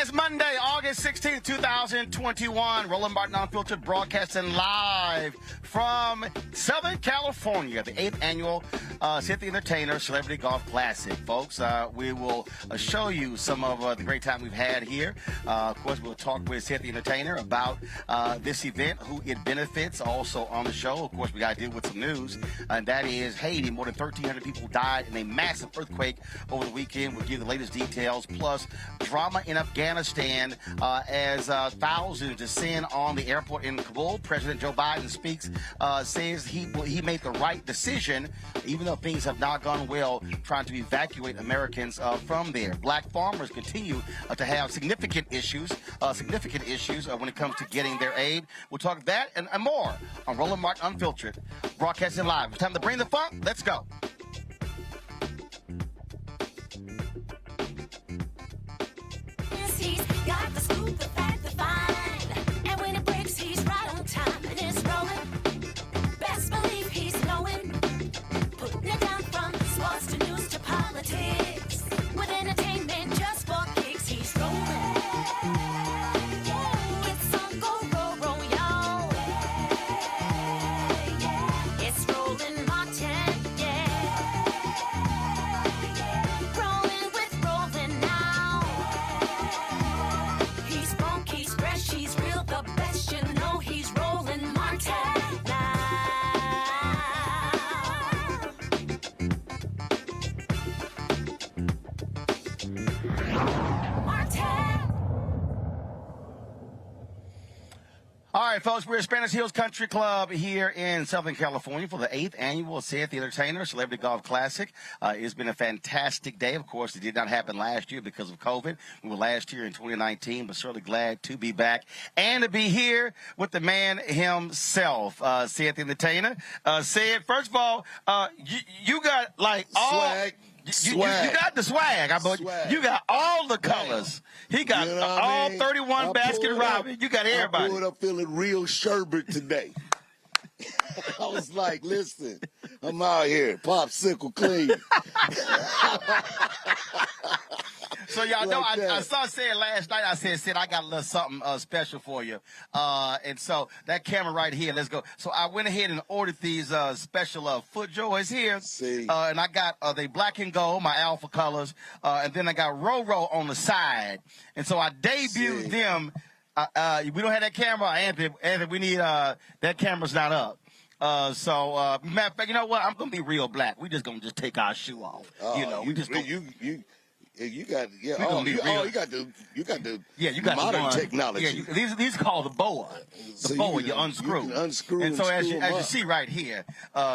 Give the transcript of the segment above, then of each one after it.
is Monday, August 16th, 2021. Roland Martin Unfiltered, broadcasting live from Southern California, the 8th annual Ceek the Entertainer Celebrity Golf Classic. Folks, we will show you some of the great time we've had here. Of course, we'll talk with Ceek the Entertainer about this event, who it benefits. Also on the show, of course, we got to deal with some news, and that is Haiti. More than 1,300 people died in a massive earthquake over the weekend. We'll give you the latest details, plus drama in Afghanistan as thousands descend on the airport in Kabul. President Joe Biden speaks, says he made the right decision, even though things have not gone well, trying to evacuate Americans from there. Black farmers continue to have significant issues when it comes to getting their aid. We'll talk that and more on Roland Martin Unfiltered, broadcasting live. It's time to bring the funk. Let's go. He's got the scoop, the fact, the fine. And when it breaks, he's right on time. And it's rolling. Best believe he's knowing. Putting it down from sports to news to politics. With entertainment just for kicks, he's rolling. It's on go, roll, y'all. It's Roland Martin, rolling with Roland now. He's funk, he's fresh, he's real, the best, you know he's Roland Martin now. Martin. All right, folks, we're at Spanish Hills Country Club here in Southern California for the 8th annual Ceek the Entertainer Celebrity Golf Classic. It's been a fantastic day. Of course, it did not happen last year because of COVID. We were last year in 2019, but certainly glad to be back and to be here with the man himself, Ceek the Entertainer. Ceek, first of all, you got like all... Swag. You got the swag. You got all the colors. He got all 31 Baskin Robbins. You got everybody. I pulled up feeling real sherbet today. I was like, listen, I'm out here, popsicle clean. So y'all know, Like I that. saw Sid last night. I said, Sid, I got a little something special for you. And so that camera right here, let's go. So I went ahead and ordered these special foot joys here. See. And I got the black and gold, my alpha colors. And then I got Roro on the side. And so I debuted See. them. We don't have that camera. Anthony, we need, that camera's not up. Matter of fact, you know what? I'm going to be real black. We just going to take our shoe off. You got We gonna be real. you got the you got modern the technology. These are called the boa. The So boa, you you can- unscrew. you can unscrew and and so as screw you 'em up. see right here,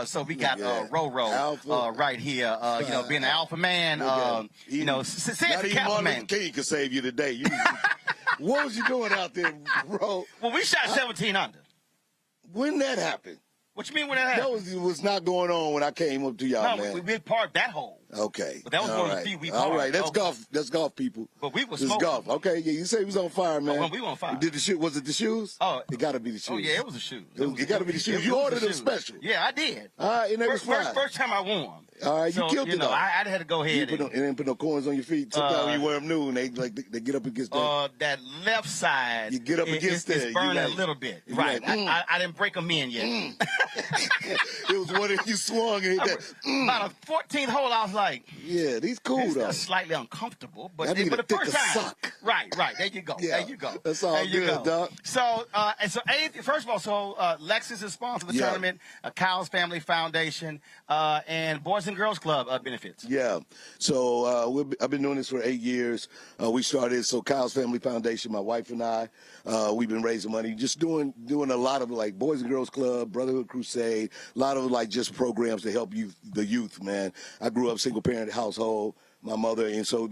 so we got Roro Alpha. right here. Being an alpha man. Say Not it's a even Kappa Martin man. Luther King could save you today. What was you doing out there, bro? Well, we shot 17 under. When that happened? What you mean when that happened? That was not going on when I came up to y'all, No, man. we parked that hole. Okay. But that was All one of the right. few we All parked. right, that's Okay. golf. That's golf, people. But we were This is smoking. golf. Okay, yeah, you say he was on fire, man. when we on fire. Did the shoe? Was it the shoes? Oh. It got to be the shoes. Oh, yeah, it was the shoes. It got to be the shoes. You was ordered the them shoes. special. Yeah, I did. All right, and they was fine. First time I wore them. All right, you killed it, though. I had to go You ahead didn't put no corns on your feet. Sometimes you wear them new, and they get up against that. That left side. You get up against that. It's burning You like- a little bit. you Right. like, I didn't break them in yet. It was one that you swung and hit that. About a 14th hole, I was like, Yeah, these cool it's though. slightly uncomfortable, but That need the a thicker first time. sock. Right. There you go. Yeah, There you go. that's all There you good, go. dog. So, first of all, Lexus is sponsoring the Yeah. tournament, Kyle's Family Foundation, and Boys and Girls Club benefits. Yeah. So I've been doing this for 8 years. We started Kyle's Family Foundation, my wife and I. We've been raising money, just doing a lot of like Boys and Girls Club, Brotherhood Crusade, a lot of like just programs to help the youth, man. I grew up single parent household, my mother, and so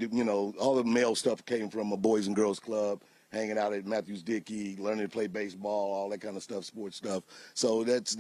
all the male stuff came from a Boys and Girls Club. Hanging out at Matthews Dickey, learning to play baseball, all that kind of stuff, sports stuff. So that's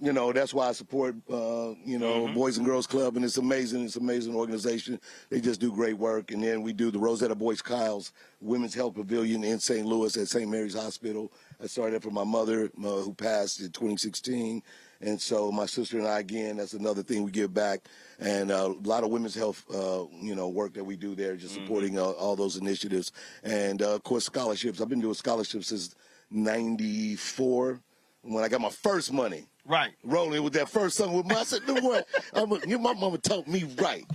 You know, that's why I support, you know, Boys and Girls Club, and it's amazing. It's an amazing organization. They just do great work. And then we do the Rosetta Boys Kyles Women's Health Pavilion in St. Louis at St. Mary's Hospital. I started that for my mother, who passed in 2016. And so my sister and I, again, that's another thing we give back. And a lot of women's health, you know, work that we do there, just supporting all those initiatives. And, of course, scholarships. I've been doing scholarships since 94 when I got my first money. Right. Rolling with that first song with my, I said, no what? My mama taught me right.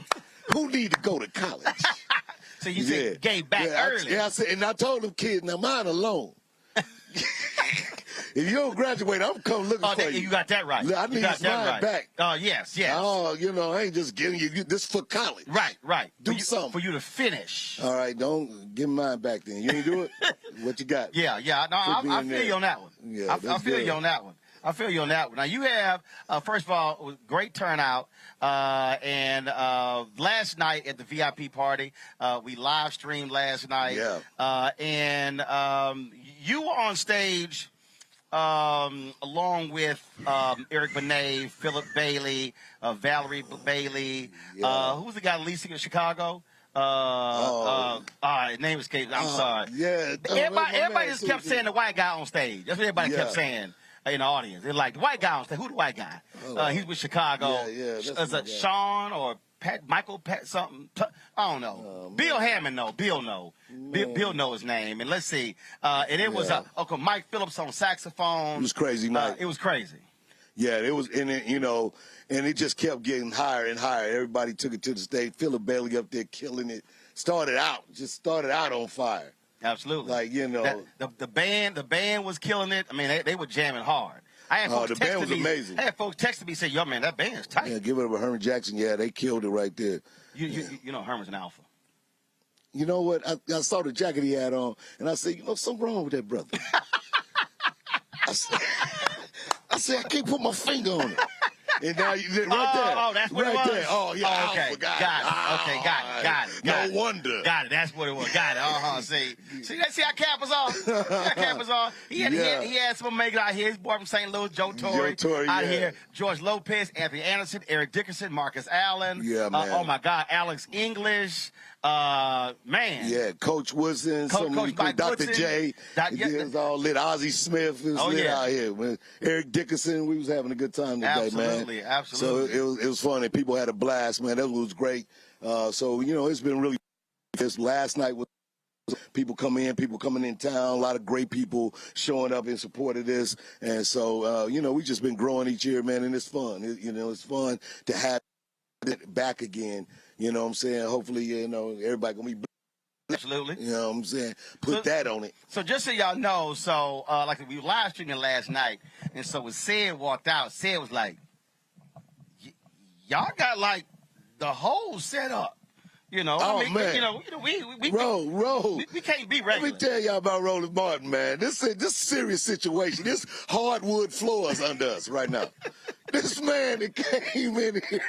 Who need to go to college? So you said gave back early. I said, and I told them kids, now mine alone. If you don't graduate, I'm coming looking for you. You got that right. I need mine back. Oh, yes. Oh, you know, I ain't just giving you this for college. Right. Do something. For you to finish. All right, don't give me mine back then. You ain't do it? What you got? Yeah. No, I feel you on that one. Yeah, I feel you on that one. I feel you on that one. Now, you have, first of all, great turnout. And last night at the VIP party, we live streamed last night. Yeah. And you were on stage along with Eric Benet, Philip Bailey, Valerie Bailey. Yeah. Who was the guy leasing in Chicago? His name escapes. I'm sorry. Yeah. Everybody just kept saying the white guy on stage. That's what everybody kept saying in the audience. They're like, the white guy on stage. Who the white guy? He's with Chicago. Is it Sean or Michael something? I don't know. Bill Hammond, no. Bill know. Bill know his name. And let's see. And it was Uncle Mike Phillips on saxophone. It was crazy, Mike. It was crazy. Yeah, it was, and it, you know, and it just kept getting higher and higher. Everybody took it to the stage. Philip Bailey up there killing it. Started out on fire. Absolutely. Like, you know. The band was killing it. I mean, they were jamming hard. I had folks the band was amazing. I had folks texting me saying, yo, man, that band's tight. Yeah, give it up to Herman Jackson. Yeah, they killed it right there. You know Herman's an alpha. You know what? I saw the jacket he had on, and I said, you know, something wrong with that brother. I said, I can't put my finger on it. And now you right there. Oh, that's what it was. There. Oh, yeah. Okay. I forgot. Got it. No wonder. Got it. That's what it was. Got it. See how Cap was on. He had some make it out here. His boy from St. Louis, Joe Torre out here. George Lopez, Anthony Anderson, Eric Dickerson, Marcus Allen. Yeah, man. Oh my God, Alex English. Man. Yeah, Coach Woodson, Coach Mike Dr. Woodson. J. It was all lit. Ozzie Smith was lit out here. Man. Eric Dickerson, we was having a good time today, man. Absolutely. So it was fun, and people had a blast, man. That was great. So, you know, it's been really this last night was people coming in town, a lot of great people showing up in support of this. And so, you know, we just been growing each year, man, and it's fun. It's fun to have it back again. You know what I'm saying? Hopefully, you know, everybody going to be Absolutely. You know what I'm saying? Put that on it. So just so y'all know, like we were live streaming last night, and so when Ced walked out, Ced was like, y'all got like the whole setup. You know, man. You know, we can't be regular. Let me tell y'all about Roland Martin, man. This serious situation. This hardwood floors under us right now. This man that came in here,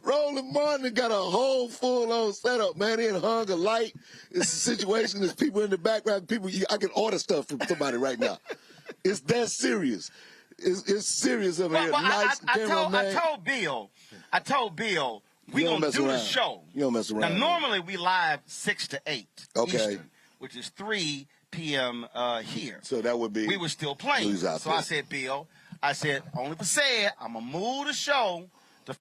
Roland Martin got a whole full-on setup, man. He hung a light. It's a situation. There's people in the background. I can order stuff from somebody right now. It's that serious. It's serious over here. Nice cameraman. I told Bill. We gonna do the show. You don't mess around. Now, normally we live 6 to 8 Eastern, which is 3 p.m. Here. So that would be. We were still playing. So I said, Bill, only for Ced, I'm gonna move the show to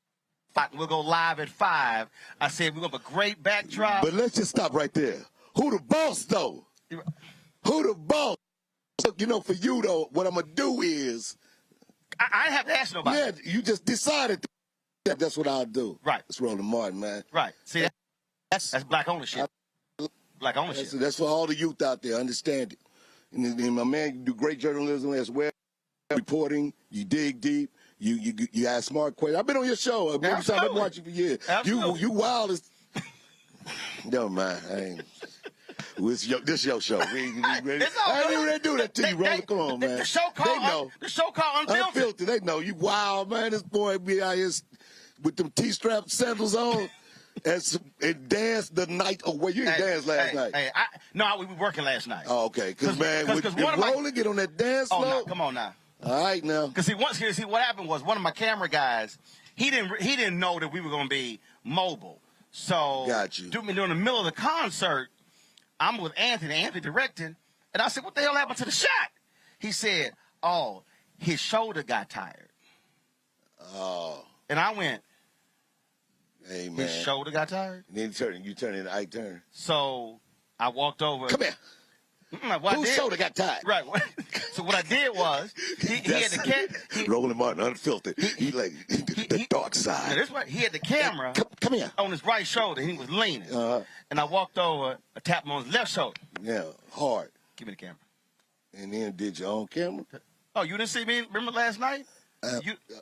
5. We'll go live at 5. I said we're gonna have a great backdrop. But let's just stop right there. Who the boss though? Who the boss? Look, you know, for you though, what I'm gonna do is. I didn't have to ask nobody. Yeah, you just decided. That's what I'll do. Right. It's Roland Martin, man. Right. See, that's black ownership. Black ownership. That's for all the youth out there. Understand it. And my man, you do great journalism as well. Reporting, you dig deep, you ask smart questions. I've been on your show. Every time I've been watching for years. Absolutely. You wild as. Never mind. I ain't. This your show. I ain't even ready to do that to you, Roland. Come on, man. The show called Unfiltered. They know you wild, man. This boy be out here with them T-strap sandals on and dance the night away. You didn't dance last night. No, we were working last night. Oh, okay. Because, man, if Roland get on that dance floor. Come on now. All right, now. Because see, what happened was one of my camera guys, he didn't know that we were going to be mobile. So Got you. during the middle of the concert, I'm with Anthony directing, and I said, "What the hell happened to the shot?" He said, "Oh, his shoulder got tired." Oh. And I went, Hey, man. "His shoulder got tired?" And then you turn into Ike Turner. So I walked over. Come here. Whose shoulder got tired? Right. So what I did was he had the Roland Martin, unfiltered. He like the dark side. Now, this way, he had the camera Come here. on his right shoulder. He was leaning. And I walked over, I tapped him on his left shoulder. Yeah, hard. Give me the camera. And then did your own camera? Oh, you didn't see me? Remember last night?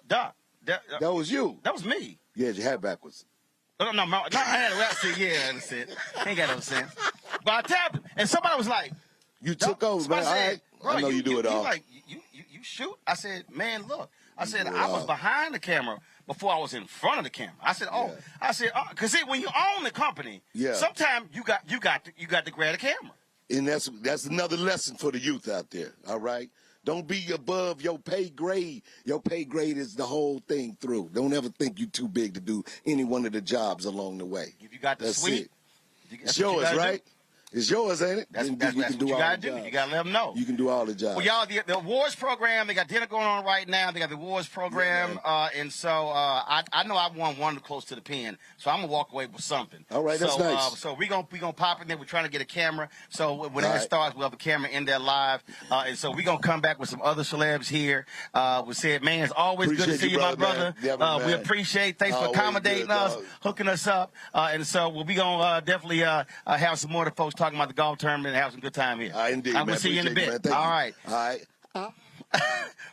Doc. That was you. That was me. You had your hat backwards. No, I had a rap suit. Yeah, that's it. Ain't got no sense. But I tapped him, and somebody was like, You took over, man. All right. I know you do it all. You shoot? I said, man, look. I said, I was behind the camera before I was in front of the camera. I said, because when you own the company, sometimes you got to grab the camera. And that's another lesson for the youth out there, all right? Don't be above your pay grade. Your pay grade is the whole thing through. Don't ever think you're too big to do any one of the jobs along the way. If you got the suite, it's yours, right? It's yours, ain't it? That's what you got to do. You got to let them know. You can do all the jobs. Well, y'all, the awards program, they got dinner going on right now. They got the awards program. And so I know I won one close to the pin. So I'm going to walk away with something. All right, that's nice. So we're gonna pop in there. We're trying to get a camera. So when it starts, we'll have a camera in there live. And so we're going to come back with some other celebs here. We said, man, it's always good to see you, my brother. We appreciate. Thanks for accommodating us, hooking us up. And so we'll be going to definitely have some more of the folks talking about the golf tournament and have some good time here. Indeed, I'm going to see you in a bit. All right.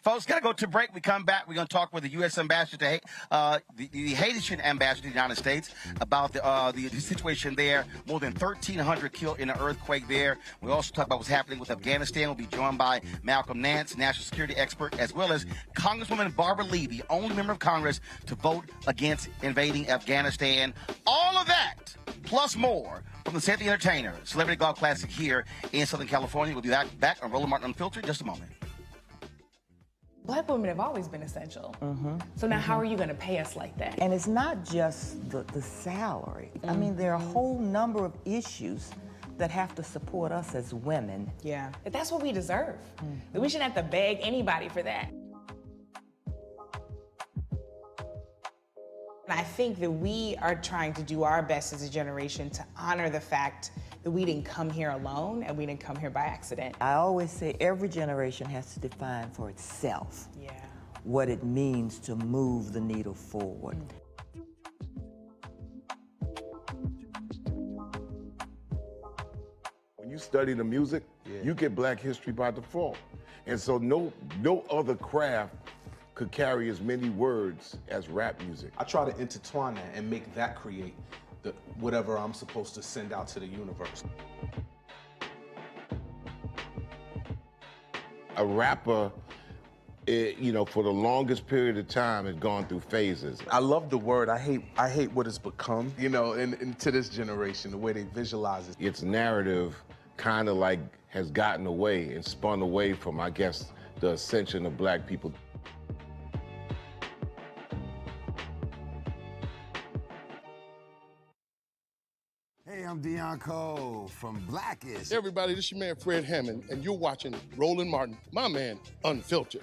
Folks, got to go to break. We come back. We're going to talk with the U.S. ambassador to the Haitian ambassador to the United States about the situation there. More than 1,300 killed in an earthquake there. We also talk about what's happening with Afghanistan. We'll be joined by Malcolm Nance, national security expert, as well as Congresswoman Barbara Lee, the only member of Congress to vote against invading Afghanistan. All of that, plus more, from the Ceek Entertainer Celebrity Golf Classic here in Southern California. We'll be back on Roland Martin Unfiltered in just a moment. Black women have always been essential. So now how are you going to pay us like that? And it's not just the salary. I mean, there are a whole number of issues that have to support us as women. Yeah. But that's what we deserve. We shouldn't have to beg anybody for that. And I think that we are trying to do our best as a generation to honor the fact that we didn't come here alone and we didn't come here by accident. I always say every generation has to define for itself what it means to move the needle forward. When you study the music, you get Black history by default. And so no other craft could carry as many words as rap music. I try to intertwine that and make that create whatever I'm supposed to send out to the universe. A rapper, for the longest period of time has gone through phases. I love the word. I hate what it's become, and to this generation, the way they visualize it. Its narrative kind of like has gotten away and spun away from, I guess, the ascension of Black people. Hey, I'm Deion Cole from Blackish. Hey everybody, this is your man Fred Hammond, and you're watching Roland Martin, my man, Unfiltered.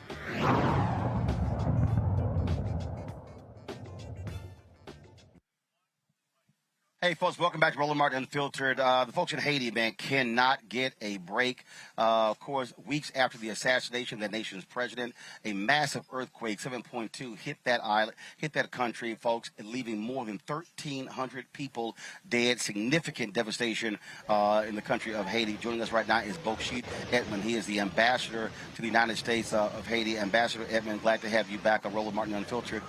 Hey, folks, welcome back to Roland Martin Unfiltered. The folks in Haiti, man, cannot get a break. Of course, weeks after the assassination of the nation's president, a massive earthquake, 7.2, hit that island, hit that country, folks, leaving more than 1,300 people dead. Significant devastation in the country of Haiti. Joining us right now is Boksheet Edmond. He is the ambassador to the United States of Haiti. Ambassador Edmond, glad to have you back on Roland Martin Unfiltered.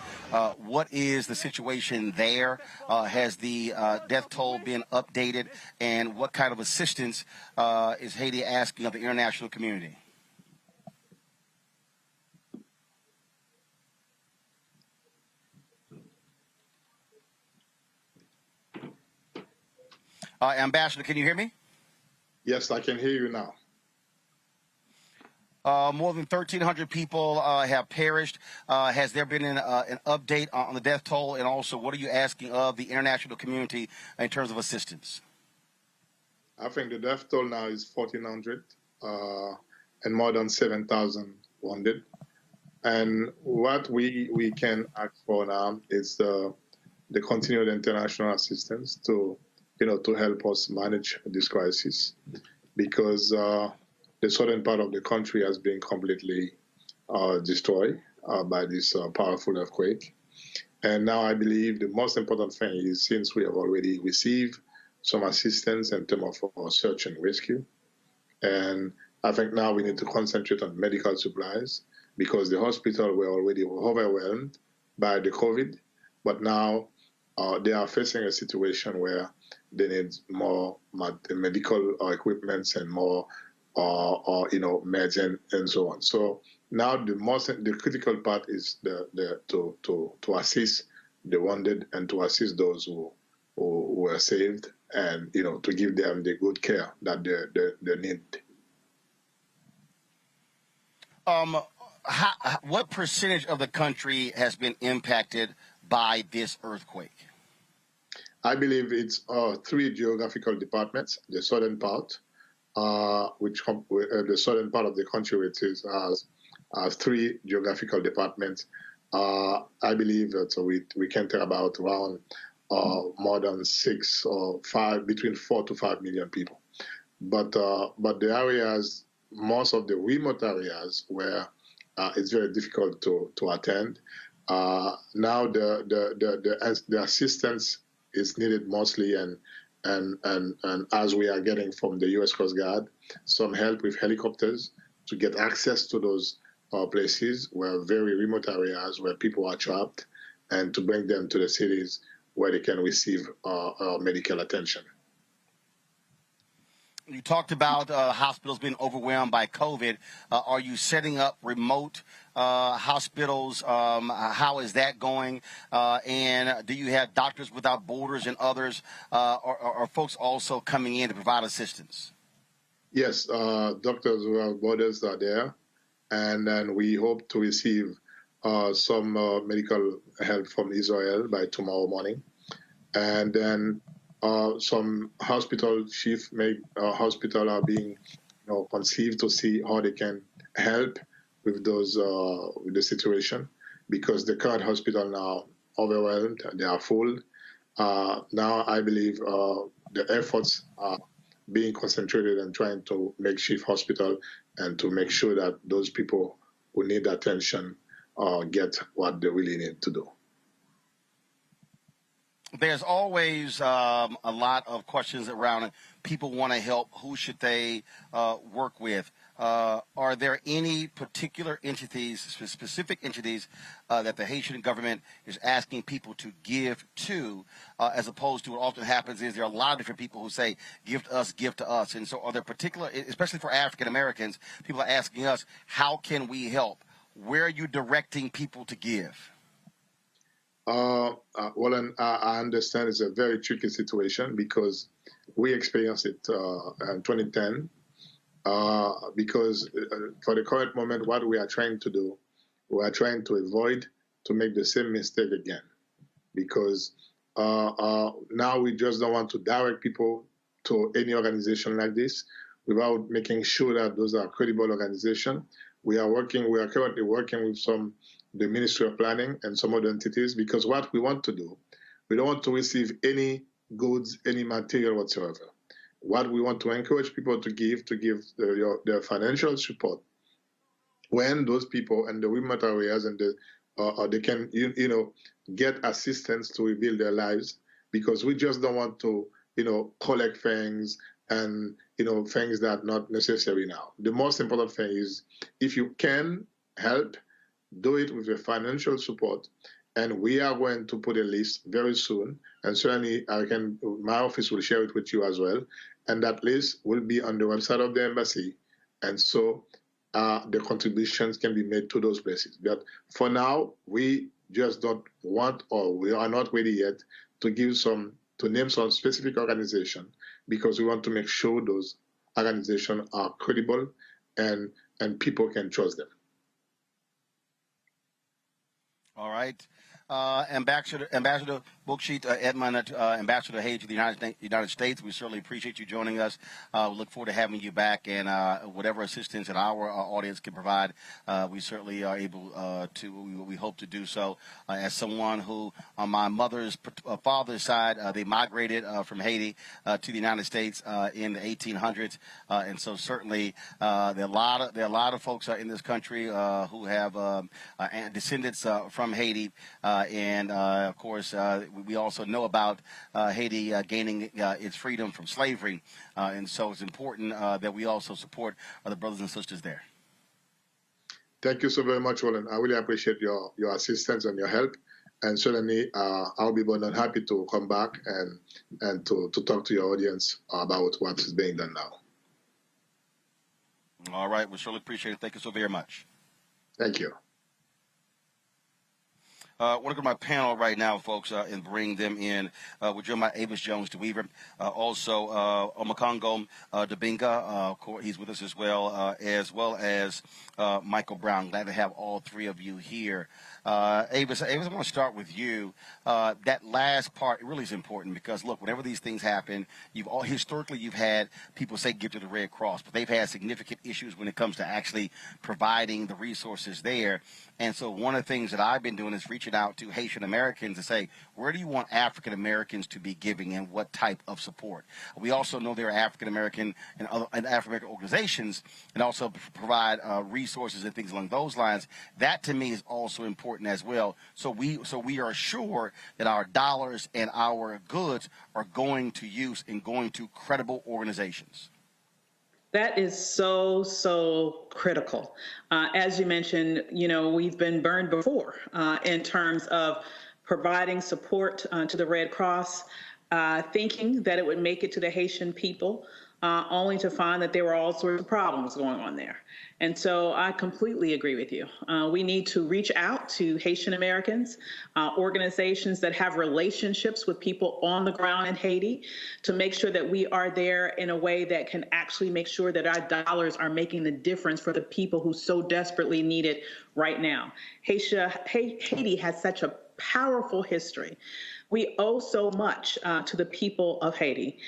What is the situation there? Has the death toll been updated, and what kind of assistance is Haiti asking of the international community? Ambassador, can you hear me? Yes, I can hear you now. More than 1,300 people have perished. Has there been an update on the death toll? And also, what are you asking of the international community in terms of assistance? I think the death toll now is 1,400 and more than 7,000 wounded. And what we can ask for now is the continued international assistance to help us manage this crisis, because the southern part of the country has been completely destroyed by this powerful earthquake. And now I believe the most important thing is, since we have already received some assistance in terms of search and rescue, and I think now we need to concentrate on medical supplies, because the hospital were already overwhelmed by the COVID, but now they are facing a situation where they need more medical equipment and more meds and so on. So now the critical part is to assist the wounded and to assist those who were saved, and to give them the good care that they need. What percentage of the country has been impacted by this earthquake? I believe it's 3 geographical departments. The southern part, the southern part of the country, which has 3 geographical departments. I believe that we can tell about around more than 6 or 5, between 4 to 5 million people. But the areas, most of the remote areas where it's very difficult to attend, now the assistance is needed mostly, and as we are getting from the U.S. Coast Guard some help with helicopters to get access to those places where very remote areas where people are trapped, and to bring them to the cities where they can receive medical attention. You talked about hospitals being overwhelmed by COVID. Are you setting up remote hospitals? How is that going? And do you have Doctors Without Borders and others? Are folks also coming in to provide assistance? Yes, Doctors Without Borders are there. And then we hope to receive some medical help from Israel by tomorrow morning. And then some hospital hospital are being conceived to see how they can help with those with the situation, because the current hospital now overwhelmed, they are full. Now I believe the efforts are being concentrated on trying to make shift hospital and to make sure that those people who need attention get what they really need to do. There's always a lot of questions around it. People want to help. Who should they work with? Are there any particular entities, specific entities, that the Haitian government is asking people to give to, as opposed to what often happens is there are a lot of different people who say, give to us, give to us. And so are there particular, especially for African Americans, people are asking us, how can we help? Where are you directing people to give? Well, I understand it's a very tricky situation, because we experienced it in 2010. Because for the current moment, what we are trying to do, we are trying to avoid to make the same mistake again. Because now we just don't want to direct people to any organization like this without making sure that those are credible organizations. We are currently working with the Ministry of Planning and some other entities, because what we want to do, we don't want to receive any goods, any material whatsoever. What we want to encourage people to give their financial support when those people in the remote areas and they can get assistance to rebuild their lives, because we just don't want to collect things and things that are not necessary now. The most important thing is, if you can help, do it with your financial support, and we are going to put a list very soon, and certainly my office will share it with you as well, and that list will be on the website of the embassy, and so the contributions can be made to those places. But for now, we just don't want, or we are not ready yet to name some specific organization, because we want to make sure those organizations are credible and and people can trust them. All right. Ambassador Bookshit Edmund, Ambassador Haiti to the United States, we certainly appreciate you joining us. We look forward to having you back, and whatever assistance that our audience can provide, we certainly are able to. We hope to do so. As someone who, on my mother's father's side, they migrated from Haiti to the United States in the 1800s, and so certainly there are a lot of folks in this country who have descendants from Haiti. And of course, we also know about Haiti gaining its freedom from slavery, and so it's important that we also support the brothers and sisters there. Thank you so very much, Roland. I really appreciate your assistance and your help, and certainly I'll be more than happy to come back and to talk to your audience about what is being done now. All right, we surely appreciate it. Thank you so very much. Thank you. I want to go to my panel right now, folks, and bring them in. We're joined by Avis Jones DeWeaver, also Omokongo Dibinga. He's with us as well as Michael Brown. Glad to have all three of you here. Avis, I want to start with you. That last part really is important because, look, whenever these things happen, historically you've had people say give to the Red Cross, but they've had significant issues when it comes to actually providing the resources there. And so one of the things that I've been doing is reaching out to Haitian Americans to say, where do you want African Americans to be giving and what type of support? We also know there are African American and African American organizations and also provide resources and things along those lines. That to me is also important as well. So we are sure that our dollars and our goods are going to use and going to credible organizations. That is so critical. As you mentioned, we've been burned before in terms of providing support to the Red Cross, thinking that it would make it to the Haitian people, only to find that there were all sorts of problems going on there. And so I completely agree with you. We need to reach out to Haitian Americans, organizations that have relationships with people on the ground in Haiti, to make sure that we are there in a way that can actually make sure that our dollars are making the difference for the people who so desperately need it right now. Haiti has such a powerful history. We owe so much to the people of Haiti.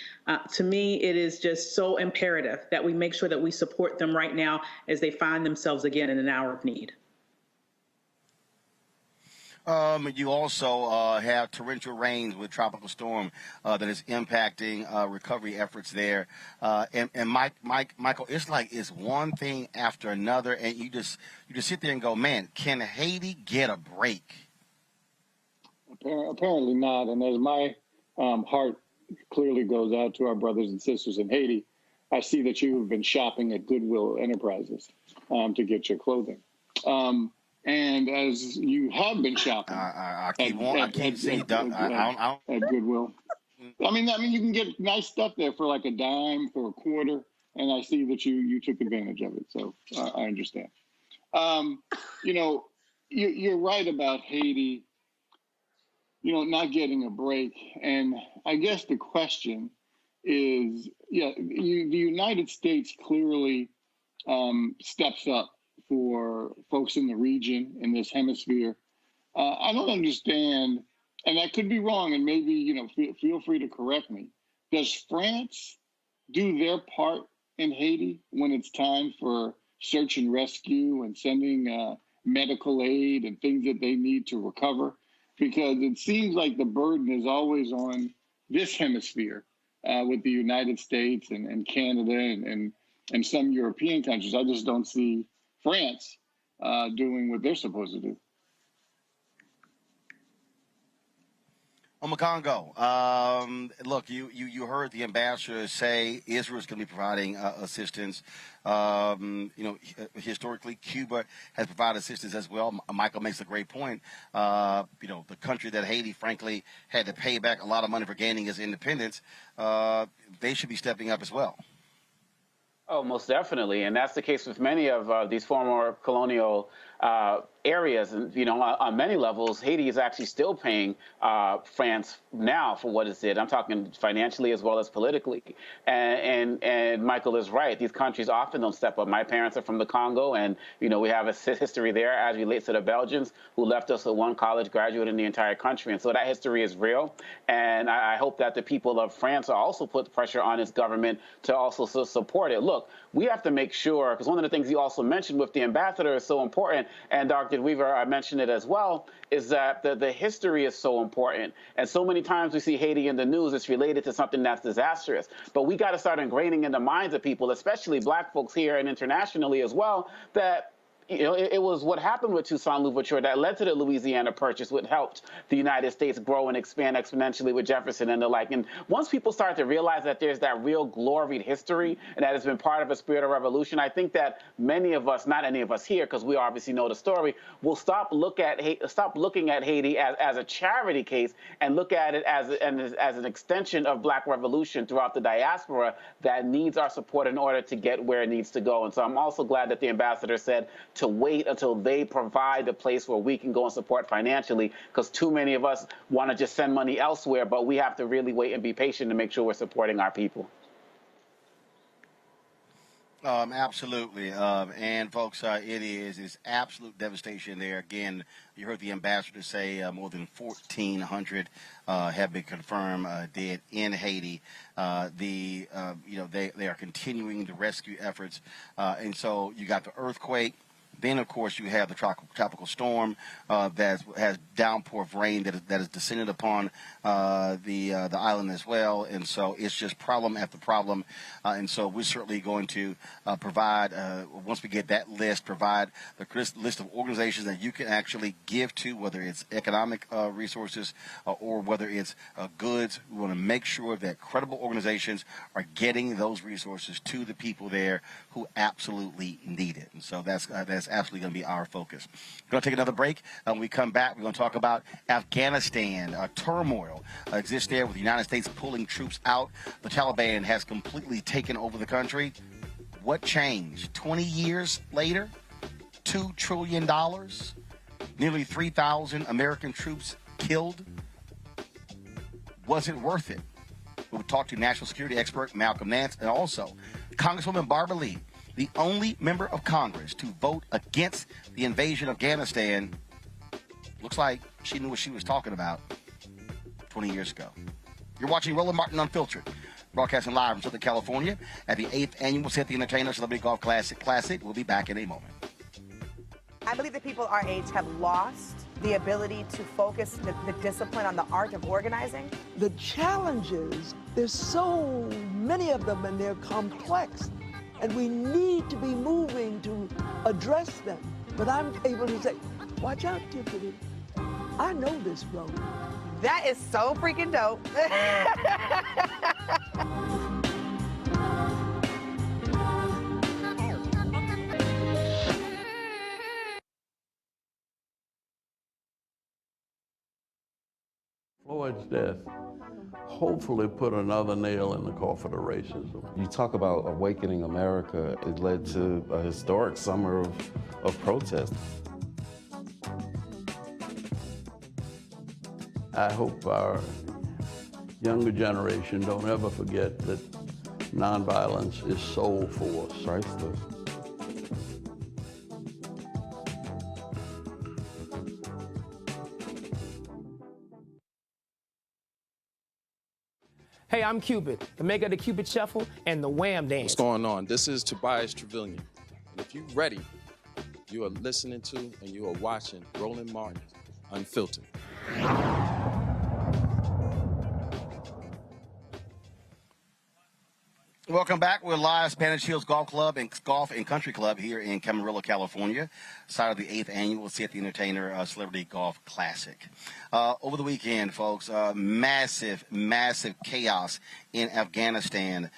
To me, it is just so imperative that we make sure that we support them right now as they find themselves again in an hour of need. You also have torrential rains with tropical storm that is impacting recovery efforts there. And Michael, it's one thing after another, and you just sit there and go, man, can Haiti get a break? Apparently not. And as my heart clearly goes out to our brothers and sisters in Haiti, I see that you have been shopping at Goodwill Enterprises to get your clothing. And as you have been shopping I keep seeing at Goodwill, I mean, you can get nice stuff there for like a dime, for a quarter, and I see that you took advantage of it. So I understand. You're right about Haiti, not getting a break. And I guess the question is, the United States clearly steps up for folks in the region, in this hemisphere. I don't understand, and I could be wrong, and maybe, feel free to correct me. Does France do their part in Haiti when it's time for search and rescue and sending medical aid and things that they need to recover? Because it seems like the burden is always on this hemisphere with the United States and Canada and some European countries. I just don't see France doing what they're supposed to do. Omokongo, look, you heard the ambassador say Israel is going to be providing assistance. Historically, Cuba has provided assistance as well. Michael makes a great point. The country that Haiti, frankly, had to pay back a lot of money for gaining its independence, they should be stepping up as well. Oh, most definitely. And that's the case with many of these former colonial areas, and on many levels, Haiti is actually still paying France now for what it did. I'm talking financially as well as politically. And Michael is right. These countries often don't step up. My parents are from the Congo, and we have a history there as relates to the Belgians, who left us with one college graduate in the entire country. And so that history is real. And I hope that the people of France also put pressure on its government to also support it. Look, we have to make sure, because one of the things you also mentioned with the ambassador is so important, and Dr. Weaver, I mentioned it as well, is that the history is so important. And so many times we see Haiti in the news, it's related to something that's disastrous. But we got to start ingraining in the minds of people, especially black folks here and internationally as well, that it was what happened with Toussaint Louverture that led to the Louisiana Purchase, what helped the United States grow and expand exponentially with Jefferson and the like. And once people start to realize that there's that real gloried history and that has been part of a spirit of revolution, I think that many of us, not any of us here, because we obviously know the story, will stop looking at Haiti as a charity case and look at it as an extension of black revolution throughout the diaspora that needs our support in order to get where it needs to go. And so I'm also glad that the ambassador said to wait until they provide a place where we can go and support financially, because too many of us want to just send money elsewhere, but we have to really wait and be patient to make sure we're supporting our people. Absolutely. And folks, it is absolute devastation there. Again, you heard the ambassador say more than 1,400 have been confirmed dead in Haiti. They are continuing the rescue efforts. And so you got the earthquake. Then, of course, you have the tropical storm that has downpour of rain that has descended upon the island as well. And so it's just problem after problem. And so we're certainly going to provide, once we get that list, provide the list of organizations that you can actually give to, whether it's economic resources or whether it's goods. We want to make sure that credible organizations are getting those resources to the people there who absolutely need it. And so that's absolutely going to be our focus. We're going to take another break. When we come back, we're going to talk about Afghanistan. Turmoil exists there with the United States pulling troops out. The Taliban has completely taken over the country. What changed? 20 years later, $2 trillion, nearly 3,000 American troops killed. Was it worth it? We'll talk to national security expert Malcolm Nance and also Congresswoman Barbara Lee, the only member of Congress to vote against the invasion of Afghanistan. Looks like she knew what she was talking about 20 years ago. You're watching Roland Martin Unfiltered, broadcasting live from Southern California at the 8th Annual Ceek the Entertainer Celebrity Golf Classic. We'll be back in a moment. I believe that people our age have lost the ability to focus the discipline on the art of organizing. The challenges, there's so many of them and they're complex. And we need to be moving to address them. But I'm able to say, watch out, Tiffany. I know this road. That is so freaking dope. Floyd's death hopefully put another nail in the coffin of racism. You talk about awakening America. It led to a historic summer of protest. I hope our younger generation don't ever forget that nonviolence is soul force. Priceless. Hey, I'm Cupid, the maker of the Cupid Shuffle and the Wham Dance. What's going on? This is Tobias Trevelyan. And if you're ready, you are listening to and you are watching Roland Martin Unfiltered. Welcome back. We're live Spanish Hills Golf and Country Club here in Camarillo, California, side of the 8th Annual Ceek the Entertainer Celebrity Golf Classic. Over the weekend, folks, massive chaos in Afghanistan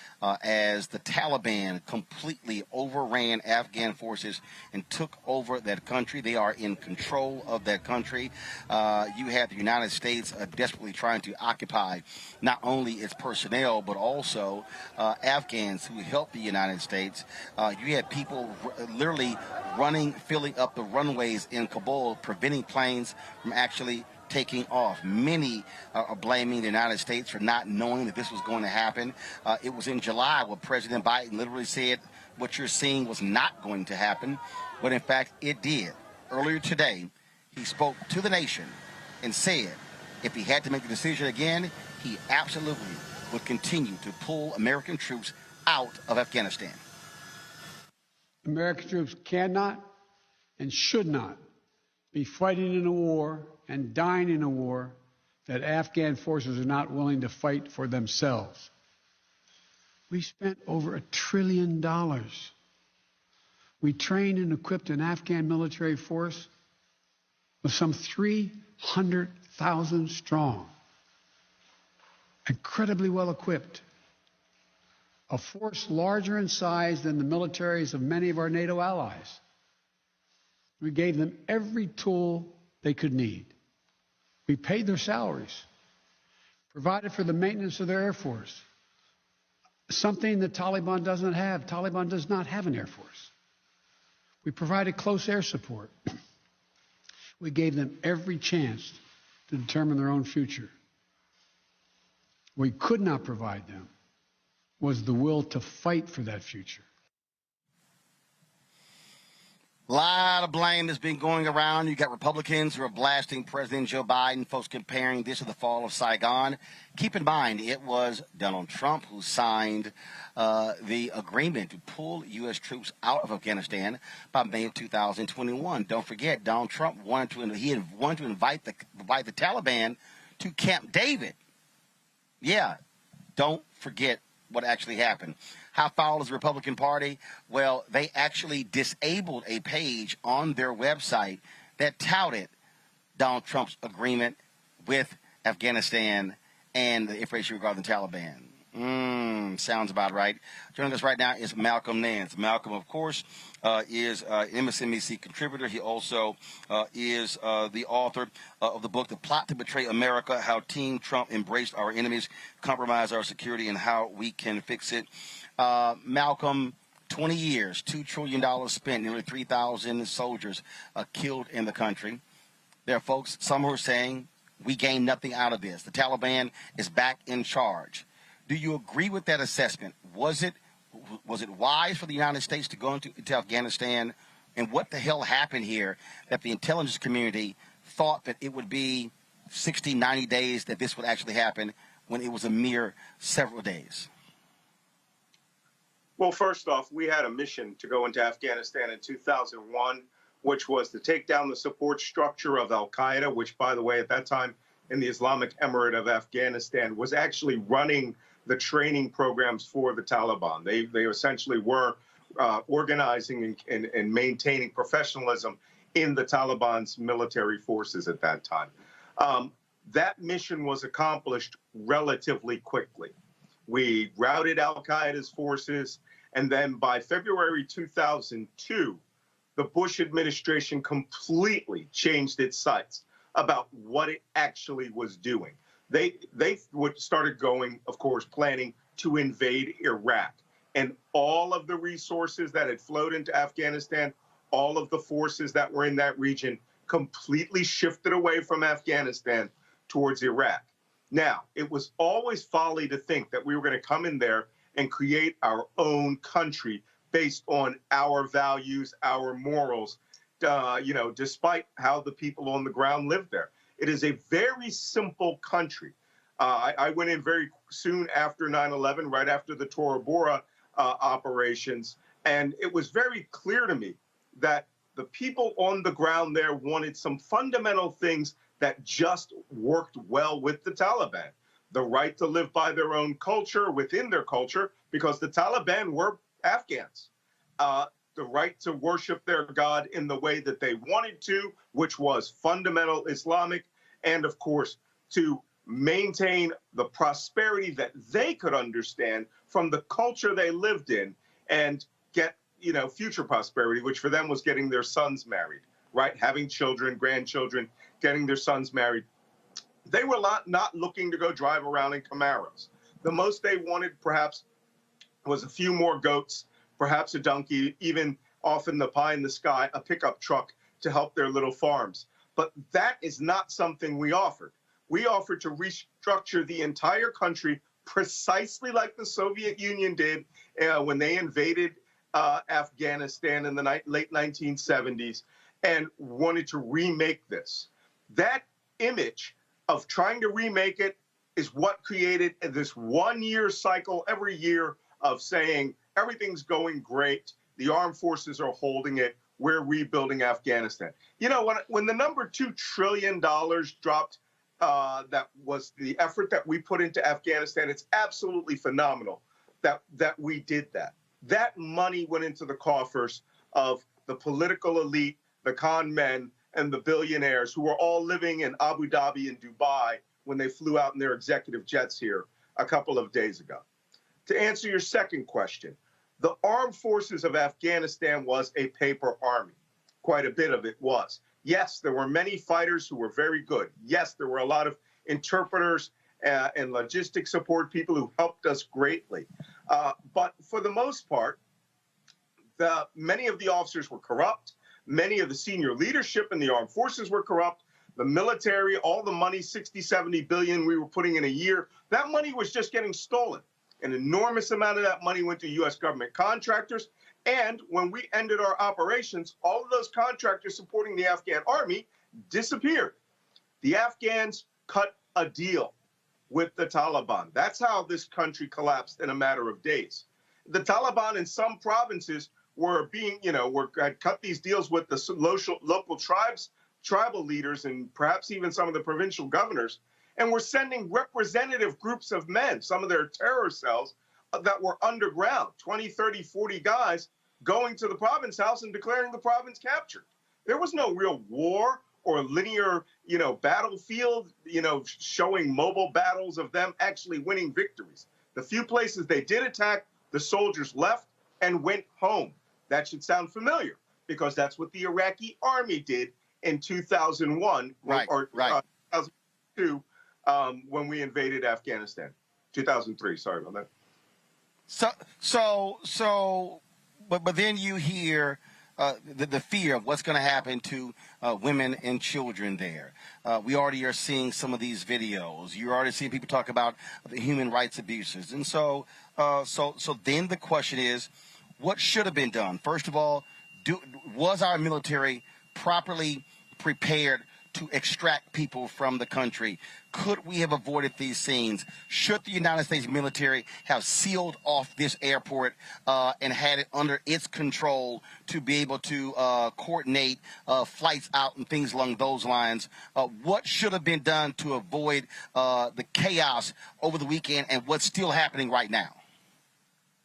as the Taliban completely overran Afghan forces and took over that country. They are in control of that country. You have the United States desperately trying to occupy not only its personnel, but also Afghans who helped the United States. You had people literally filling up the runways in Kabul, preventing planes from actually taking off. Many are blaming the United States for not knowing that this was going to happen. It was in July where President Biden literally said what you're seeing was not going to happen, but in fact it did. Earlier today, he spoke to the nation and said if he had to make the decision again, he absolutely would continue to pull American troops out of Afghanistan. American troops cannot and should not be fighting in a war and dying in a war that Afghan forces are not willing to fight for themselves. We spent over $1 trillion. We trained and equipped an Afghan military force of some 300,000 strong, incredibly well equipped, a force larger in size than the militaries of many of our NATO allies. We gave them every tool they could need. We paid their salaries, provided for the maintenance of their Air Force, something the Taliban doesn't have. Taliban does not have an Air Force. We provided close air support. We gave them every chance to determine their own future. What we could not provide them was the will to fight for that future. A lot of blame has been going around. You got Republicans who are blasting President Joe Biden, folks comparing this to the fall of Saigon. Keep in mind, it was Donald Trump who signed the agreement to pull U.S. troops out of Afghanistan by May of 2021. Don't forget, Donald Trump wanted to invite the Taliban to Camp David. Yeah, don't forget what actually happened. How foul is the Republican Party? Well, they actually disabled a page on their website that touted Donald Trump's agreement with Afghanistan and the information regarding the Taliban. Sounds about right. Joining us right now is Malcolm Nance. Malcolm, of course, is an MSNBC contributor. He also is the author of the book, The Plot to Betray America, How Team Trump Embraced Our Enemies, Compromised Our Security, and How We Can Fix It. Malcolm, 20 years, $2 trillion spent, nearly 3,000 soldiers killed in the country. There are folks, some who are saying, we gained nothing out of this. The Taliban is back in charge. Do you agree with that assessment? Was it wise for the United States to go into Afghanistan? And what the hell happened here that the intelligence community thought that it would be 60, 90 days that this would actually happen when it was a mere several days? Well, first off, we had a mission to go into Afghanistan in 2001, which was to take down the support structure of al-Qaeda, which, by the way, at that time in the Islamic Emirate of Afghanistan was actually running the training programs for the Taliban. They essentially were organizing and maintaining professionalism in the Taliban's military forces at that time. That mission was accomplished relatively quickly. We routed al-Qaeda's forces, and then by February 2002, the Bush administration completely changed its sights about what it actually was doing. They started going, of course, planning to invade Iraq. And all of the resources that had flowed into Afghanistan, all of the forces that were in that region completely shifted away from Afghanistan towards Iraq. Now, it was always folly to think that we were going to come in there and create our own country based on our values, our morals, despite how the people on the ground live there. It is a very simple country. I went in very soon after 9/11, right after the Tora Bora operations, and it was very clear to me that the people on the ground there wanted some fundamental things that just worked well with the Taliban. The right to live by their own culture, within their culture, because the Taliban were Afghans. The right to worship their God in the way that they wanted to, which was fundamental Islamic, and of course, to maintain the prosperity that they could understand from the culture they lived in, and get, you know, future prosperity, which for them was getting their sons married, right? Having children, grandchildren, getting their sons married. They were not looking to go drive around in Camaros. The most they wanted perhaps was a few more goats, perhaps a donkey, even often the pie in the sky, a pickup truck to help their little farms. But that is not something we offered. We offered to restructure the entire country precisely like the Soviet Union did when they invaded Afghanistan in the late 1970s, and wanted to remake this. That image of trying to remake it is what created this one-year cycle every year of saying everything's going great, the armed forces are holding it, we're rebuilding Afghanistan. You know, when the number $2 trillion dropped, that was the effort that we put into Afghanistan. It's absolutely phenomenal that we did that. That money went into the coffers of the political elite, the con men, and the billionaires who were all living in Abu Dhabi and Dubai when they flew out in their executive jets here a couple of days ago. To answer your second question, the armed forces of Afghanistan was a paper army. Quite a bit of it was. Yes, there were many fighters who were very good. Yes, there were a lot of interpreters and logistics support people who helped us greatly. But for the most part, many of the officers were corrupt. Many of the senior leadership in the armed forces were corrupt. The military, all the money, 60, 70 billion we were putting in a year, that money was just getting stolen. An enormous amount of that money went to U.S. government contractors. And when we ended our operations, all of those contractors supporting the Afghan army disappeared. The Afghans cut a deal with the Taliban. That's how this country collapsed in a matter of days. The Taliban in some provinces were being, had cut these deals with the local tribal leaders and perhaps even some of the provincial governors, and were sending representative groups of men, some of their terror cells that were underground, 20, 30, 40 guys going to the province house and declaring the province captured. There was no real war or linear, battlefield, showing mobile battles of them actually winning victories. The few places they did attack, the soldiers left and went home. That should sound familiar because that's what the Iraqi army did in 2001 or 2002 when we invaded Afghanistan. 2003, sorry about that. But then you hear the fear of what's going to happen to women and children there. We already are seeing some of these videos. You're already seeing people talk about the human rights abuses. And so then the question is, what should have been done? First of all, was our military properly prepared to extract people from the country? Could we have avoided these scenes? Should the United States military have sealed off this airport and had it under its control to be able to coordinate flights out and things along those lines? What should have been done to avoid the chaos over the weekend and what's still happening right now?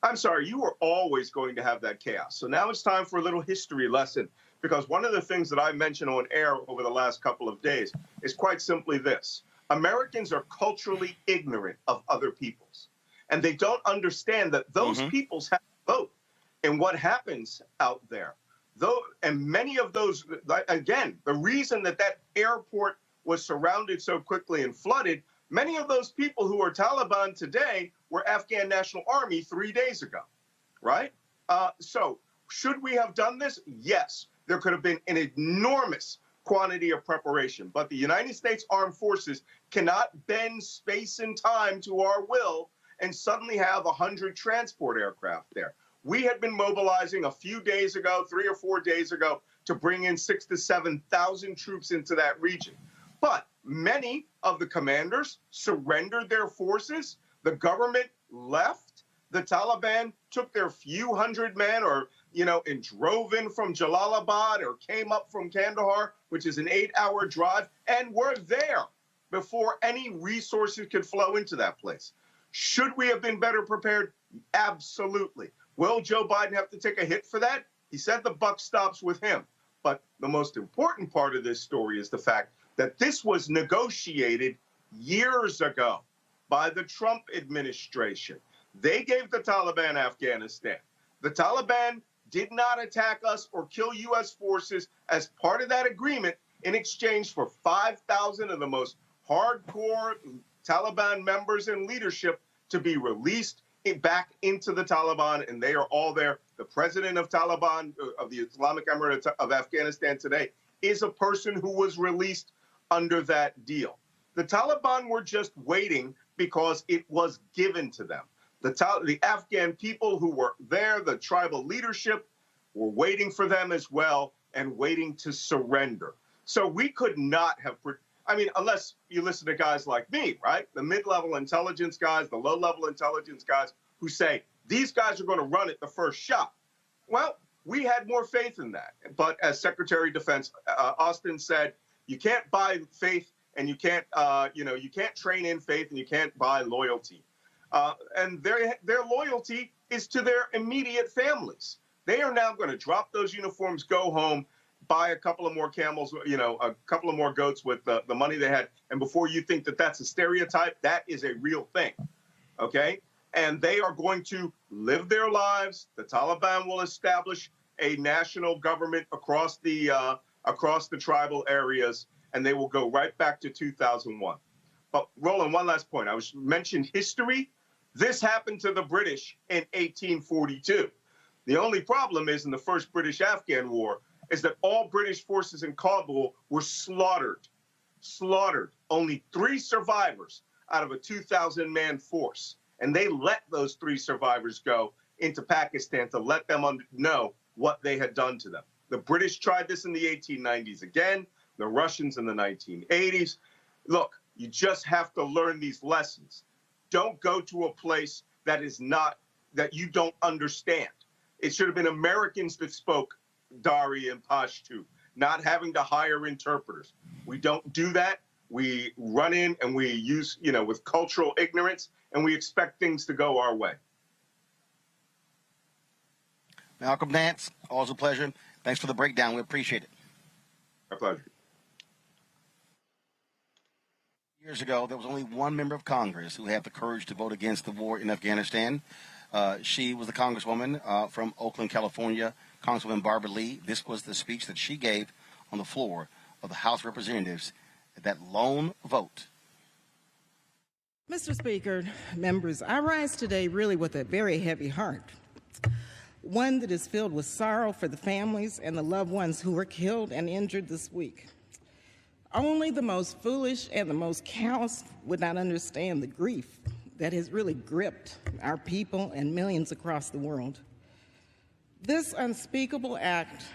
I'm sorry, you were always going to have that chaos. So now it's time for a little history lesson, because one of the things that I mentioned on air over the last couple of days is quite simply this. Americans are culturally ignorant of other peoples, and they don't understand that those peoples have a vote in what happens out there. And many of those, again, the reason that airport was surrounded so quickly and flooded, many of those people who are Taliban today were Afghan National Army 3 days ago, right? So should we have done this? Yes. There could have been an enormous quantity of preparation, but the United States Armed Forces cannot bend space and time to our will and suddenly have 100 transport aircraft there. We had been mobilizing a few days ago, 3 or 4 days ago, to bring in 6,000 to 7,000 troops into that region. But many of the commanders surrendered their forces. The government left. The Taliban took their few hundred men and drove in from Jalalabad or came up from Kandahar, which is an 8-hour drive, and were there before any resources could flow into that place. Should we have been better prepared? Absolutely. Will Joe Biden have to take a hit for that? He said the buck stops with him. But the most important part of this story is the fact that this was negotiated years ago by the Trump administration. They gave the Taliban Afghanistan. The Taliban did not attack us or kill U.S. forces as part of that agreement in exchange for 5,000 of the most hardcore Taliban members and leadership to be released back into the Taliban, and they are all there. The president of Taliban, of the Islamic Emirate of Afghanistan today, is a person who was released under that deal. The Taliban were just waiting because it was given to them. The Afghan people who were there, the tribal leadership, were waiting for them as well and waiting to surrender. So we could not have, I mean, unless you listen to guys like me, right? The mid-level intelligence guys, the low-level intelligence guys who say, these guys are going to run it the first shot. Well, we had more faith in that. But as Secretary of Defense Austin said, you can't buy faith and you can't, you can't train in faith and you can't buy loyalty. And their loyalty is to their immediate families. They are now going to drop those uniforms, go home, buy a couple of more camels, a couple of more goats with the money they had. And before you think that that's a stereotype, that is a real thing, okay? And they are going to live their lives. The Taliban will establish a national government across the tribal areas, and they will go right back to 2001. But Roland, one last point. I mentioned history. This happened to the British in 1842. The only problem is in the first British-Afghan War is that all British forces in Kabul were slaughtered. Only 3 survivors out of a 2,000-man force. And they let those 3 survivors go into Pakistan to let them know what they had done to them. The British tried this in the 1890s again, the Russians in the 1980s. Look, you just have to learn these lessons. Don't go to a place that you don't understand. It should have been Americans that spoke Dari and Pashto, not having to hire interpreters. We don't do that. We run in and we use, with cultural ignorance, and we expect things to go our way. Malcolm Nance, always a pleasure. Thanks for the breakdown. We appreciate it. My pleasure. Years ago, there was only one member of Congress who had the courage to vote against the war in Afghanistan. She was the Congresswoman from Oakland, California, Congresswoman Barbara Lee. This was the speech that she gave on the floor of the House of Representatives at that lone vote. Mr. Speaker, members, I rise today really with a very heavy heart, one that is filled with sorrow for the families and the loved ones who were killed and injured this week. Only the most foolish and the most callous would not understand the grief that has really gripped our people and millions across the world. This unspeakable act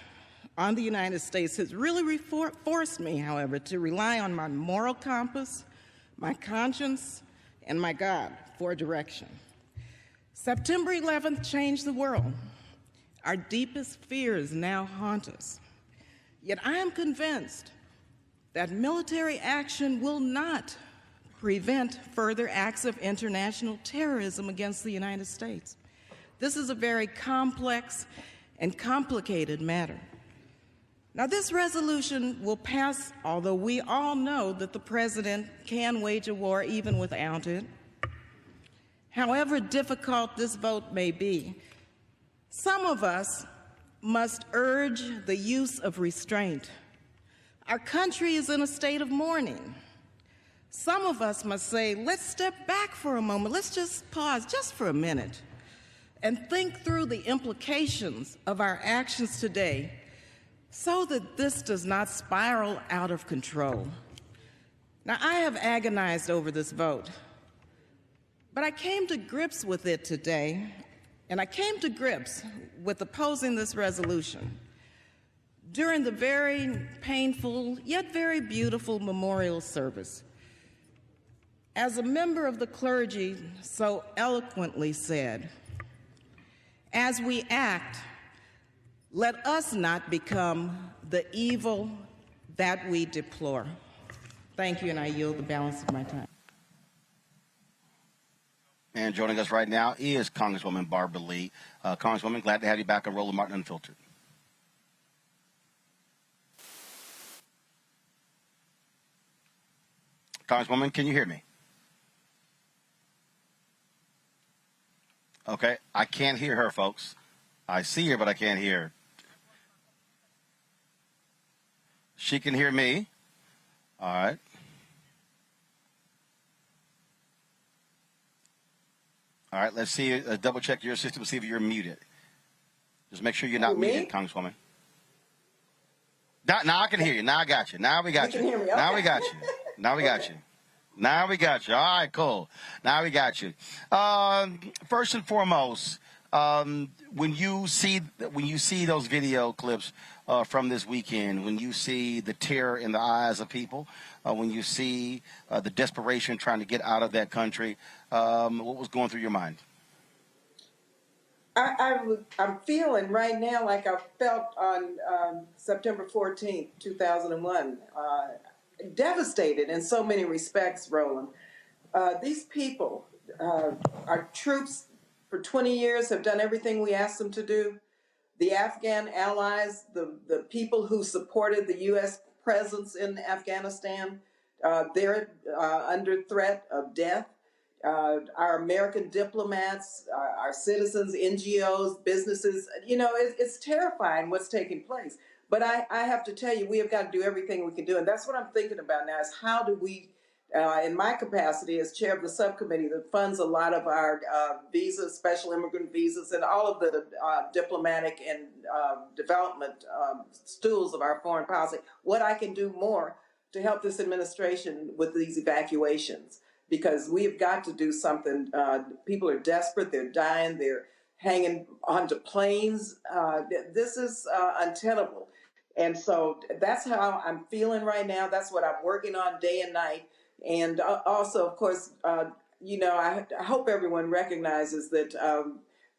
on the United States has really forced me, however, to rely on my moral compass, my conscience, and my God for direction. September 11th changed the world. Our deepest fears now haunt us. Yet I am convinced that military action will not prevent further acts of international terrorism against the United States. This is a very complex and complicated matter. Now, this resolution will pass, although we all know that the president can wage a war even without it. However difficult this vote may be, some of us must urge the use of restraint. Our country is in a state of mourning. Some of us must say, let's step back for a moment. Let's just pause just for a minute and think through the implications of our actions today so that this does not spiral out of control. Now, I have agonized over this vote, but I came to grips with it today, and I came to grips with opposing this resolution during the very painful yet very beautiful memorial service. As a member of the clergy so eloquently said, as we act, let us not become the evil that we deplore. Thank you, and I yield the balance of my time. And joining us right now is Congresswoman Barbara Lee. Congresswoman, glad to have you back on Roland Martin Unfiltered. Congresswoman, can you hear me? Okay, I can't hear her, folks. I see her, but I can't hear her. She can hear me. All right. All right, let's see. Double check your system to see if you're muted. Just make sure you're not muted, Congresswoman. Now I can hear you. Now I got you. Now we got you. You can hear me. Now Okay. we got you. Now we got you. Now we got you. All right, cool. Now we got you. First and foremost, when you see those video clips from this weekend, when you see the terror in the eyes of people, when you see the desperation trying to get out of that country, what was going through your mind? I'm feeling right now like I felt on September 14th, 2001. Devastated in so many respects, Roland. These people, our troops for 20 years have done everything we asked them to do. The Afghan allies, the people who supported the U.S. presence in Afghanistan, they're under threat of death. Our American diplomats, our citizens, NGOs, businesses, it's terrifying what's taking place. But I have to tell you, we have got to do everything we can do. And that's what I'm thinking about now is how do we, in my capacity as chair of the subcommittee that funds a lot of our visas, special immigrant visas, and all of the diplomatic and development stools of our foreign policy, what I can do more to help this administration with these evacuations. Because we've got to do something. People are desperate. They're dying. They're hanging onto planes. This is untenable. And so that's how I'm feeling right now. That's what I'm working on day and night. And also, of course, I hope everyone recognizes that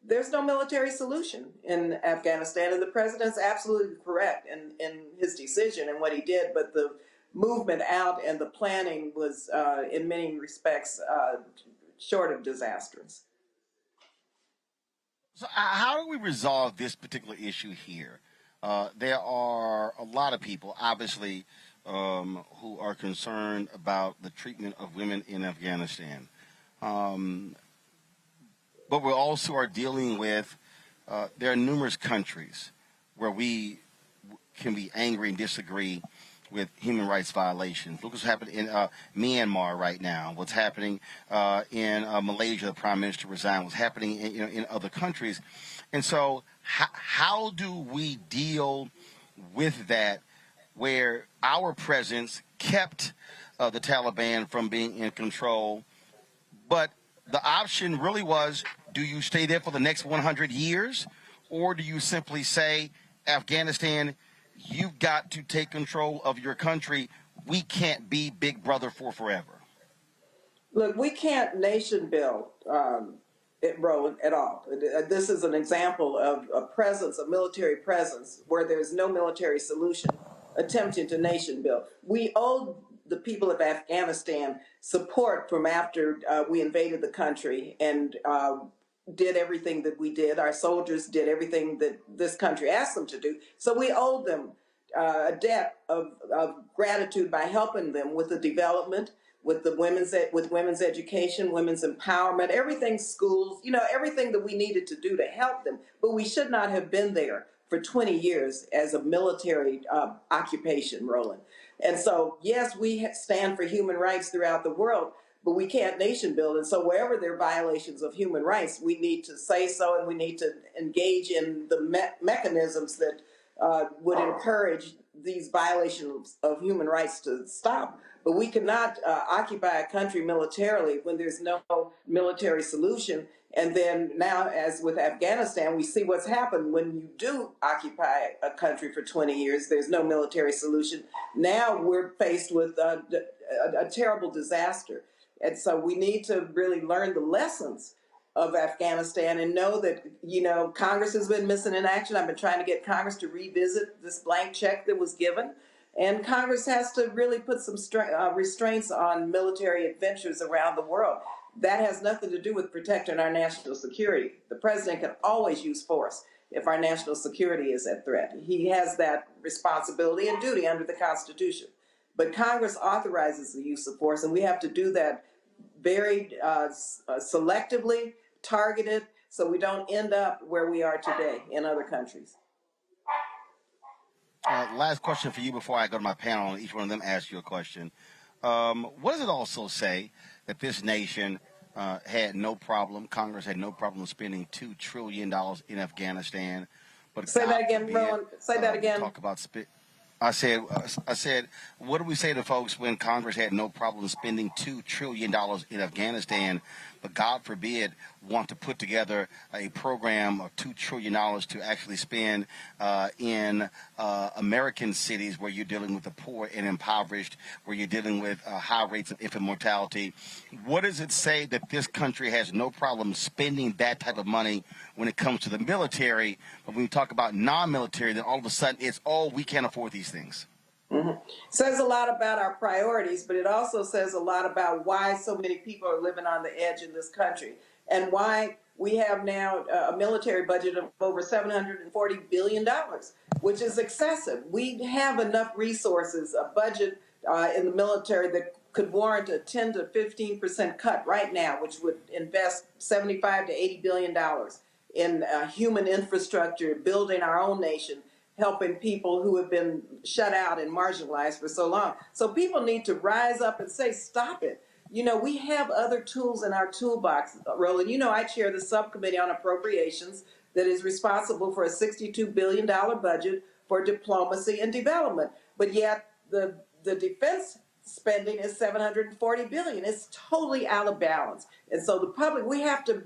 there's no military solution in Afghanistan. And the president's absolutely correct in his decision and what he did. But the movement out and the planning was, in many respects, short of disastrous. So how do we resolve this particular issue here? There are a lot of people, obviously, who are concerned about the treatment of women in Afghanistan. But we also are dealing with, there are numerous countries where we can be angry and disagree with human rights violations. Look what's happening in Myanmar right now. What's happening in Malaysia? The prime minister resigned. What's happening in other countries? And so, how do we deal with that, where our presence kept the Taliban from being in control, but the option really was: do you stay there for the next 100 years, or do you simply say, Afghanistan, you've got to take control of your country. We can't be Big Brother for forever. Look, we can't nation build Roland at all. This is an example of a presence, a military presence, where there's no military solution attempting to nation build. We owe the people of Afghanistan support from after we invaded the country and did everything that we did. Our soldiers did everything that this country asked them to do. So we owe them a debt of gratitude by helping them with the development, with women's education, women's empowerment, everything, schools, everything that we needed to do to help them. But we should not have been there for 20 years as a military occupation, Roland. And so, yes, we stand for human rights throughout the world, but we can't nation build. And so wherever there are violations of human rights, we need to say so, and we need to engage in the mechanisms that would encourage these violations of human rights to stop. But we cannot occupy a country militarily when there's no military solution. And then now, as with Afghanistan, we see what's happened when you do occupy a country for 20 years. There's no military solution. Now we're faced with a terrible disaster. And so we need to really learn the lessons of Afghanistan and know that, Congress has been missing in action. I've been trying to get Congress to revisit this blank check that was given. And Congress has to really put some restraints on military adventures around the world. That has nothing to do with protecting our national security. The president can always use force if our national security is at threat. He has that responsibility and duty under the Constitution. But Congress authorizes the use of force, and we have to do that very selectively, targeted, so we don't end up where we are today in other countries. Last question for you before I go to my panel and each one of them ask you a question. What does it also say that this nation had no problem, Congress had no problem spending $2 trillion in Afghanistan? But say that again, Roland. Say that again. Talk about I said, what do we say to folks when Congress had no problem spending $2 trillion in Afghanistan, but God forbid want to put together a program of $2 trillion to actually spend in American cities where you're dealing with the poor and impoverished, where you're dealing with high rates of infant mortality? What does it say that this country has no problem spending that type of money when it comes to the military, but when you talk about non-military, then all of a sudden it's, oh, we can't afford these things? Mm-hmm. Says a lot about our priorities, but it also says a lot about why so many people are living on the edge in this country and why we have now a military budget of over $740 billion, which is excessive. We have enough resources, a budget in the military that could warrant a 10 to 15% cut right now, which would invest $75 to $80 billion in human infrastructure, building our own nation, helping people who have been shut out and marginalized for so long. So people need to rise up and say, stop it. You know, we have other tools in our toolbox, Roland. You know, I chair the subcommittee on appropriations that is responsible for a $62 billion budget for diplomacy and development. But yet the defense spending is $740 billion. It's totally out of balance. And so the public, we have to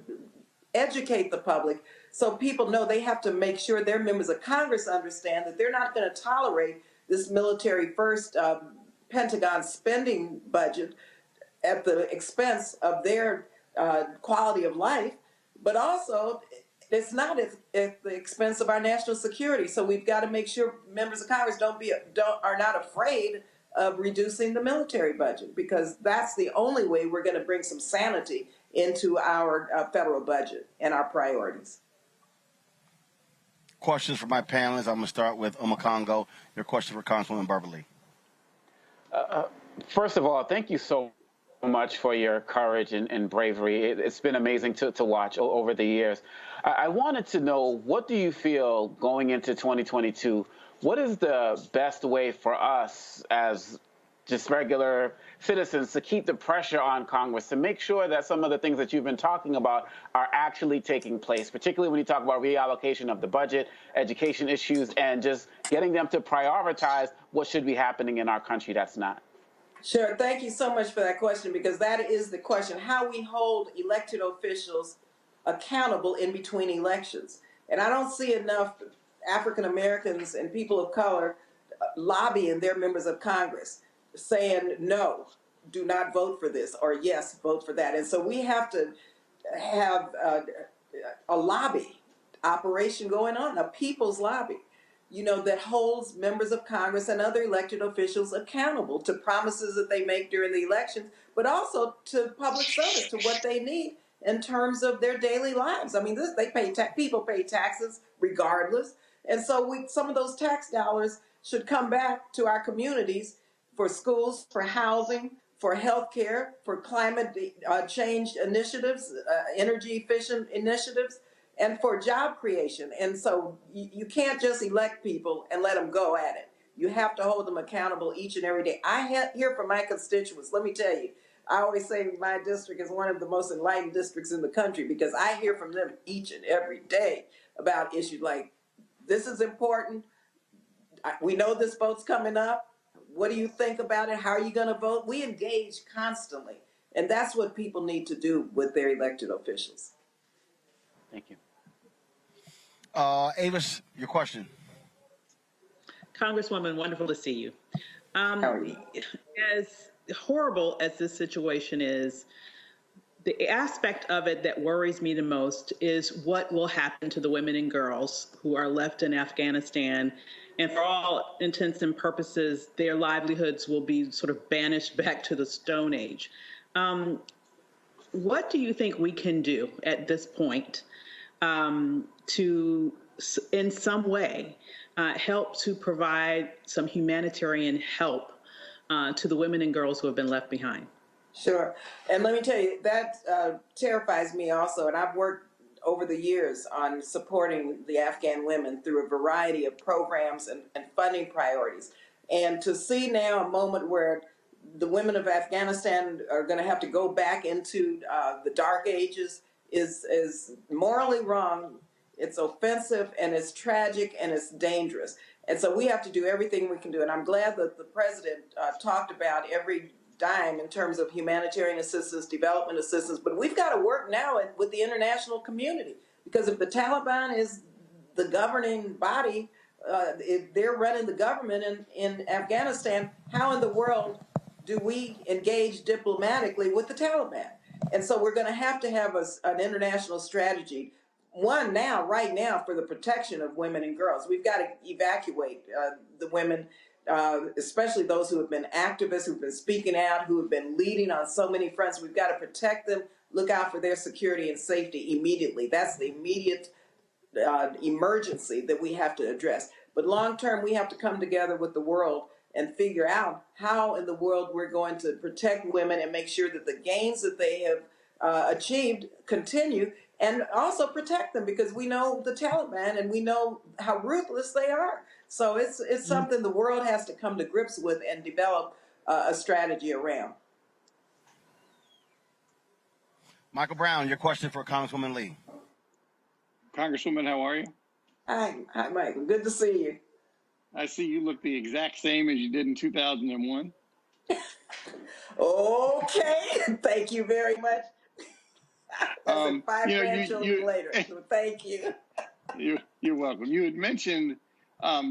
educate the public so people know they have to make sure their members of Congress understand that they're not going to tolerate this military first Pentagon spending budget at the expense of their quality of life, but also it's not at the expense of our national security. So we've got to make sure members of Congress are not afraid of reducing the military budget, because that's the only way we're going to bring some sanity into our federal budget and our priorities. Questions for my panelists. I'm going to start with Omakongo. Your question for Congresswoman Beverly. First of all, thank you so much for your courage and bravery. It's been amazing to watch over the years. I wanted to know, what do you feel going into 2022? What is the best way for us as just regular citizens to keep the pressure on Congress to make sure that some of the things that you've been talking about are actually taking place, particularly when you talk about reallocation of the budget, education issues, and just getting them to prioritize what should be happening in our country that's not? Sure. Thank you so much for that question, because that is the question, how we hold elected officials accountable in between elections. And I don't see enough African Americans and people of color lobbying their members of Congress, saying, no, do not vote for this, or yes, vote for that. And so we have to have a lobby operation going on, a people's lobby, you know, that holds members of Congress and other elected officials accountable to promises that they make during the elections, but also to public service, to what they need in terms of their daily lives. I mean, people pay taxes regardless. And so some of those tax dollars should come back to our communities for schools, for housing, for health care, for climate change initiatives, energy efficient initiatives, and for job creation. And so you can't just elect people and let them go at it. You have to hold them accountable each and every day. I hear from my constituents. Let me tell you, I always say my district is one of the most enlightened districts in the country, because I hear from them each and every day about issues like, this is important. We know this vote's coming up. What do you think about it? How are you going to vote? We engage constantly. And that's what people need to do with their elected officials. Thank you. Avis, your question. Congresswoman, wonderful to see you. How are you? As horrible as this situation is, the aspect of it that worries me the most is what will happen to the women and girls who are left in Afghanistan. And for all intents and purposes, their livelihoods will be sort of banished back to the Stone Age. What do you think we can do at this point to, in some way, help to provide some humanitarian help to the women and girls who have been left behind. Sure. And let me tell you, that terrifies me also. And I've worked over the years on supporting the Afghan women through a variety of programs and funding priorities. And to see now a moment where the women of Afghanistan are going to have to go back into the dark ages is morally wrong. It's offensive, and it's tragic, and it's dangerous. And so we have to do everything we can do. And I'm glad that the president talked about every dime in terms of humanitarian assistance, development assistance. But we've got to work now with the international community, because if the Taliban is the governing body, if they're running the government in Afghanistan, how in the world do we engage diplomatically with the Taliban? And so we're going to have an international strategy. One right now, for the protection of women and girls. We've got to evacuate the women, especially those who have been activists, who've been speaking out, who have been leading on so many fronts. We've got to protect them, look out for their security and safety immediately. That's the immediate emergency that we have to address. But long term, we have to come together with the world and figure out how in the world we're going to protect women and make sure that the gains that they have achieved continue, and also protect them, because we know the Taliban and we know how ruthless they are. So it's something the world has to come to grips with and develop a strategy around. Michael Brown, your question for Congresswoman Lee. Congresswoman, how are you? Hi, Michael. Good to see you. I see you look the exact same as you did in 2001. Okay, thank you very much. That's 5 grandchildren later, so thank you. You're welcome. You had mentioned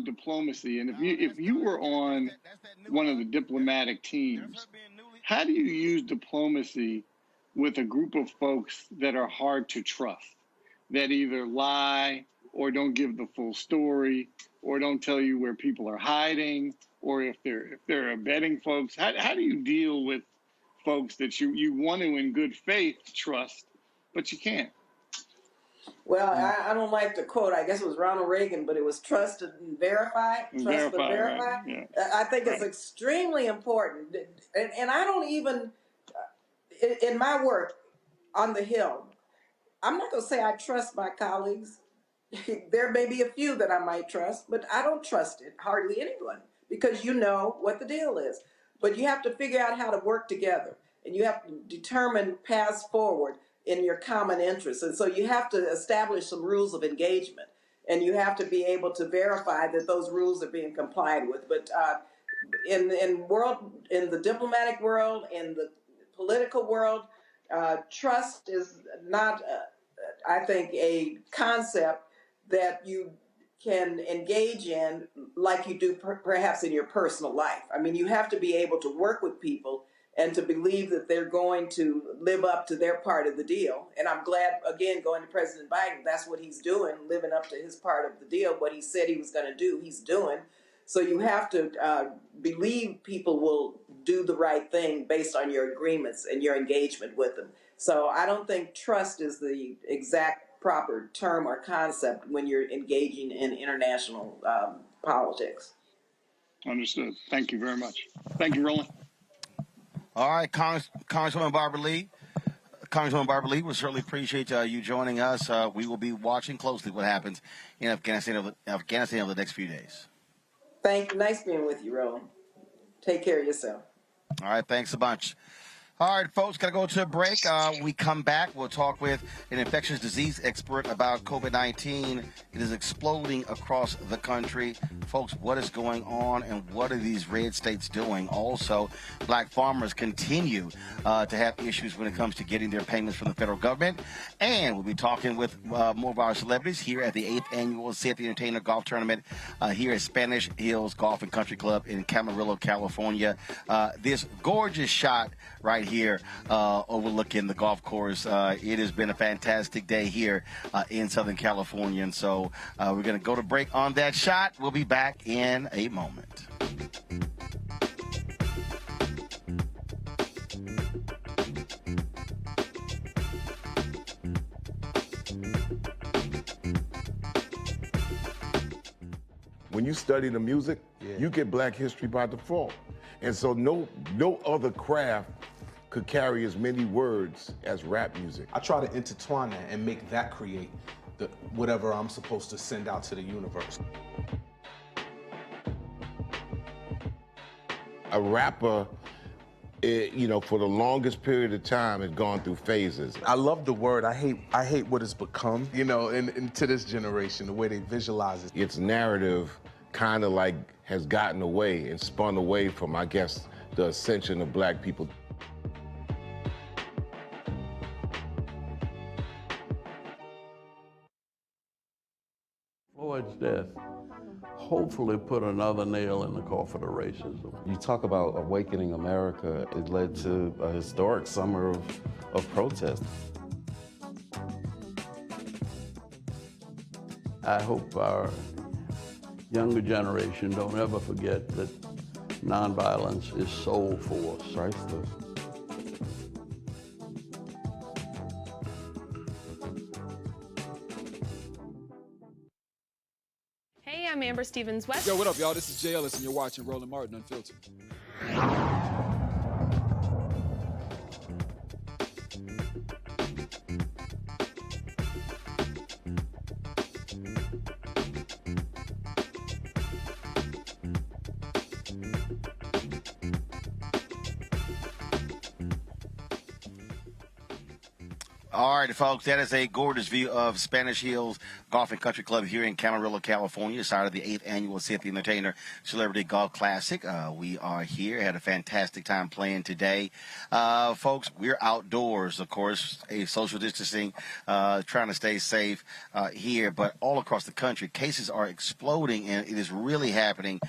diplomacy, and if you were on one of the diplomatic teams, how do you use diplomacy with a group of folks that are hard to trust, that either lie or don't give the full story, or don't tell you where people are hiding, or if they're abetting folks? How do you deal with folks that you want to, in good faith, trust, but you can't? Well, I don't like the quote. I guess it was Ronald Reagan, but it was trust and verify. Trust but verify. Right. Yeah. I think it's extremely important. And I don't even, in my work on the Hill, I'm not going to say I trust my colleagues. There may be a few that I might trust, but I don't trust hardly anyone, because you know what the deal is. But you have to figure out how to work together, and you have to determine paths forward in your common interests. And so you have to establish some rules of engagement, and you have to be able to verify that those rules are being complied with. But in the diplomatic world, in the political world, trust is not, I think, a concept that you can engage in like you do perhaps in your personal life. I mean, you have to be able to work with people and to believe that they're going to live up to their part of the deal. And I'm glad, again, going to President Biden, that's what he's doing, living up to his part of the deal. What he said he was going to do, he's doing. So you have to believe people will do the right thing based on your agreements and your engagement with them. So I don't think trust is the exact proper term or concept when you're engaging in international politics. Understood. Thank you very much. Thank you, Roland. All right, Congresswoman Barbara Lee. Congresswoman Barbara Lee, we certainly appreciate you joining us. We will be watching closely what happens in Afghanistan over the next few days. Thank you. Nice being with you, Roland. Take care of yourself. All right, thanks a bunch. All right, folks, got to go to a break. We come back. We'll talk with an infectious disease expert about COVID-19. It is exploding across the country. Folks, what is going on, and what are these red states doing? Also, black farmers continue to have issues when it comes to getting their payments from the federal government. And we'll be talking with more of our celebrities here at the 8th Annual Ceek the Entertainer Golf Tournament here at Spanish Hills Golf and Country Club in Camarillo, California. This gorgeous shot right here overlooking the golf course. It has been a fantastic day here in Southern California. And so we're going to go to break on that shot. We'll be back in a moment. When you study the music, you get Black history by default. And so no other craft could carry as many words as rap music. I try to intertwine that and make that create whatever I'm supposed to send out to the universe. A rapper, for the longest period of time has gone through phases. I love the word. I hate what it's become, and to this generation, the way they visualize it. Its narrative kind of like has gotten away and spun away from, I guess, the ascension of Black people. Floyd's death hopefully put another nail in the coffin of racism. You talk about awakening America. It led to a historic summer of protest. I hope our younger generation don't ever forget that nonviolence is soul force. Priceless. Hey, I'm Amber Stevens-West. Yo, what up, y'all? This is Jay Ellis, and you're watching Roland Martin Unfiltered. All right, folks, that is a gorgeous view of Spanish Hills Golf and Country Club here in Camarillo, California, side of the 8th annual Ceek the Entertainer Celebrity Golf Classic. We are here, had a fantastic time playing today. Folks, we're outdoors, of course, a social distancing, trying to stay safe here, but all across the country, cases are exploding, and it is really happening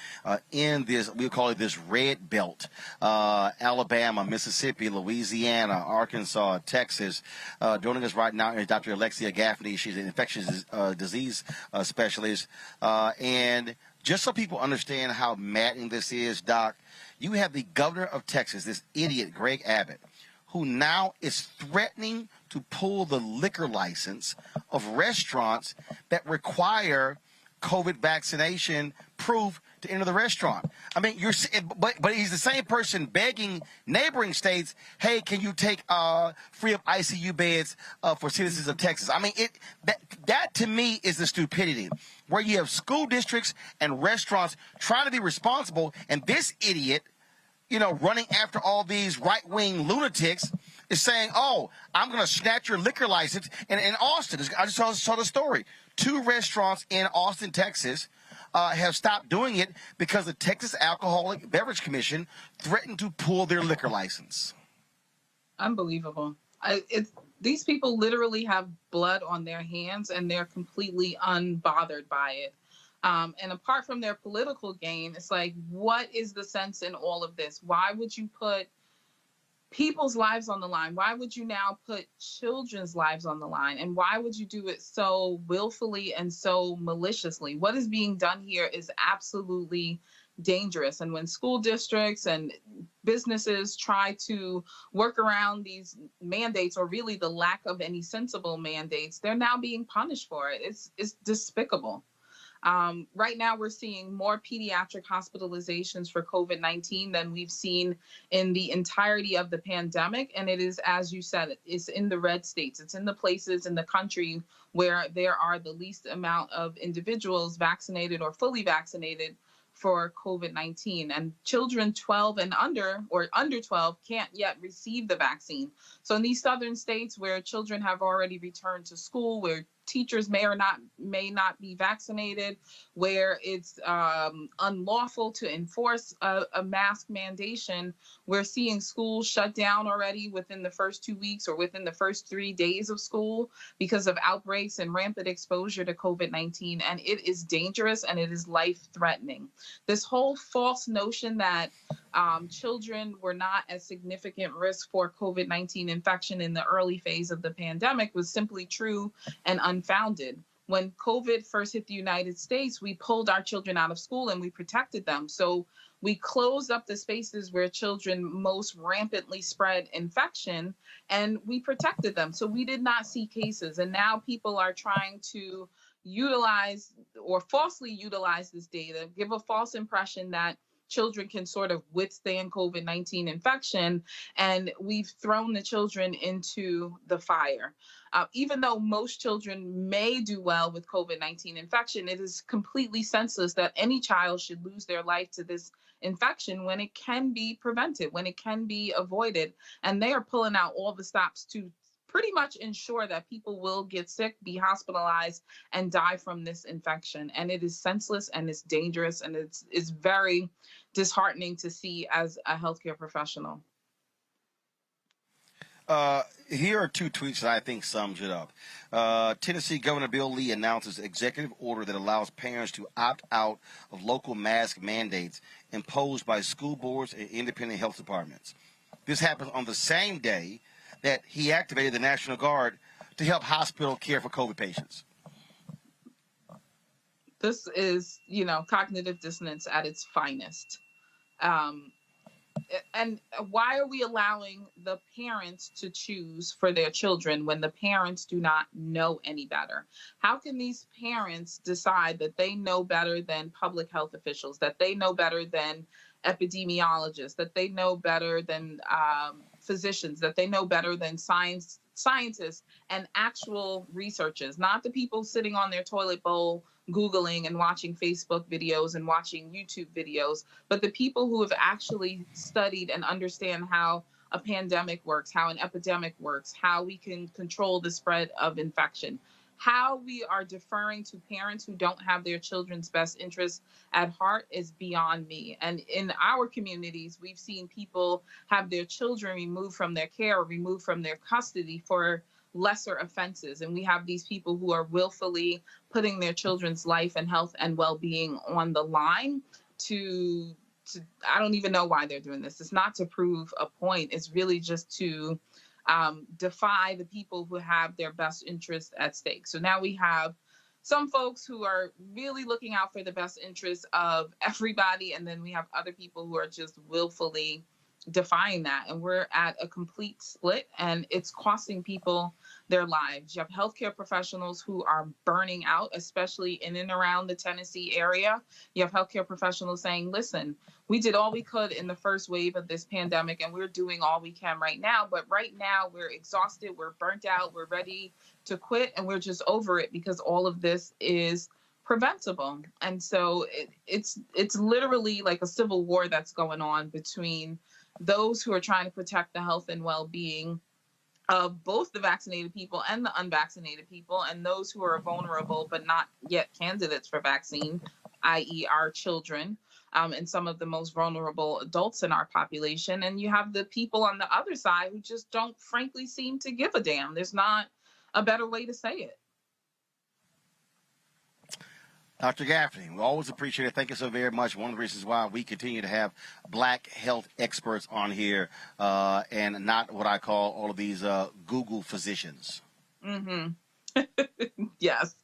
in this, we call it this red belt, Alabama, Mississippi, Louisiana, Arkansas, Texas. Joining us right now is Dr. Alexia Gaffney. She's an infectious disease specialist. And just so people understand how maddening this is, Doc, you have the governor of Texas, this idiot, Greg Abbott, who now is threatening to pull the liquor license of restaurants that require COVID vaccination proof to enter the restaurant. I mean, but he's the same person begging neighboring states, hey, can you take free of ICU beds for citizens of Texas? I mean, that to me is the stupidity, where you have school districts and restaurants trying to be responsible, and this idiot, running after all these right-wing lunatics, is saying, oh, I'm going to snatch your liquor license. And in Austin, I just saw the story. 2 restaurants in Austin, Texas, have stopped doing it because the Texas Alcoholic Beverage Commission threatened to pull their liquor license. Unbelievable. These people literally have blood on their hands, and they're completely unbothered by it. And apart from their political gain, it's like, what is the sense in all of this? Why would you put people's lives on the line? Why would you now put children's lives on the line? And why would you do it so willfully and so maliciously? What is being done here is absolutely dangerous. And when school districts and businesses try to work around these mandates, or really the lack of any sensible mandates, they're now being punished for it. It's despicable. Right now, we're seeing more pediatric hospitalizations for COVID-19 than we've seen in the entirety of the pandemic. And it is, as you said, it's in the red states. It's in the places in the country where there are the least amount of individuals vaccinated or fully vaccinated for COVID-19. And children 12 and under, or under 12, can't yet receive the vaccine. So in these southern states where children have already returned to school, where teachers may not be vaccinated, where it's unlawful to enforce a mask mandation, we're seeing schools shut down already within the first 2 weeks or within the first 3 days of school because of outbreaks and rampant exposure to COVID-19. And it is dangerous, and it is life-threatening. This whole false notion that children were not at significant risk for COVID-19 infection in the early phase of the pandemic was simply true and unfounded. When COVID first hit the United States, we pulled our children out of school and we protected them. So we closed up the spaces where children most rampantly spread infection, and we protected them. So we did not see cases. And now people are trying to utilize or falsely utilize this data, give a false impression that children can sort of withstand COVID-19 infection, and we've thrown the children into the fire. Even though most children may do well with COVID-19 infection, it is completely senseless that any child should lose their life to this infection when it can be prevented, when it can be avoided. And they are pulling out all the stops to pretty much ensure that people will get sick, be hospitalized, and die from this infection. And it is senseless and it's dangerous, and it's very disheartening to see as a healthcare professional. Here are two tweets that I think sums it up. Tennessee Governor Bill Lee announces executive order that allows parents to opt out of local mask mandates imposed by school boards and independent health departments. This happens on the same day that he activated the National Guard to help hospital care for COVID patients. This is, cognitive dissonance at its finest. And why are we allowing the parents to choose for their children when the parents do not know any better? How can these parents decide that they know better than public health officials, that they know better than epidemiologists, that they know better than physicians, that they know better than scientists and actual researchers, not the people sitting on their toilet bowl Googling and watching Facebook videos and watching YouTube videos, but the people who have actually studied and understand how a pandemic works, how an epidemic works, how we can control the spread of infection. How we are deferring to parents who don't have their children's best interests at heart is beyond me. And in our communities, we've seen people have their children removed from their care, removed from their custody for lesser offenses. And we have these people who are willfully putting their children's life and health and well-being on the line to I don't even know why they're doing this. It's not to prove a point. It's really just to defy the people who have their best interests at stake. So now we have some folks who are really looking out for the best interests of everybody, and then we have other people who are just willfully defying that. And we're at a complete split, and it's costing people their lives. You have healthcare professionals who are burning out, especially in and around the Tennessee area. You have healthcare professionals saying, listen, we did all we could in the first wave of this pandemic, and we're doing all we can right now. But right now we're exhausted, we're burnt out, we're ready to quit, and we're just over it because all of this is preventable. And so it's literally like a civil war that's going on between those who are trying to protect the health and well-being of both the vaccinated people and the unvaccinated people, and those who are vulnerable but not yet candidates for vaccine, i.e. our children, and some of the most vulnerable adults in our population. And you have the people on the other side who just don't frankly seem to give a damn. There's not a better way to say it. Dr. Gaffney, we always appreciate it. Thank you so very much. One of the reasons why we continue to have black health experts on here and not what I call all of these Google physicians. Mm-hmm. Yes.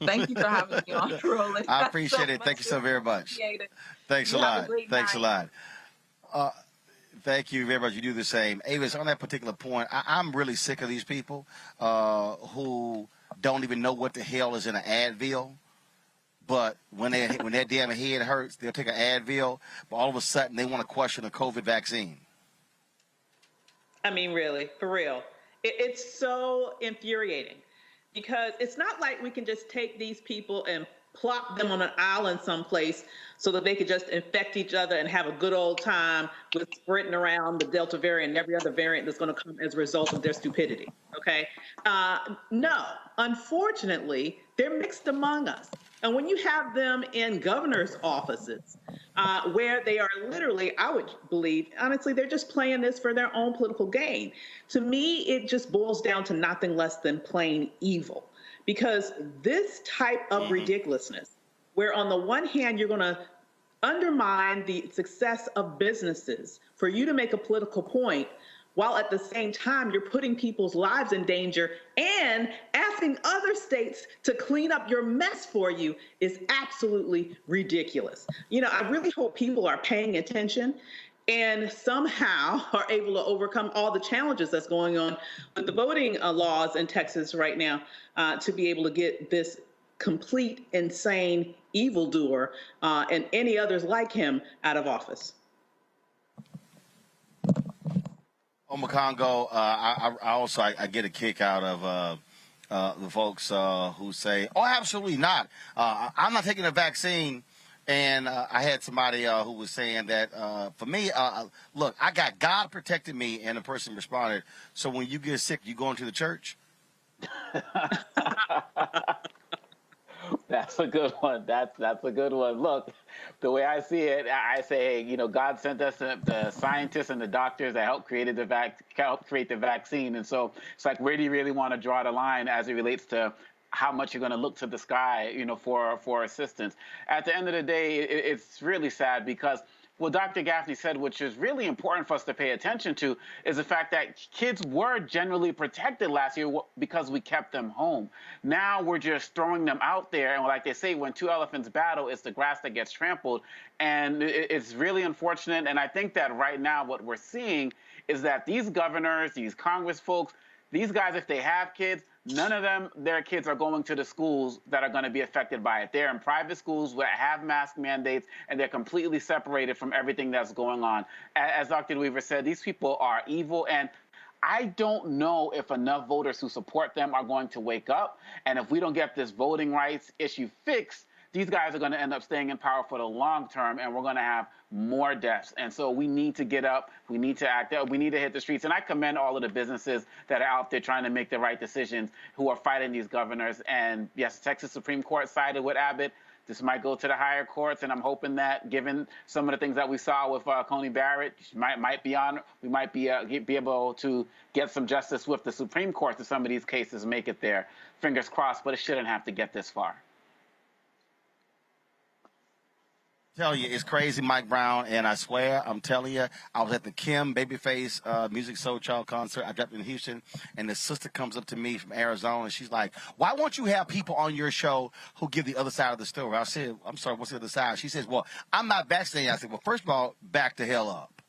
Thank you for having me on, Roland. I appreciate it. Thank you so very much. Thanks a lot. Thanks a lot. Thank you very much. You do the same. Avis, on that particular point, I'm really sick of these people who don't even know what the hell is in an Advil. But when their damn head hurts, they'll take an Advil, but all of a sudden they want to question a COVID vaccine. I mean, really, for real. It's so infuriating because it's not like we can just take these people and plop them on an island someplace so that they could just infect each other and have a good old time with spreading around the Delta variant and every other variant that's going to come as a result of their stupidity. Okay? No, unfortunately, they're mixed among us. And when you have them in governor's offices, where they are literally, I would believe, honestly, they're just playing this for their own political gain. To me, it just boils down to nothing less than plain evil. Because this type of ridiculousness, where on the one hand, you're going to undermine the success of businesses for you to make a political point, while at the same time you're putting people's lives in danger and asking other states to clean up your mess for you, is absolutely ridiculous. You know, I really hope people are paying attention and somehow are able to overcome all the challenges that's going on with the voting laws in Texas right now to be able to get this complete, insane evildoer and any others like him out of office. Congo, I get a kick out of the folks who say, "Oh, absolutely not. I'm not taking the vaccine." And I had somebody who was saying that for me, look, I got God protected me, and the person responded, "So when you get sick, you going to the church?" That's a good one. That's a good one. Look, the way I see it, I say, hey, God sent us the scientists and the doctors that helped create the vaccine. And so it's like, where do you really want to draw the line as it relates to how much you're going to look to the sky, for assistance? At the end of the day, it's really sad because what Dr. Gaffney said, which is really important for us to pay attention to, is the fact that kids were generally protected last year because we kept them home. Now we're just throwing them out there, and like they say, when two elephants battle, it's the grass that gets trampled, and it's really unfortunate. And I think that right now what we're seeing is that these governors, these Congress folks, these guys, if they have kids, none of them, their kids are going to the schools that are going to be affected by it. They're in private schools that have mask mandates, and they're completely separated from everything that's going on. As Dr. Weaver said, these people are evil, and I don't know if enough voters who support them are going to wake up. And if we don't get this voting rights issue fixed, these guys are going to end up staying in power for the long term, and we're going to have more deaths. And so we need to get up. We need to act up. We need to hit the streets. And I commend all of the businesses that are out there trying to make the right decisions, who are fighting these governors. And yes, Texas Supreme Court sided with Abbott. This might go to the higher courts, and I'm hoping that, given some of the things that we saw with Coney Barrett, we might be able to get some justice with the Supreme Court to some of these cases, make it there. Fingers crossed, but it shouldn't have to get this far. Tell you, it's crazy, Mike Brown, and I swear, I'm telling you, I was at the Kim Babyface Music Soul Child concert. I dropped in Houston, and the sister comes up to me from Arizona, and she's like, "Why won't you have people on your show who give the other side of the story?" I said, "I'm sorry, what's the other side?" She says, "Well, I'm not vaccinated." I said, "Well, first of all, back the hell up."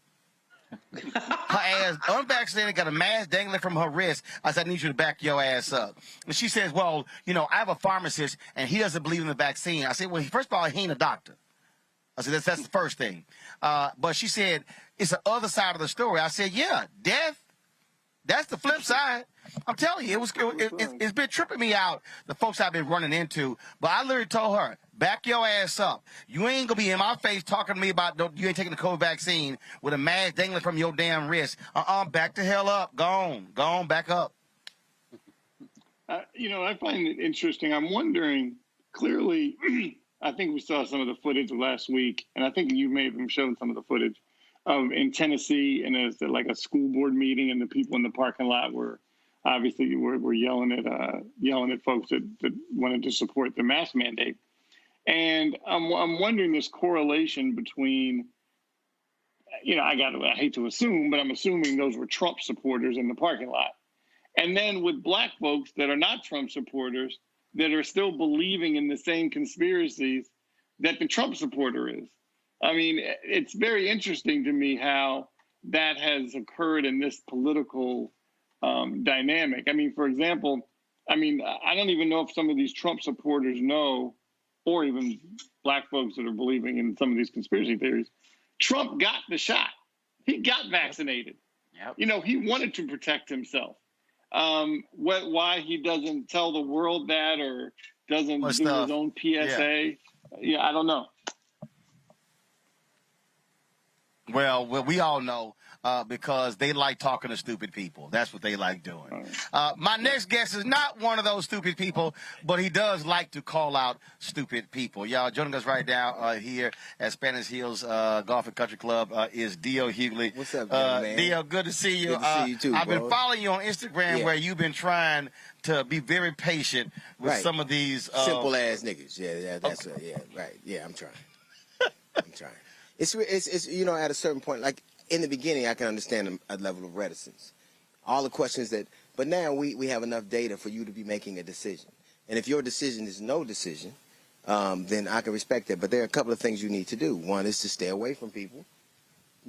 Her ass unvaccinated, got a mask dangling from her wrist. I said, "I need you to back your ass up." And she says, "Well, I have a pharmacist, and he doesn't believe in the vaccine." I said, "Well, first of all, he ain't a doctor." I said, that's the first thing. But she said, it's the other side of the story. I said, yeah, death, that's the flip side. I'm telling you, it's been tripping me out, the folks I've been running into. But I literally told her, back your ass up. You ain't going to be in my face talking to me about you ain't taking the COVID vaccine with a mask dangling from your damn wrist. Back the hell up. Go on, back up. I find it interesting. I'm wondering, clearly, I think we saw some of the footage last week, and I think you may have even shown some of the footage in Tennessee, and there's like a school board meeting, and the people in the parking lot were obviously yelling at folks that wanted to support the mask mandate. And I'm wondering this correlation between, I hate to assume, but I'm assuming those were Trump supporters in the parking lot, and then with black folks that are not Trump supporters, that are still believing in the same conspiracies that the Trump supporter is. I mean, it's very interesting to me how that has occurred in this political dynamic. I mean, for example, I don't even know if some of these Trump supporters know, or even black folks that are believing in some of these conspiracy theories, Trump got the shot. He got vaccinated. Yep. He wanted to protect himself. Why he doesn't tell the world that, or doesn't do his own PSA. Yeah, I don't know. Well, we all know because they like talking to stupid people. That's what they like doing. My next guest is not one of those stupid people, but he does like to call out stupid people. Y'all, joining us right now here at Spanish Hills Golf and Country Club is Dio Hughley. What's up, man? Dio, good to see you. Good to see you too, I've bro. been following you on Instagram where you've been trying to be very patient with some of these simple ass niggas. Yeah, that's right. Yeah, I'm trying. I'm trying. It's at a certain point, like in the beginning, I can understand a level of reticence. All the questions but now we have enough data for you to be making a decision. And if your decision is no decision, then I can respect that. But there are a couple of things you need to do. One is to stay away from people,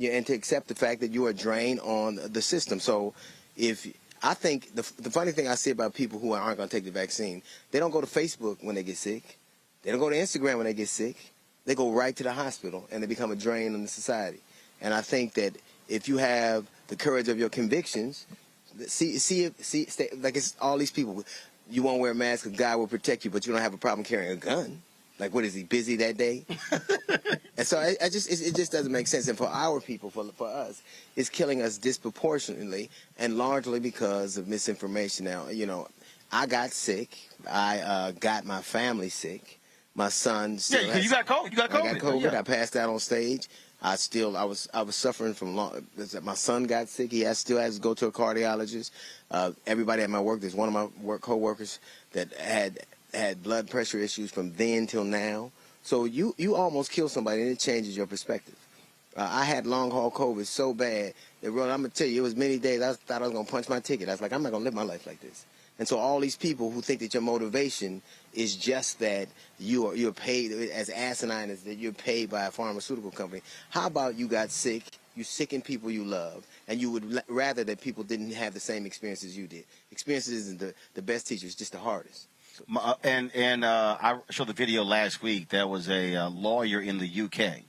and to accept the fact that you are drained on the system. So if I think the funny thing I see about people who aren't going to take the vaccine, they don't go to Facebook when they get sick. They don't go to Instagram when they get sick. They go right to the hospital, and they become a drain on the society. And I think that if you have the courage of your convictions, like it's all these people. You won't wear a mask because God will protect you, but you don't have a problem carrying a gun. Like, what is he, busy that day? And so it just doesn't make sense. And for our people, for us, it's killing us disproportionately and largely because of misinformation. Now, you know, I got sick. I got my family sick. My son still you got COVID. You got COVID. I got COVID. Yeah. I passed out on stage. I was suffering from my son got sick. He still has to go to a cardiologist. Everybody at my work, there's one of my coworkers that had blood pressure issues from then till now. So you almost kill somebody, and it changes your perspective. I had long haul COVID so bad that, Roland, I'm gonna tell you, it was many days I thought I was gonna punch my ticket. I was like, I'm not gonna live my life like this. And so all these people who think that your motivation is just that you're paid, as asinine as that you're paid by a pharmaceutical company. How about you got sick, you sicken people you love, and you would rather that people didn't have the same experiences you did. Experiences isn't the best teacher, it's just the hardest. I showed the video last week. There was a lawyer in the UK,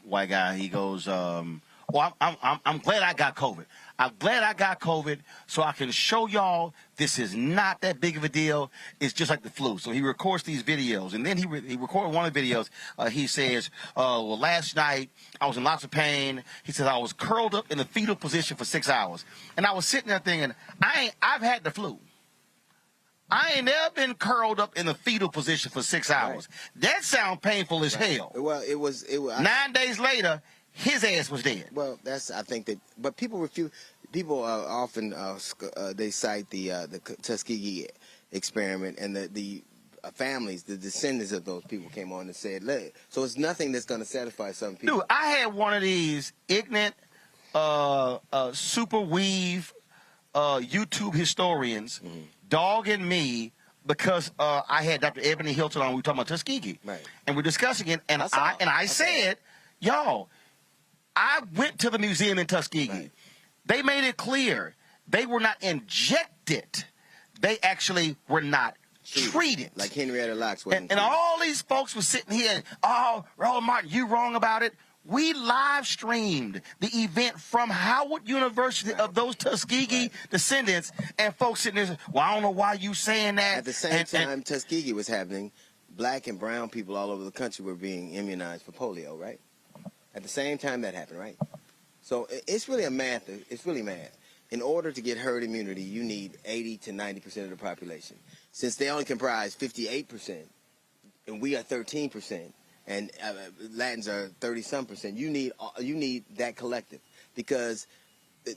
white guy. He goes, "Well, I'm glad I got COVID. I'm glad I got COVID so I can show y'all this is not that big of a deal. It's just like the flu." So he records these videos, and then he recorded one of the videos. He says, "Well, last night I was in lots of pain." He says, "I was curled up in the fetal position for 6 hours, and I was sitting there thinking, I've had the flu. I ain't never been curled up in the fetal position for 6 hours. Right. That sounds painful as hell." Well, it was 9 days later, his ass was dead. Well, I think that, but people refuse. People often they cite the Tuskegee experiment, and the families, the descendants of those people came on and said, so it's nothing that's going to satisfy some people. Dude, I had one of these ignorant, super weave YouTube historians dogging me because I had Dr. Ebony Hilton on. We were talking about Tuskegee, right? And we're discussing it, and I said, y'all, I went to the museum in Tuskegee. Right. They made it clear they were not injected. They actually were not treated. Like Henrietta Lacks wasn't. And all these folks were sitting here, "Oh, Roland Martin, you wrong about it." We live streamed the event from Howard University of those Tuskegee descendants, and folks sitting there, "Well, I don't know why you saying that." At the same time Tuskegee was happening, black and brown people all over the country were being immunized for polio, right? At the same time that happened, right? So it's really math. It's really math. In order to get herd immunity, you need 80 to 90% of the population. Since they only comprise 58%, and we are 13%, and Latins are 30-some%, you need that collective, because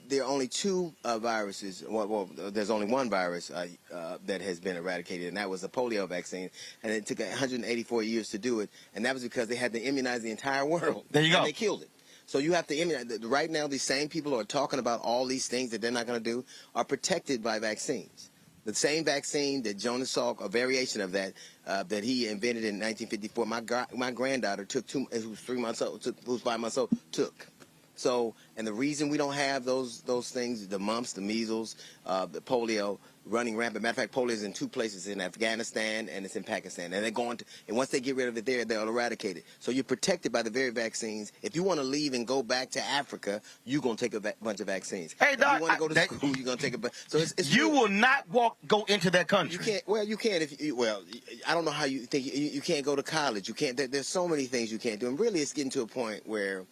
there are only two viruses. Well, there's only one virus that has been eradicated, and that was the polio vaccine. And it took 184 years to do it, and that was because they had to immunize the entire world. There you go. And they killed it. So you have to immunize. Right now, these same people who are talking about all these things that they're not going to do are protected by vaccines. The same vaccine that Jonas Salk, a variation of that, that he invented in 1954, my granddaughter took who was 3 months old, who was 5 months old, took. So, and the reason we don't have those things, the mumps, the measles, the polio running rampant. Matter of fact, polio is in two places, in Afghanistan and it's in Pakistan. And they're going to, and once they get rid of it there, they'll eradicate it. So you're protected by the very vaccines. If you want to leave and go back to Africa, you're going to take a bunch of vaccines. Hey, Doc, if you want to go to school, you're going to take a bunch. So it's you will not go into that country. You can't. Well, you can if you, well, I don't know how you think you can't go to college. You can't. There's so many things you can't do. And really, it's getting to a point where,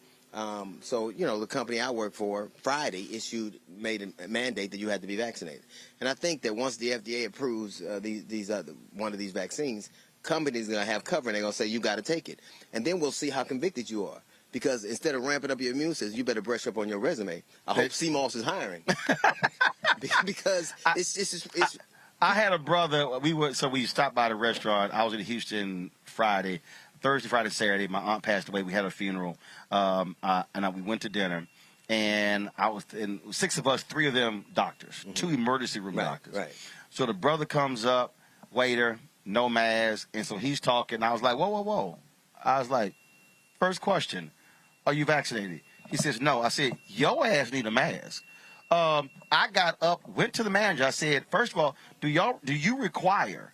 so, you know, the company I work for, Friday, made a mandate that you had to be vaccinated. And I think that once the FDA approves one of these vaccines, companies are going to have cover, and they're going to say, you got to take it. And then we'll see how convicted you are. Because instead of ramping up your immune system, you better brush up on your resume. I hope CMOS is hiring. Because it's I had a brother, we stopped by the restaurant. I was in Houston Thursday, Friday, Saturday. My aunt passed away. We had a funeral, and we went to dinner. And and 6 of us, 3 of them doctors, 2 emergency room doctors. Right. So the brother comes up, waiter, no mask, and so he's talking. I was like, whoa, whoa, whoa. I was like, first question, are you vaccinated? He says, no. I said, your ass need a mask. I got up, went to the manager. I said, first of all, do you require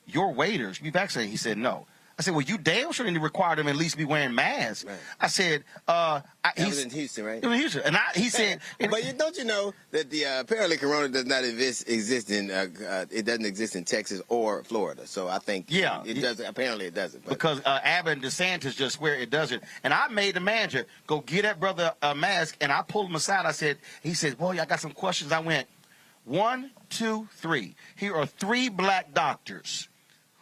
your waiters to be vaccinated? He said, no. I said, well, you damn sure need to require them at least be wearing masks. Right. I said, that was in Houston, right? In Houston. And he said, but don't you know that the apparently Corona does not exist in it doesn't exist in Texas or Florida. So I think it doesn't. Apparently it doesn't. But. Because Abbott and DeSantis just swear it doesn't. And I made the manager go get that brother a mask, and I pulled him aside. I said, he said, boy, I got some questions. I went, 1, 2, 3. Here are 3 black doctors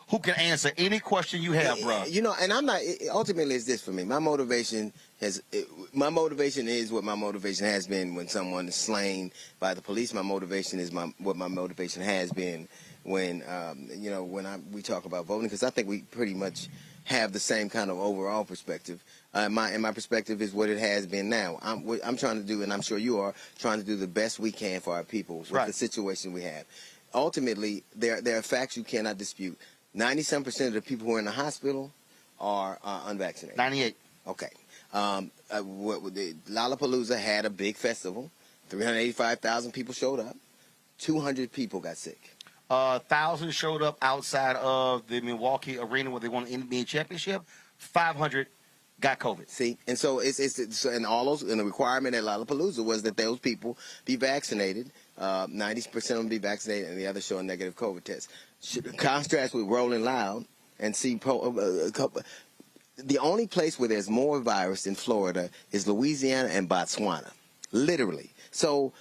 who can answer any question you have, bro. You know, and I'm not. Ultimately, it's this for me. My motivation is what my motivation has been when someone is slain by the police. My motivation is what my motivation has been when we talk about voting, because I think we pretty much have the same kind of overall perspective. My perspective is what it has been now. I'm trying to do, and I'm sure you are trying to do the best we can for our people with the situation we have. Ultimately, there are facts you cannot dispute. 97% of the people who are in the hospital are unvaccinated. 98. Okay. Lollapalooza had a big festival. 385,000 people showed up. 200 people got sick. 1,000 showed up outside of the Milwaukee arena where they won the NBA championship. 500 got COVID. See, and so and all those, and the requirement at Lollapalooza was that those people be vaccinated. 90% of them be vaccinated, and the others show a negative COVID test. Contrast with Rolling Loud and see the only place where there's more virus in Florida is Louisiana and Botswana, literally. So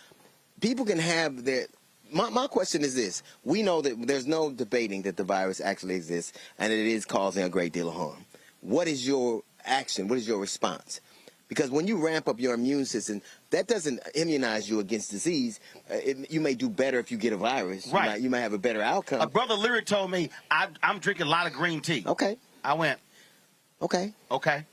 people can have their. My question is this: we know that there's no debating that the virus actually exists and it is causing a great deal of harm. What is your action? What is your response? Because when you ramp up your immune system, that doesn't immunize you against disease. You may do better if you get a virus. Right. You might have a better outcome. A brother Lyric told me, I'm drinking a lot of green tea. Okay. I went, okay. Okay.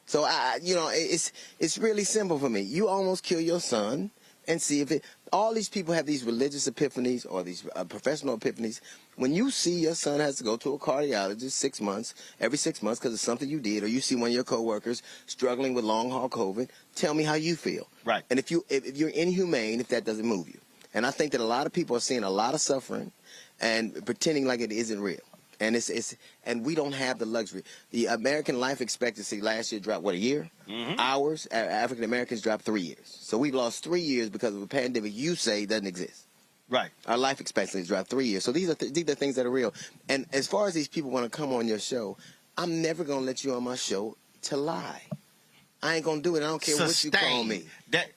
So, it's really simple for me. You almost kill your son and see if all these people have these religious epiphanies or these professional epiphanies. When you see your son has to go to a cardiologist every 6 months because of something you did, or you see one of your coworkers struggling with long-haul COVID, tell me how you feel. Right. And if you're inhumane, if that doesn't move you. And I think that a lot of people are seeing a lot of suffering and pretending like it isn't real. And and we don't have the luxury. The American life expectancy last year dropped, a year? Mm-hmm. Ours, African Americans dropped 3 years. So we've lost 3 years because of a pandemic you say doesn't exist. Right. Our life expectancy has dropped 3 years. So these are things that are real. And as far as these people want to come on your show, I'm never going to let you on my show to lie. I ain't going to do it. I don't care what you call me. Doc,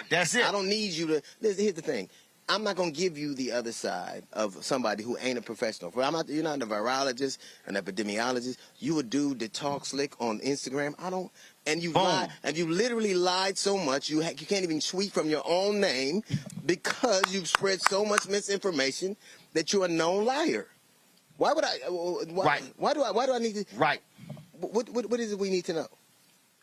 that's it. I don't need you to. Here's the thing. I'm not going to give you the other side of somebody who ain't a professional. You're not a virologist, an epidemiologist. You a dude that talks slick on Instagram. I don't. And you lied. And you literally lied so much you can't even tweet from your own name because you've spread so much misinformation that you're a known liar. Why would I? Right. Why do I need to? Right. What is it we need to know?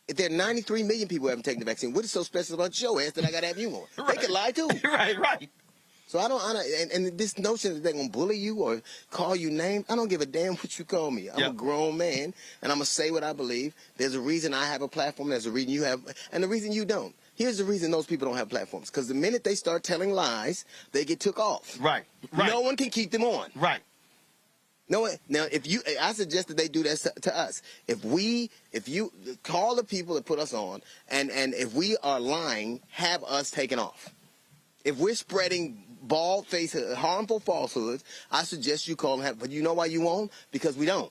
If there are 93 million people who haven't taken the vaccine, what is so special about your ass that I got to have you on? Right. They could lie too. Right. So and this notion that they're going to bully you or call you names, I don't give a damn what you call me. I'm a grown man, and I'm going to say what I believe. There's a reason I have a platform. There's a reason you have, and the reason you don't. Here's the reason those people don't have platforms. Because the minute they start telling lies, they get took off. Right. No one can keep them on. Right. No. Now, I suggest that they do that to us. If you call the people that put us on, and if we are lying, have us taken off. If we're spreading bald-faced, harmful falsehoods, I suggest you call them. But you know why you won't? Because we don't.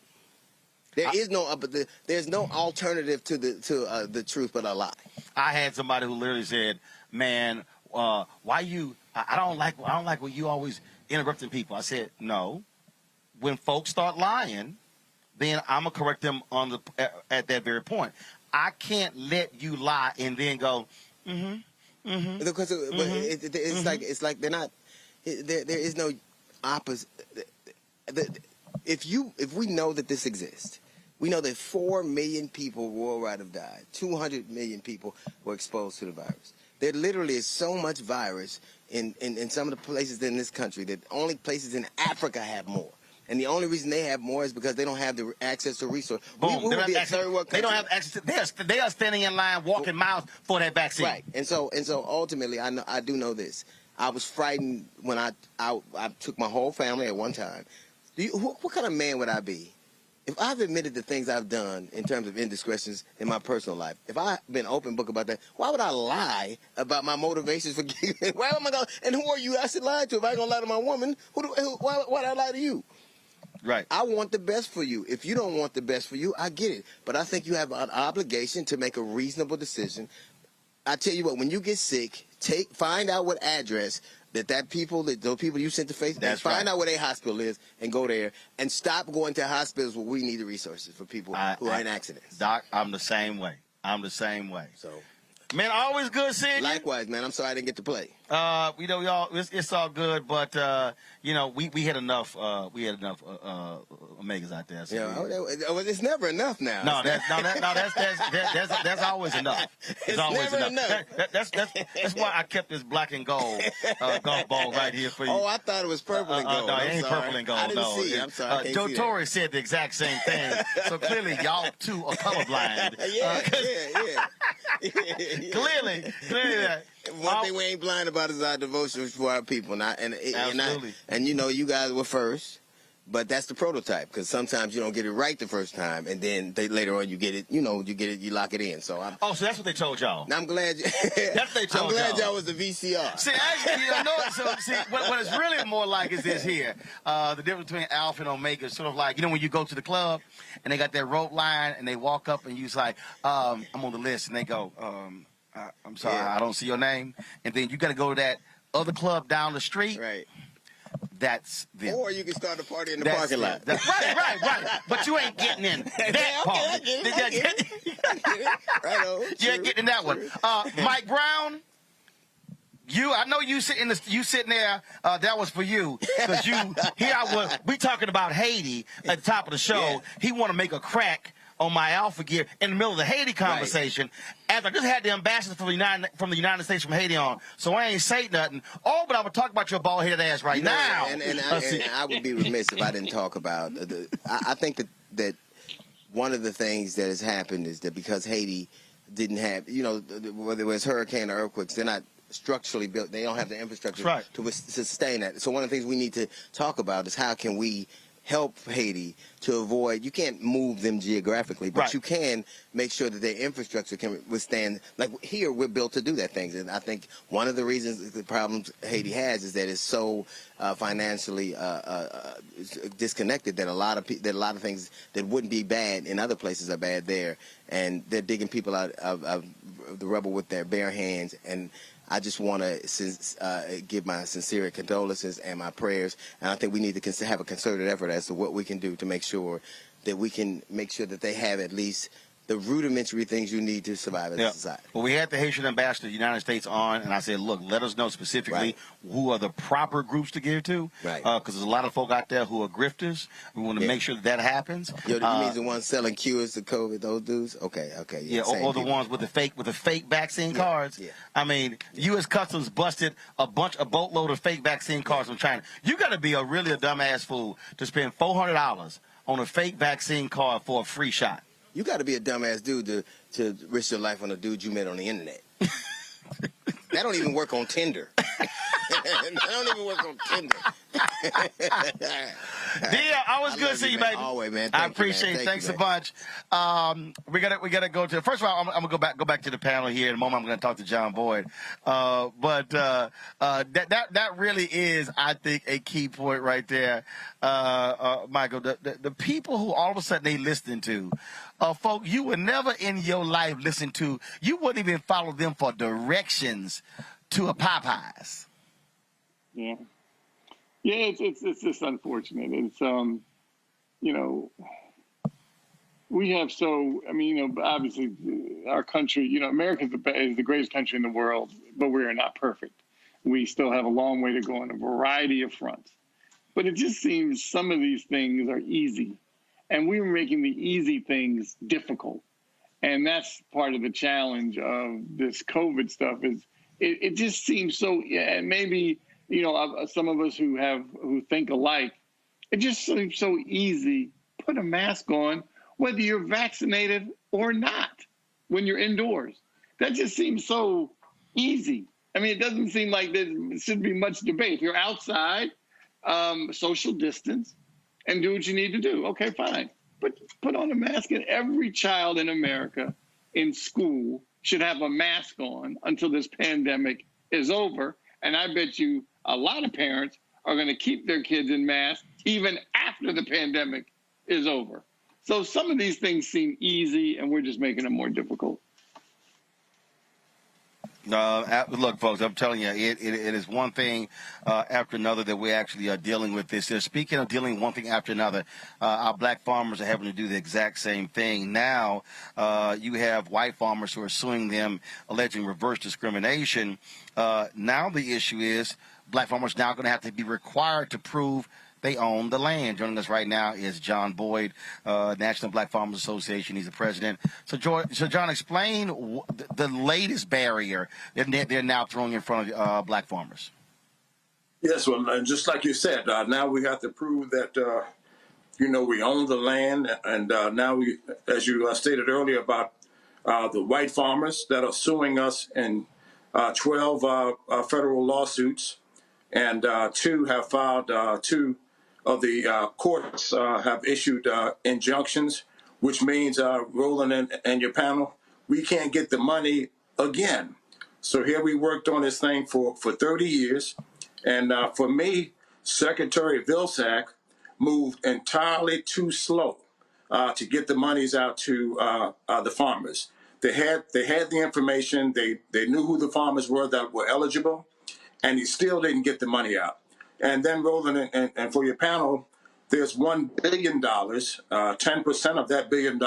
There's no alternative to the truth but a lie. I had somebody who literally said, "Man, why you? I don't like when you always interrupting people." I said, "No. When folks start lying, then I'm gonna correct them at that very point. I can't let you lie and then go, mm-hmm." Mm-hmm. Because it's like they're not. There is no opposite. If we know that this exists, we know that 4 million people worldwide have died. 200 million people were exposed to the virus. There literally is so much virus in some of the places in this country that only places in Africa have more. And the only reason they have more is because they don't have the access to resources. Boom. We would be a third world country. They don't have access. They are standing in line, walking miles for that vaccine. Right. And so ultimately, I do know this. I was frightened when I took my whole family at one time. What kind of man would I be if I've admitted the things I've done in terms of indiscretions in my personal life? If I've been open book about that, why would I lie about my motivations for giving? Why am I going? And who are you? I should lie to. If I ain't gonna lie to my woman, why would I lie to you? Right. I want the best for you. If you don't want the best for you, I get it. But I think you have an obligation to make a reasonable decision. I tell you what, when you get sick, find out what address those people you sent to Facebook, find out where their hospital is and go there, and stop going to hospitals where we need the resources for people who are in accidents. Doc, I'm the same way. So, man, always good seeing you. Likewise, man. I'm sorry I didn't get to play. It's all good, but we had enough. We had enough Omegas out there. So it's never enough now. No, that's always enough. It's always enough. That's why I kept this black and gold golf ball right here for you. Oh, I thought it was purple and gold. No, it ain't purple and gold. I didn't see it. I'm sorry. Joe Torre said the exact same thing. So clearly, y'all two are colorblind. Clearly. One thing we ain't blind about is our devotion for our people. Absolutely. And you guys were first, but that's the prototype, because sometimes you don't get it right the first time, and then later on you get it, you lock it in. So so that's what they told y'all. I'm glad. That's what they told y'all. I'm glad y'all was the VCR. See, actually, what it's really more like is this here. The difference between Alpha and Omega is sort of like, when you go to the club and they got that rope line and they walk up and you's like, I'm on the list, and they go, I'm sorry, I don't see your name. And then you got to go to that other club down the street. Right. That's them. Or you can start a party in the parking lot. Right. But you ain't getting in that party. I get it. Right. You ain't getting in that one. Mike Brown, I know you sitting there. That was for you, because we talking about Haiti at the top of the show. Yeah. He want to make a crack on my Alpha gear in the middle of the Haiti conversation, after I just had the ambassador from the United States from Haiti on, so I ain't say nothing. But I would talk about your bald-headed ass now. And I would be remiss if I didn't talk about I think that one of the things that has happened is that because Haiti didn't have, whether it was hurricane or earthquakes, they're not structurally built. They don't have the infrastructure to sustain that. So one of the things we need to talk about is how can we help Haiti to avoid, you can't move them geographically, but you can make sure that their infrastructure can withstand, like here we're built to do that things. And I think one of the reasons, the problems Haiti has is that it's so financially disconnected that a lot of things that wouldn't be bad in other places are bad there. And they're digging people out of the rubble with their bare hands. And I just want to give my sincere condolences and my prayers, and I think we need to have a concerted effort as to what we can do to make sure that they have at least the rudimentary things you need to survive as a society. Well, we had the Haitian ambassador of the United States on, and I said, look, let us know specifically who are the proper groups to give to, because there's a lot of folk out there who are grifters. We want to make sure that happens. You mean the ones selling cures to COVID, those dudes? Okay. Or the ones with the fake vaccine cards. Yeah. I mean, U.S. Customs busted a boatload of fake vaccine cards from China. You got to be really a dumbass fool to spend $400 on a fake vaccine card for a free shot. You got to be a dumbass dude to risk your life on a dude you met on the internet. That don't even work on Tinder. That don't even work on Tinder. Dear, always good to see you, baby. Always, man. I appreciate it. Thanks a bunch. We gotta go to. First of all, I'm gonna go back to the panel here in a moment. I'm gonna talk to John Boyd. But that really is, I think, a key point right there, Michael. The people who all of a sudden they listening to. Folk, you would never in your life listen to. You wouldn't even follow them for directions to a Popeyes. Yeah, it's just unfortunate. It's we have obviously our country. America is the greatest country in the world, but we are not perfect. We still have a long way to go on a variety of fronts. But it just seems some of these things are easy. And we were making the easy things difficult. And that's part of the challenge of this COVID stuff is it just seems so, and maybe, some of us who think alike It just seems so easy. Put a mask on, whether you're vaccinated or not, when you're indoors. That just seems so easy. I mean, it doesn't seem like there should be much debate. If you're outside, social distance, and do what you need to do. Okay, fine. But put on a mask, and every child in America in school should have a mask on until this pandemic is over. And I bet you a lot of parents are going to keep their kids in masks even after the pandemic is over. So some of these things seem easy, and we're just making them more difficult. Look, folks, I'm telling you, it is one thing after another that we're actually dealing with this. Speaking of dealing one thing after another, our black farmers are having to do the exact same thing. Now you have white farmers who are suing them, alleging reverse discrimination. Now the issue is black farmers now going to have to be required to prove they own the land. Joining us right now is John Boyd, National Black Farmers Association. He's the president. So John, explain the latest barrier that they're now throwing in front of black farmers. Yes, well, just like you said, now we have to prove that, we own the land. And now we, as you stated earlier about the white farmers that are suing us in 12 federal lawsuits, and two have filed two of the courts have issued injunctions, which means, Roland and your panel, we can't get the money again. So here we worked on this thing for 30 years. And for me, Secretary Vilsack moved entirely too slow to get the monies out to the farmers. They had the information. They knew who the farmers were that were eligible, and he still didn't get the money out. And then, Roland, and for your panel, there's $1 billion. 10% of that $1 billion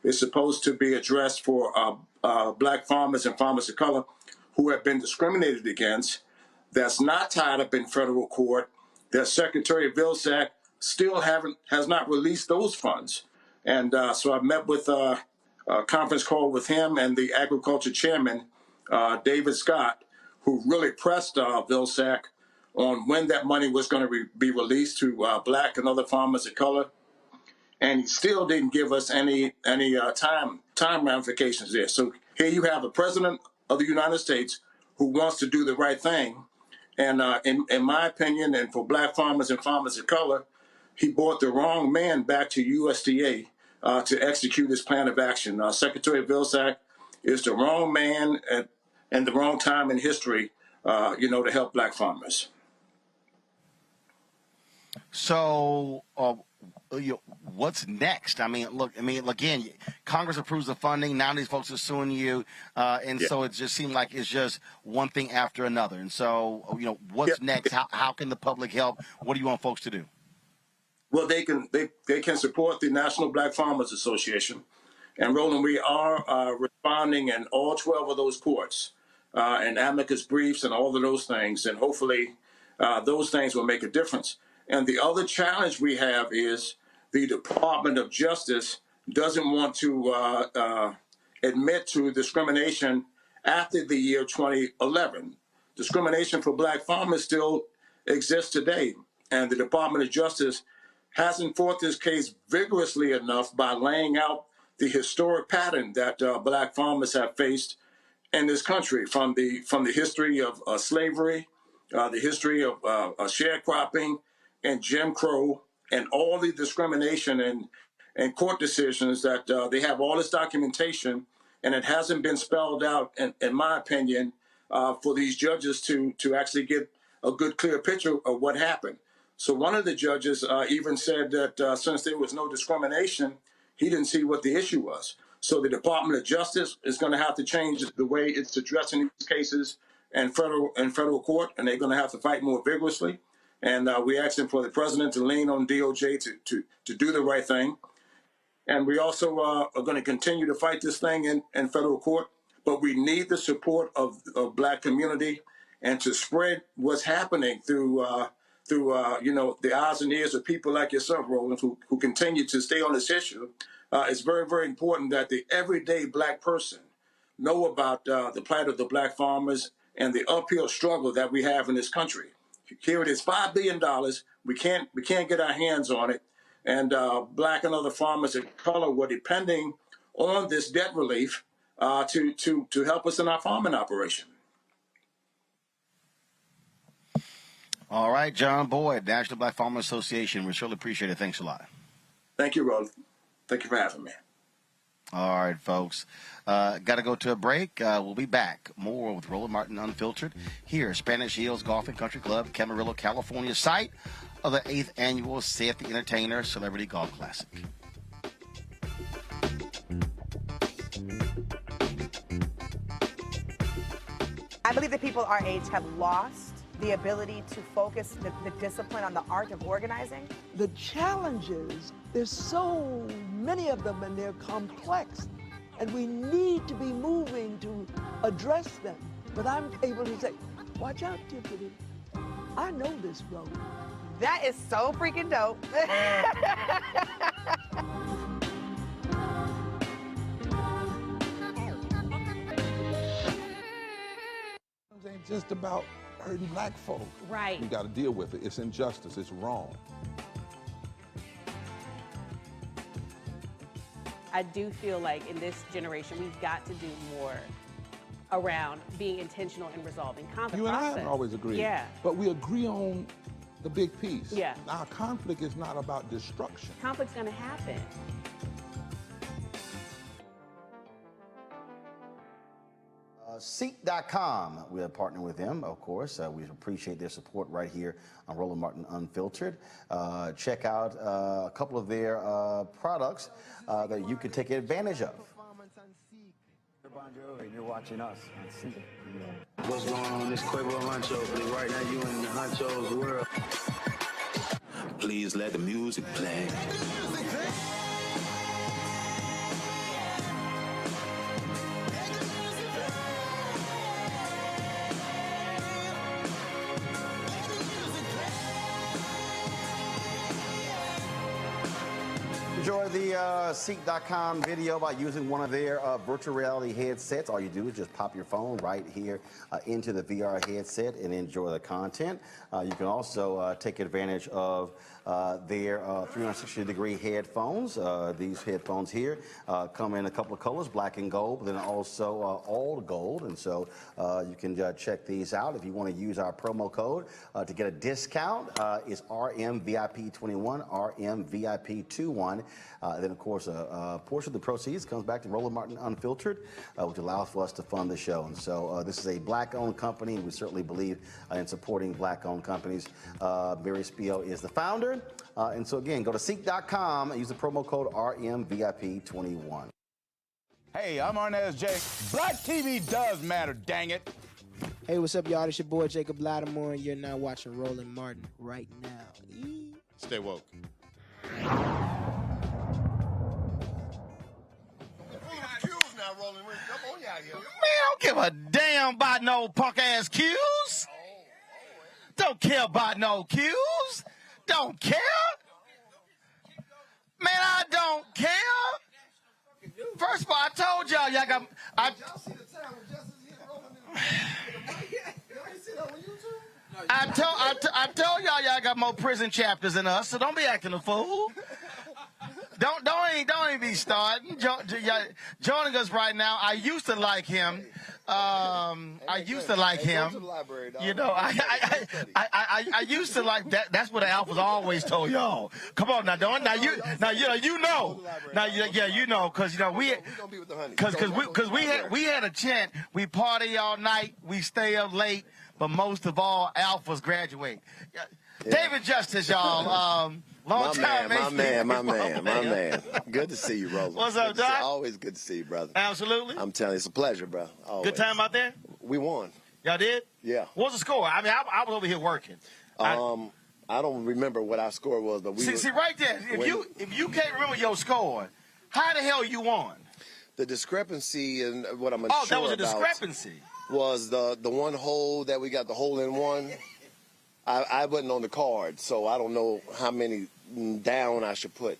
is supposed to be addressed for black farmers and farmers of color who have been discriminated against. That's not tied up in federal court. That Secretary Vilsack still has not released those funds. And so I met with a conference call with him and the agriculture chairman, David Scott, who really pressed Vilsack on when that money was going to be released to black and other farmers of color, and he still didn't give us any time ramifications there. So here you have the president of the United States who wants to do the right thing, and in my opinion, and for black farmers and farmers of color, he brought the wrong man back to USDA to execute his plan of action. Secretary Vilsack is the wrong man at the wrong time in history, to help black farmers. So, what's next? I mean, again, Congress approves the funding. Now these folks are suing you, so it just seemed like it's just one thing after another. And so, what's next? How can the public help? What do you want folks to do? Well, they can support the National Black Farmers Association, and Roland, we are responding in all 12 of those courts, and amicus briefs and all of those things, and hopefully those things will make a difference. And the other challenge we have is the Department of Justice doesn't want to admit to discrimination after the year 2011. Discrimination for black farmers still exists today, and the Department of Justice hasn't fought this case vigorously enough by laying out the historic pattern that black farmers have faced in this country, from the history of slavery, the history of sharecropping, and Jim Crow, and all the discrimination and court decisions that they have all this documentation, and it hasn't been spelled out, in my opinion, for these judges to actually get a good, clear picture of what happened. So one of the judges even said that since there was no discrimination, he didn't see what the issue was. So the Department of Justice is going to have to change the way it's addressing these cases in federal court, and they're going to have to fight more vigorously. And we're asking for the president to lean on DOJ to do the right thing. And we also are going to continue to fight this thing in federal court. But we need the support of black community, and to spread what's happening through the eyes and ears of people like yourself, Roland, who continue to stay on this issue. It's very, very important that the everyday black person know about the plight of the black farmers and the uphill struggle that we have in this country. Here it is, $5 billion. We can't get our hands on it. And black and other farmers of color were depending on this debt relief to help us in our farming operation. All right, John Boyd, National Black Farmers Association. We surely appreciate it. Thanks a lot. Thank you, Roland. Thank you for having me. All right, folks. Got to go to a break. We'll be back. More with Roland Martin Unfiltered here at Spanish Hills Golf and Country Club, Camarillo, California, site of the 8th annual Ceek the Entertainer Celebrity Golf Classic. I believe that people our age have lost the ability to focus the discipline on the art of organizing. The challenges, there's so many of them and they're complex, and we need to be moving to address them. But I'm able to say, watch out, Tiffany, I know this road. That is so freaking dope. It ain't just about hurting black folk. Right. We got to deal with it. It's injustice. It's wrong. I do feel like in this generation, we've got to do more around being intentional in resolving conflict. You and I haven't always agreed. Yeah. But we agree on the big piece. Yeah. Now, conflict is not about destruction. Conflict's going to happen. Ceek.com. We are partnering with them, of course. We appreciate their support right here on Roland Martin Unfiltered. Check out a couple of their products that you can take advantage of. You're watching us on Ceek. What's going on? This Quavo Huncho, but right now you in the Huncho's world. Please let the music play. Enjoy the Ceek.com video by using one of their virtual reality headsets. All you do is just pop your phone right here into the VR headset and enjoy the content. You can also take advantage of their 360-degree headphones. These headphones here come in a couple of colors, black and gold, but then also all gold. And so you can check these out. If you want to use our promo code to get a discount, it's RMVIP21, RMVIP21. Then, of course, a portion of the proceeds comes back to Roland Martin Unfiltered, which allows for us to fund the show. And so this is a black-owned company, and we certainly believe in supporting black-owned companies. Mary Spiel is the founder. And so, again, go to Ceek.com and use the promo code RMVIP21. Hey, I'm Arnez J. Black TV does matter, dang it. Hey, what's up, y'all? It's your boy, Jacob Lattimore, and you're now watching Roland Martin right now. Stay woke. Man, I don't give a damn about no punk-ass cues. Don't care about no cues. Don't care. Man, I don't care. First of all, I told y'all got... I told y'all got more prison chapters than us, so don't be acting a fool. Don't even be starting. Joining us right now, I used to like him. I used to like him. You know, I used to like that. That's what the alphas always told y'all. Come on now, don't now you know. Now you know, because we had a chant. We party all night, we stay up late, but most of all, alphas graduate. David Justice, y'all. Long time, my man. Good to see you, Roland. What's up, Doc? Always good to see you, brother. Absolutely. I'm telling you, it's a pleasure, bro. Always. Good time out there? We won. Y'all did? Yeah. What was the score? I mean, I was over here working. I don't remember what our score was, but we see right there. If you can't remember your score, how the hell you won? The discrepancy in what I'm unsure about. Oh, that was a discrepancy. Was the one hole that we got the hole in one. I wasn't on the card, so I don't know how many down I should put.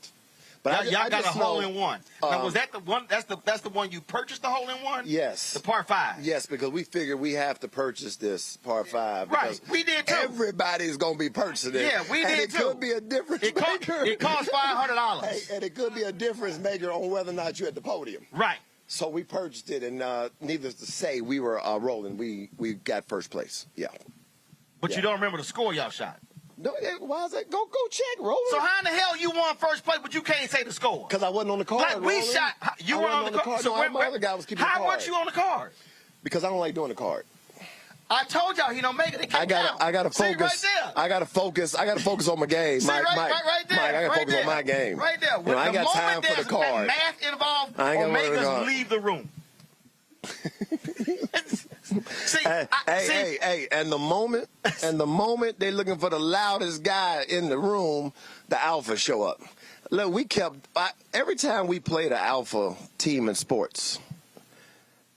But y'all got a just hole know, in one. Now, was that the one? That's the one you purchased the hole in one? Yes. The par 5. Yes, because we figured we have to purchase this par 5. Right. We did too. Everybody's gonna be purchasing it. Yeah, we did and it too. could be a difference maker. It costs $500. Hey, and it could be a difference maker on whether or not you're at the podium. Right. So we purchased it, and needless to say, we were rolling. We got first place. Yeah. But you don't remember the score y'all shot. No, why is that? Go check, Roland. So how in the hell you won first place, but you can't say the score? Because I wasn't on the card. Like we Roland. shot, you were on the card. So no, my other guy was keeping the card. How weren't you on the card? Because I don't like doing the card. I told y'all he don't make it. It I gotta focus. See, right there. I gotta focus on my game. See, right there. Mike, I gotta focus on my game. Right there. You know, I ain't got time for the card. Math involved, Omegas leave the room. Hey, and the moment they looking for the loudest guy in the room, the alpha show up. Look, every time we played an alpha team in sports,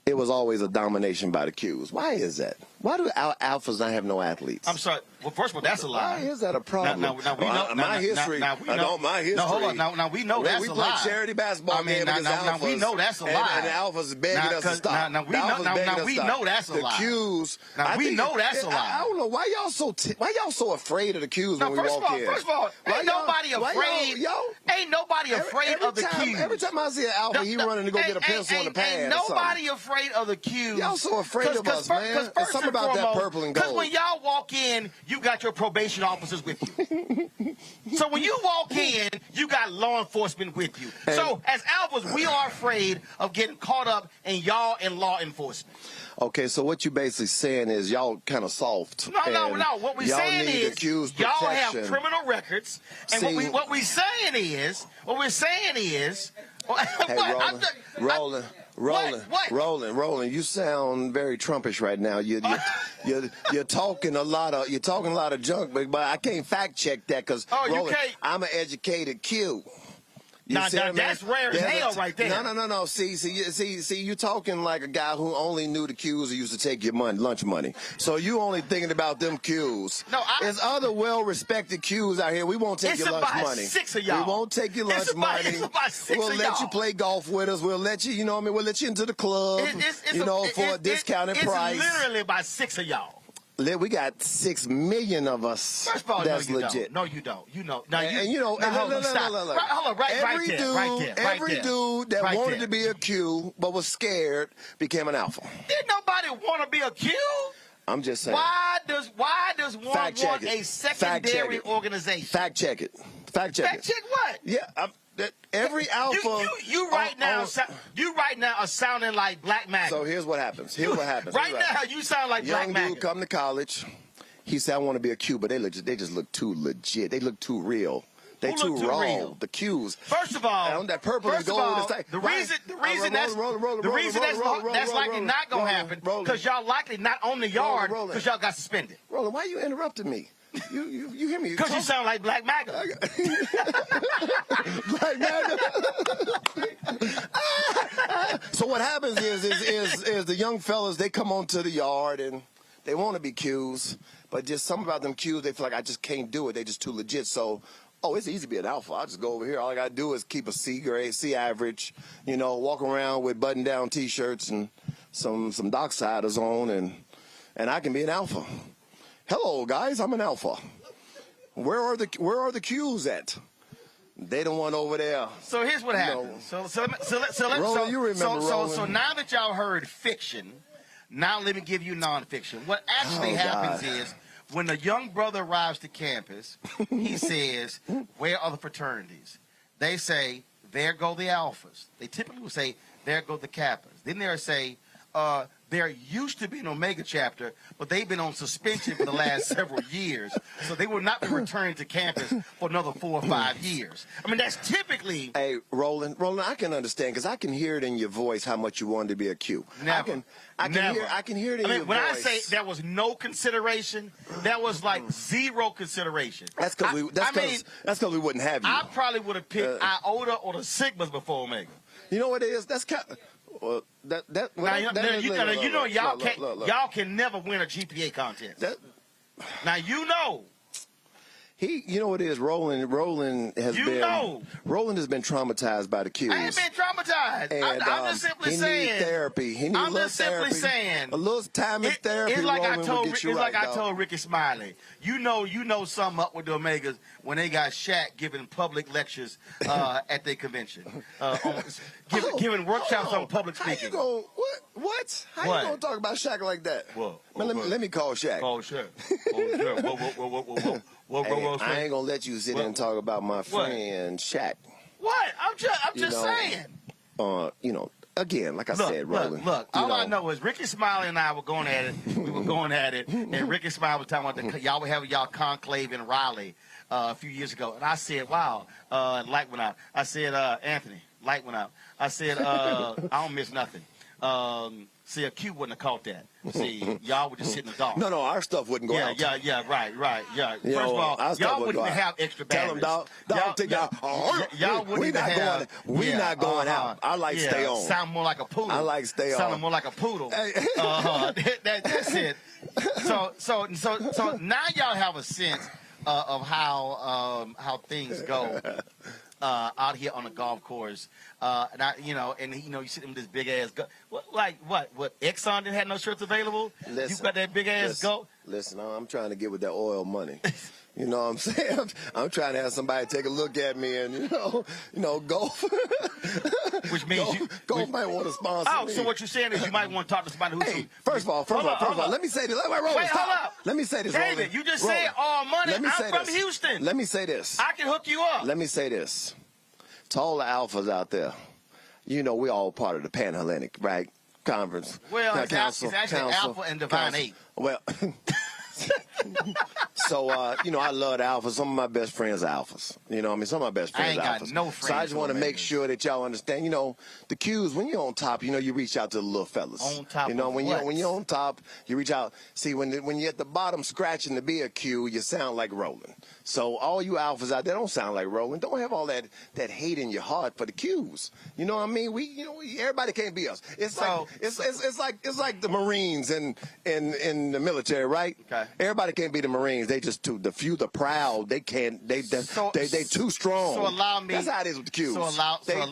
it was always a domination by the Qs. Why is that? Why do alphas not have no athletes? I'm sorry. Well, first of all, that's a lie. Why is that a problem? Now we know. My history. My history. No, hold on. Now we know that's a lie. We play charity basketball game against alphas. Now we know that's a lie. And the alphas begging us to stop. Now we know that's a lie. The Qs. Now we know that's a lie. I don't know why y'all so afraid of the Qs when we walk in. First of all, ain't nobody afraid. Ain't nobody afraid of the Qs. Every time I see an alpha, he running to go get a pencil on the pad. Ain't nobody afraid of the Qs. Y'all so afraid of us, man. There's something about that purple and gold. Because when y'all walk in, you got your probation officers with you. So when you walk in, you got law enforcement with you. So as alphas, we are afraid of getting caught up in y'all and law enforcement. Okay, so what you basically saying is y'all kind of soft. No. What we saying is y'all have criminal records, and what we're saying is. Hey, Roland, you sound very Trumpish right now. You're talking a lot of junk, but I can't fact check that because Roland, I'm an educated Q. Now that's rare as hell right there. No. See, you talking like a guy who only knew the Qs who used to take your lunch money. So you only thinking about them Qs. No, there's other well-respected Qs out here. We won't take your lunch money. It's about 6 of y'all. We won't take your lunch money. It's about 6 we'll of y'all. let you play golf with us. We'll let you, we'll let you into the club, for a discounted price. It's literally about 6 of y'all. We got 6 million of us. First of all, that's no, you legit. Don't. No, you don't. You know. Now, hold on, stop. Hold on, right there. Every dude that wanted to be a Q but was scared became an alpha. Didn't nobody want to be a Q? I'm just saying. Why does one want a secondary organization? Fact check it. Fact check what? Yeah. Every alpha. You right now are sounding like Black MAGA. So here's what happens. Right now you sound like Black MAGA. Young dude come to college. He said, I want to be a Q, but they just look too legit. They look too real. They too raw. Real? The Qs. First of all, that purple and gold. The reason that's likely not gonna happen because y'all likely not on the yard because y'all got suspended. Roland, why you interrupting me? You hear me? Because you sound like Black MAGA. Black MAGA. So what happens is the young fellas, they come onto the yard and they want to be Qs, but just something about them Qs, they feel like I just can't do it. They just too legit. So, it's easy to be an alpha. I'll just go over here. All I got to do is keep a C grade, C average, walk around with button-down T-shirts and some docksiders on, and I can be an alpha. Hello, guys. I'm an alpha. Where are the Qs at? They the one over there. So here's what happened. So Roland, you remember Roland. So now that y'all heard fiction, now let me give you nonfiction. What actually happens is when the young brother arrives to campus, he says, "Where are the fraternities?" They say, "There go the alphas." They typically will say, "There go the kappas." Then they'll say, there used to be an Omega chapter, but they've been on suspension for the last several years, so they will not be returned to campus for another 4 or 5 years. I mean, that's typically... Hey, Roland, I can understand, because I can hear it in your voice how much you wanted to be a Q. Never. I can hear it in your voice. When I say there was no consideration, that was like zero consideration. That's because we wouldn't have you. I probably would have picked Iota or the Sigmas before Omega. You know what it is? That's kind of... Well, y'all can never win a GPA contest. Now you know. You know what it is, Roland has been traumatized by the cues. I ain't been traumatized. And I'm just simply saying. He need therapy. He need I'm a little just simply therapy. saying. A little time in therapy. It's like Roland will get you right, I told Ricky Smiley. You know something up with the Omegas when they got Shaq giving public lectures at their convention, giving workshops on public speaking. How you gonna what? How you gonna talk about Shaq like that? Well, let me call Shaq. Call Shaq. Whoa. I ain't gonna let you sit there and talk about my friend Shaq. What? I'm just saying. Again, like I said, Roland. Look. All I know is Ricky Smiley and I were going at it. We were going at it, and Ricky Smiley was talking about y'all were having y'all conclave in Raleigh a few years ago, and I said, "Wow, light went out." I said, "Anthony, light went out." I said, "I don't miss nothing." See, a Q wouldn't have caught that. See, y'all would just sit in the dark. No, our stuff wouldn't go out. Yeah, right. Yeah. First of all, y'all wouldn't even have extra batteries. Tell them, y'all wouldn't even have. We're not going out. I like stay on. Sound more like a poodle. I like stay on. Sound more like a poodle. That's it. So now y'all have a sense of how things go. Out here on the golf course, you sit in this big ass what Exxon didn't have no shirts available. You got that big ass go. Listen, I'm trying to get with that oil money. You know what I'm saying? I'm trying to have somebody take a look at me and golf. Which means golf might want to sponsor me. So what you're saying is you might want to talk to somebody who's. Hey, first of all, let me say this. Hold up. Let me say this, David, Roland. you just said all money. I'm from this. Houston. Let me say this. I can hook you up. Let me say this. To all the alphas out there, we all part of the Pan-Hellenic, right? Conference. Well, it's actually Alpha and Divine 8. Well, so, I love the alphas. Some of my best friends are alphas. Some of my best friends are alphas. I ain't got no friends. So I just want to make sure that y'all understand, the cues, when you're on top, you reach out to the little fellas. On top when you're on top, you reach out. See, when you're at the bottom scratching to be a cue, you sound like Roland. So all you alphas out there don't sound like Roland. Don't have all that hate in your heart for the cues. You know what I mean? Everybody can't be us. It's like the Marines in the military, right? Okay. Everybody can't be the Marines. They just the few, the proud. They can't. They too strong. So allow me. That's how it is with the cues.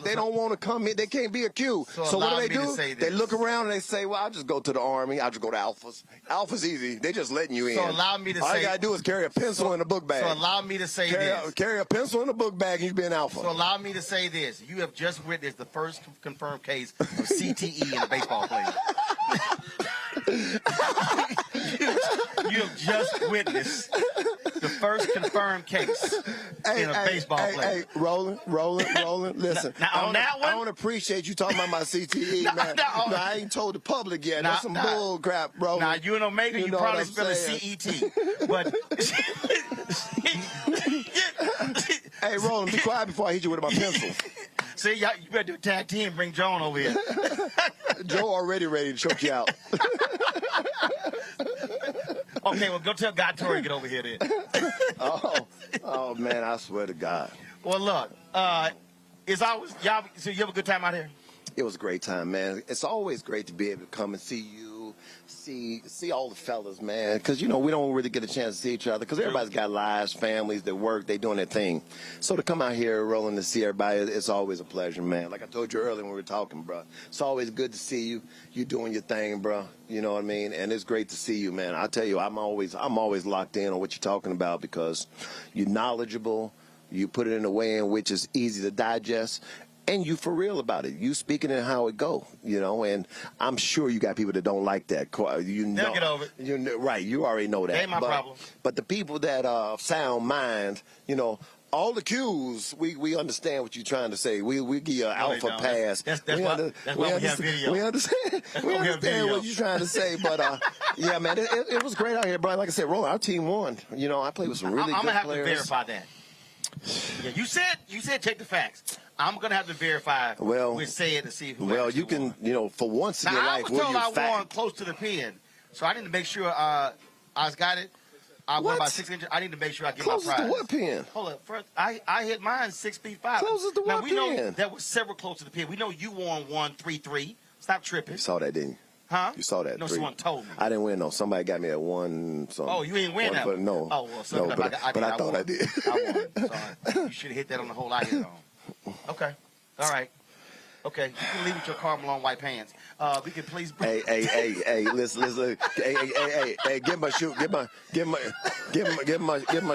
They don't want to come in. They can't be a cue. So what do? They look around and they say, "Well, I'll just go to the Army. I'll just go to Alphas. Alphas easy. They just letting you in." So allow me to all say. All you gotta do is carry a pencil in a book bag. So allow me to say this. Carry a pencil in a book bag and you be an alpha. So allow me to say this. You have just witnessed the first confirmed case of CTE in a baseball player. You have just witnessed the first confirmed case in a baseball player. Hey, Roland, listen. Now, on that one, I don't appreciate you talking about my CTE, man. No, I ain't told the public yet. That's some bull crap, bro. Now, you and Omega, you probably spell CET. But... Hey, Roland, be quiet before I hit you with my pencil. See, you better do a tag team and bring Joan over here. Joe already ready to choke you out. Okay, well, go tell God Tori to get over here then. Oh, man, I swear to God. Well, look, it's always, so you have a good time out here? It was a great time, man. It's always great to be able to come and see you. See all the fellas, man, because we don't really get a chance to see each other because everybody's got lives, families, they work, they doing their thing. So to come out here, Roland, to see everybody, it's always a pleasure, man. Like I told you earlier when we were talking, bro, it's always good to see you. You doing your thing, bro. You know what I mean? And it's great to see you, man. I tell you, I'm always locked in on what you're talking about because you're knowledgeable. You put it in a way in which is easy to digest. And you for real about it. You speaking in how it go, and I'm sure you got people that don't like that. They'll get over it. Right, you already know that. Ain't my problem. But the people that sound mind, all the cues, we understand what you're trying to say. We give you an alpha pass. That's why we have video. We understand what you're trying to say. But, yeah, man, it was great out here, Brian. Like I said, Roland, our team won. I played with some really good players. I'm going to have to verify that. Yeah, you said check the facts. I'm going to have to verify with Ceek to see who. Well, you can, for once in your life, I was told I won close to the pin, so I need to make sure I got it. I won by 6 inches. I need to make sure I get my prize. Closest to what pin? Hold up. First, I hit mine 6 feet 5. Closest to what pin? Now, we know there were several close to the pin. We know you won 1-3-3. Stop tripping. You saw that, didn't you? Huh? You saw that? No, someone told me. I didn't win, though. Somebody got me at one. Oh, you ain't win that one? No. Oh, well, no, but I thought I did. I won. Sorry. You should have hit that on the hole I hit on. Okay. All right. Okay, you can leave with your Carmel on white pants. We can please. Hey, listen. Hey, get my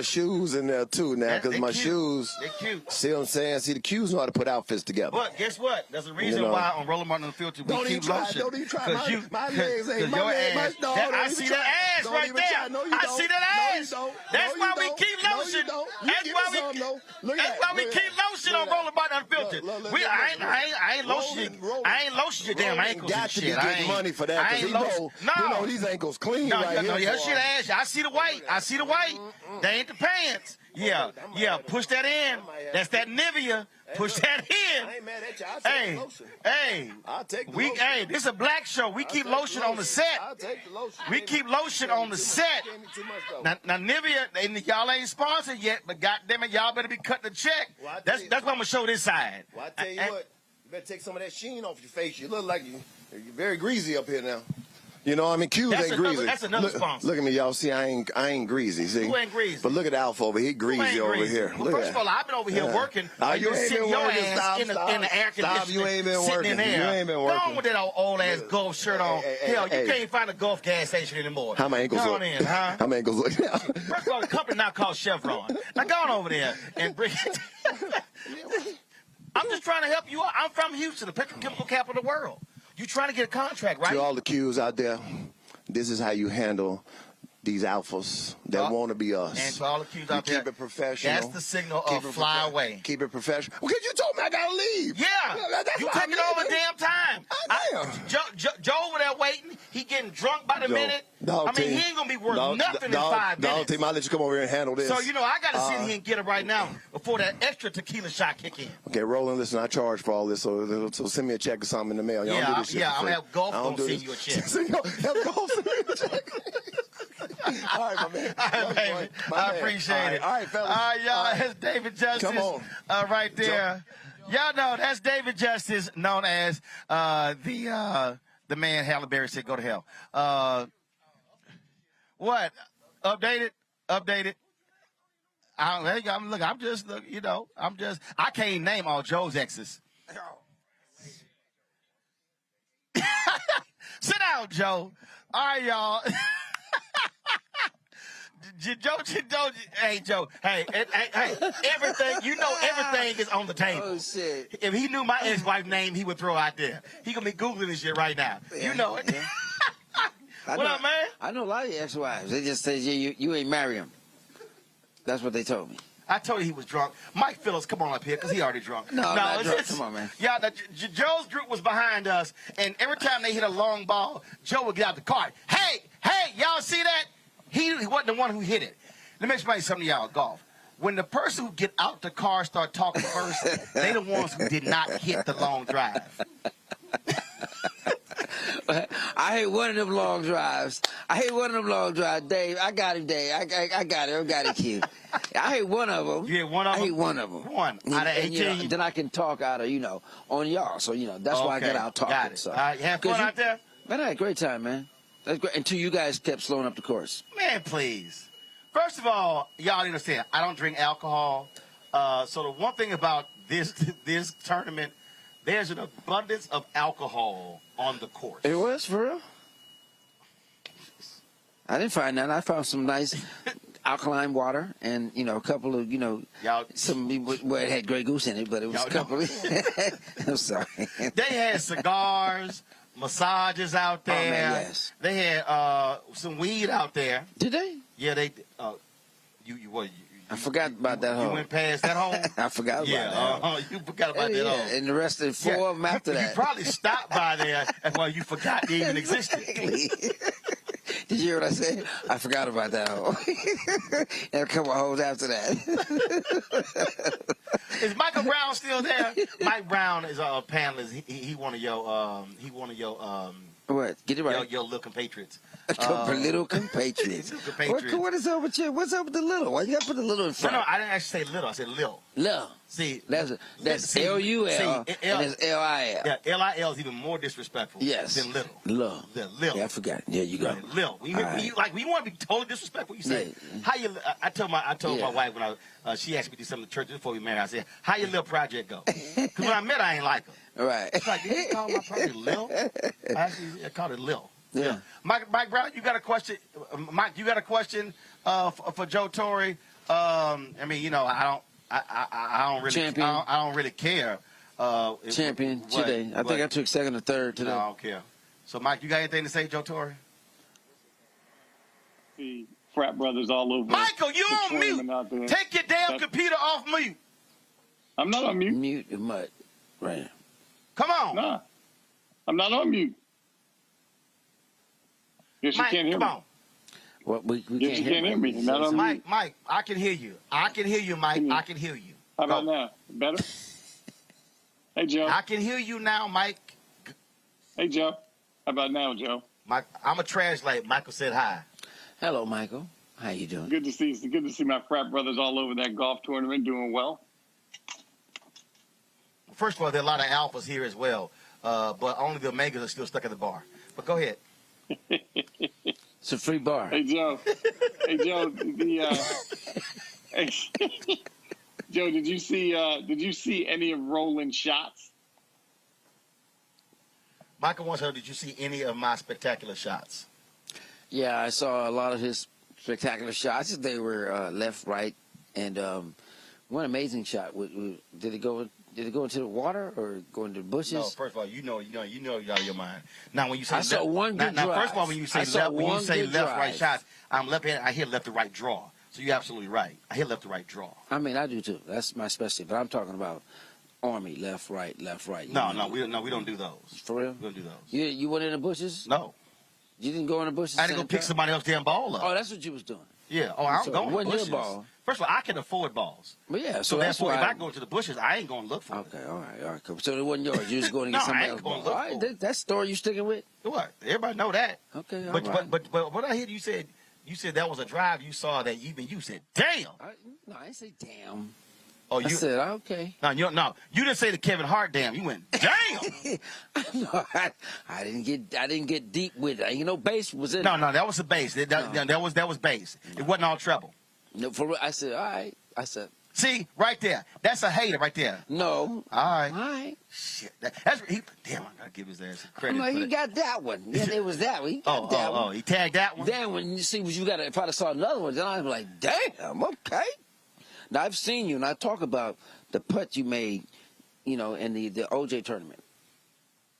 shoes in there too now, because my shoes. They're cute. See what I'm saying? See, the Qs know how to put outfits together. But guess what? There's a reason why on Roland Martin Unfiltered we keep lotion. Don't even try. My legs ain't. I see that ass right there. I see that ass. That's why we keep lotion. That's why we keep lotion on Roland Martin Unfiltered. I ain't lotion your damn ankles and shit. You got to be getting money for that. You know these ankles clean right here. No, your shit ass. I see the weight. They ain't the pants. Yeah. Push that in. That's that Nivea. Push that in. I ain't mad at you. I'll take the lotion. I'll take the lotion. Hey, this is a black show. We keep lotion on the set. I'll take the lotion. We keep lotion on the set. Now Nivea, y'all ain't sponsored yet, but goddammit, y'all better be cutting the check. That's what I'm gonna show this side. Well, I tell you what, you better take some of that sheen off your face. You look like you're very greasy up here now. You know, I mean, Q's ain't greasy. That's another sponsor. Look at me, y'all. See, I ain't greasy. See, who ain't greasy? But look at Alpha over here. He greasy over here. Well, first of all, I've been over here working. You ain't been working. Stop. In the air conditioning. You ain't been working. You ain't been working. Go on with that old ass Gulf shirt on. Hell, you can't find a Gulf gas station anymore. How my ankles look? How my ankles look now? First of all, the company now called Chevron. Now go on over there and bring it. I'm just trying to help you out. I'm from Houston, the petrochemical capital of the world. You trying to get a contract, right? To all the Qs out there, this is how you handle these alphas that want to be us. And to all the Qs out there, keep it professional. That's the signal of fly away. Keep it professional. Well, because you told me I got to leave. Yeah. You taking all the damn time. Joe over there waiting. He getting drunk by the minute. He ain't going to be worth nothing in 5 minutes. Team, I'll let you come over here and handle this. So, I got to sit here and get it right now before that extra tequila shot kick in. Okay, Roland, listen, I charge for all this, so send me a check or something in the mail. Y'all do this shit I'm going to have Golf going to send you a check. Have Golf send me a check. All right, my man. All right, baby. I appreciate it. All right, fellas. Y'all, that's David Justice. Come on. Right there. Y'all know that's David Justice, known as the man Halle Berry said go to hell. What? Updated? I can't name all Joe's exes. Sit down, Joe. All right, y'all. Hey, Joe. Hey, everything, everything is on the table. Oh, shit. If he knew my ex-wife's name, he would throw out there. He gonna be Googling this shit right now. Yeah, you know it. Yeah. What up, man? I know a lot of your ex-wives. They just say you ain't marry him. That's what they told me. I told you he was drunk. Mike Phillips, come on up here, because he already drunk. No, not drunk. Come on, man. Yeah, Joe's group was behind us, and every time they hit a long ball, Joe would get out the cart. Hey, y'all see that? He wasn't the one who hit it. Let me explain something to y'all, golf. When the person who get out the car start talking first, they the ones who did not hit the long drive. I hate one of them long drives. Dave, I got him, Dave. I got it, Q. I hate one of them. You hate one of them? I hate one of them. One out of 18? Then I can talk out of, on y'all. So, that's why I got out talking. Got it. So. You have fun out there? Man, I had a great time, man. That's great. Until you guys kept slowing up the course. Man, please. First of all, y'all understand, I don't drink alcohol. So the one thing about this tournament, there's an abundance of alcohol on the course. It was, for real? I didn't find that. I found some nice alkaline water and, a couple of, it had Grey Goose in it, but it was a couple of... I'm sorry. They had cigars, massages out there. Oh, man, yes. They had some weed out there. Did they? Yeah, they... I forgot about that hole. You went past that hole? I forgot about that. You forgot about that hole. And the rest of the four of them after that. You probably stopped by there and you forgot they even existed. Did you hear what I said? I forgot about that hole. And a couple of holes after that. Is Michael Brown still there? Mike Brown is a panelist. He one of your What? Get it right. Your little compatriots. Little compatriots. What is up with you? What's up with the little? Why you got to put the little in front? No, I didn't actually say little. I said lil. Lil. See, that's L-U-L and it's L-I-L. Yeah, L-I-L is even more disrespectful than little. Lil. Lil. Yeah, I forgot. Yeah, you go. Right, lil. We want to be totally disrespectful. You say, how you? I told my wife when she asked me to do something in the church before we married. I said, how your little project go? Because when I met her, I ain't like her. Right. It's like, did you call my project Lil? I called it Lil. Yeah. Mike Brown, you got a question? Mike, you got a question for Joe Torre? I mean, you know, I don't really, Champion. I don't really care. Champion today. I think I took second or third today. No, I don't care. So, Mike, you got anything to say, Joe Torre? The frat brothers all over. Michael, you on mute. Take your damn computer off mute. I'm not on mute. Mute your mutt. Right. Come on. Nah, I'm not on mute. Yes, Mike, you can't hear come me. on. Well, we yes, you can't hear me. Not on mute. Mike, I can hear you. I can hear you, Mike. I can hear you. How about now? Better? Hey, Joe. I can hear you now, Mike. Hey, Joe. How about now, Joe? Mike, I'm a translate. Michael said hi. Hello, Michael. How you doing? Good to see my frat brothers all over that golf tournament doing well. First of all, there are a lot of alphas here as well, but only the omegas are still stuck at the bar. But go ahead. It's a free bar. Hey, Joe. Hey, Joe. Joe, did you see any of Roland's shots? Michael wants to know, did you see any of my spectacular shots? Yeah, I saw a lot of his spectacular shots. They were left, right, and one amazing shot. Did it go into the water or go into the bushes? No, first of all, you know you're out of your mind. Now, when you say I saw one good drive. First of all, when you say left, right shots, I'm left-handed. I hit left to right draw. So you're absolutely right. I hit left to right draw. I mean, I do too. That's my specialty. But I'm talking about Army, left, right, left, right. No, we don't do those. For real? We don't do those. You went in the bushes? No. You didn't go in the bushes? I had to go pick somebody else's damn ball up. Oh, that's what you was doing. Yeah. Oh, I'm going to the bushes. Your ball. First of all, I can afford balls. Well, yeah. So therefore, if I go to the bushes, I ain't going to look for it. Okay, all right. Cool. So it wasn't yours. You was going to get somebody else's ball. All right, that story you sticking with? What? Everybody know that. Okay, all right. But what I hear you said that was a drive you saw that even you said, damn. No, I didn't say damn. Oh, I said, okay. No, you didn't say the Kevin Hart damn. You went, damn. No, I didn't get deep with it. You know, bass was in. No, that was the bass. That was bass. It wasn't all treble. No, for real. I said, all right. I said, see, right there. That's a hater right there. No. All right. All right. Shit. Damn, I gotta give his ass credit. No, he got that one. Yeah, it was that one. He got that one. Oh, he tagged that one. Then when you see what you got, if I'd have saw another one, then I'd be like, damn, okay. Now I've seen you, and I talk about the putt you made, in the OJ tournament.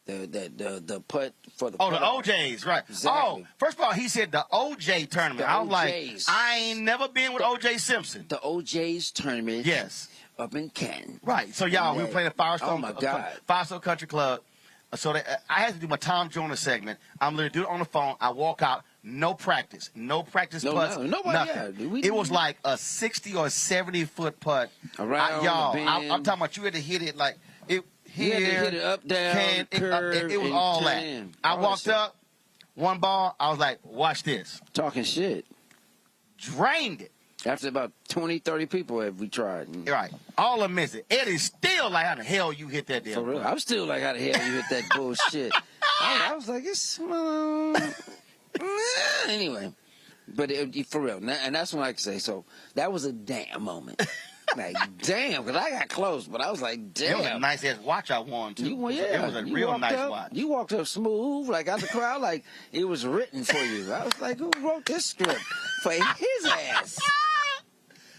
The putt for the. Oh, the OJs, right? Exactly. Oh, first of all, he said the OJ tournament. I was like, I ain't never been with OJ Simpson. The OJ's tournament. Yes. Up in Canton. Right. So y'all, we were playing at Firestone. Oh my God. Firestone Country Club. So I had to do my Tom Joyner segment. I'm literally doing it on the phone. I walk out. No practice. No practice putts. Nothing. It was like a 60 or 70 foot putt. Around y'all, the bend. I'm talking about you had to hit it like it here. You had to hit it up, down, curve, it was all that. I walked up, one ball. I was like, watch this. Talking shit. Drained it. After about 20, 30 people have we tried. Right. All of them missed it. Eddie's still like, how the hell you hit that damn For real. I'm still like, how the hell you hit that bullshit. I was like, it's... anyway. But for real. And that's what I can say. So that was a damn moment. Like, damn. Because I got close. But I was like, damn. It was a nice-ass watch I won, too. It was a real nice watch. You walked up smooth, like out the crowd, like it was written for you. I was like, who wrote this script for his ass?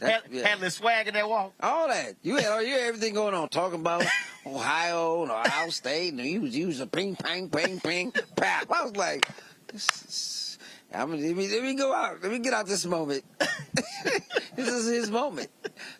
Had the swag in that walk. All that. You had everything going on. Talking about Ohio and Ohio State. And you was using ping, pang, ping, ping, pap. I was like, let me go out. Let me get out this moment. This is his moment.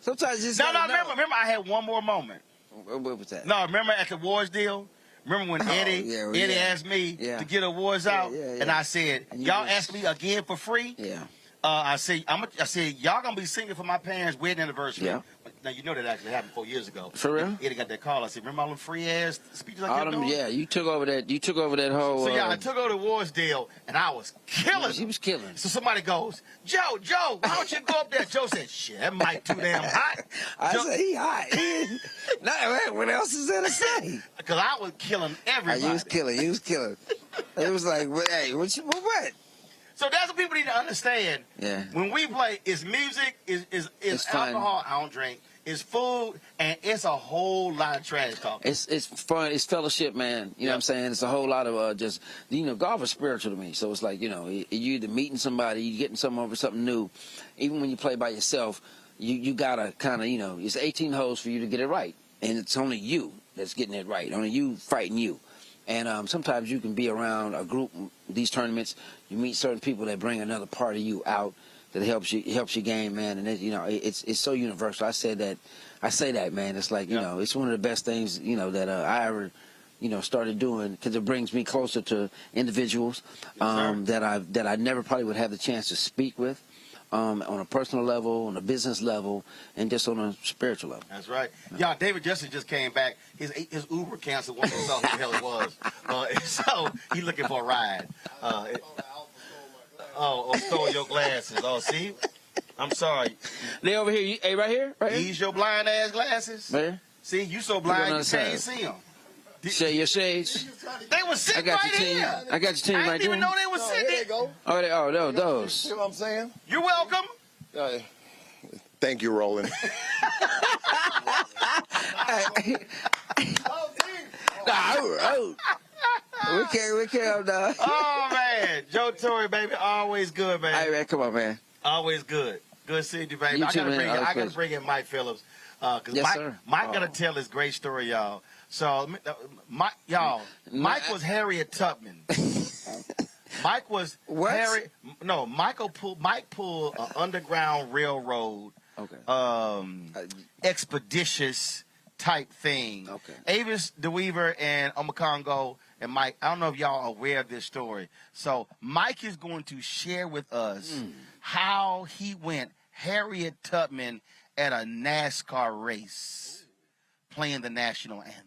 Sometimes you just remember I had one more moment. What was that? No, remember at the awards deal? Remember when Eddie asked me to get awards out? And I said, y'all ask me again for free? Yeah. I see y'all gonna be singing for my parents' wedding anniversary. Yeah. Now you know that actually happened 4 years ago. For real? Eddie got that call. I said, remember all them free ass speeches I All kept them, doing? yeah, you took over that whole. So yeah, I took over the Warsdale and I was killing. He was killing. So somebody goes, Joe, why don't you go up there? Joe said, shit, that mic too damn hot. I said, he hot. What else is there to say? Because I was killing everybody. You was killing. It was like, hey, what? So that's what people need to understand. Yeah. When we play, it's music, it's alcohol, I don't drink, it's food, and it's a whole lot of trash talk. It's fun. It's fellowship, man. You know what I'm saying? It's a whole lot of just, golf is spiritual to me. So it's like, you either meeting somebody, you getting something over something new. Even when you play by yourself, you gotta kind of, it's 18 holes for you to get it right. And it's only you that's getting it right. Only you fighting you. And sometimes you can be around a group, these tournaments, you meet certain people that bring another part of you out that helps you game, man. And it's so universal. I say that, man. It's like, it's one of the best things, that I ever, started doing, because it brings me closer to individuals that I never probably would have the chance to speak with. On a personal level, on a business level, and just on a spiritual level. That's right. Y'all, David Justin just came back. His Uber canceled once he saw who the hell it was. So he's looking for a ride. Stole your glasses. Oh, see? I'm sorry. They over here. Hey, right here? Right here? These your blind ass glasses? Right here? See, you so blind you can't see them. Share your shades. They were sitting right here. I got your team right there. I didn't even know they were sitting there. Oh, no, those. See what I'm saying? You're welcome. Thank you, Roland. We can't, dog. Oh, man. Joe Torre, baby. Always good, man. All right, man. Come on, man. Always good. Good seeing you, baby. You too, I gotta bring in Mike Phillips. Because Mike gonna tell his great story, y'all. So, Mike was Harriet Tubman. Mike was Mike pulled an underground railroad, expeditious type thing. Okay. Avis DeWeaver and Omakongo and Mike, I don't know if y'all are aware of this story. So Mike is going to share with us how he went Harriet Tubman at a NASCAR race playing the national anthem.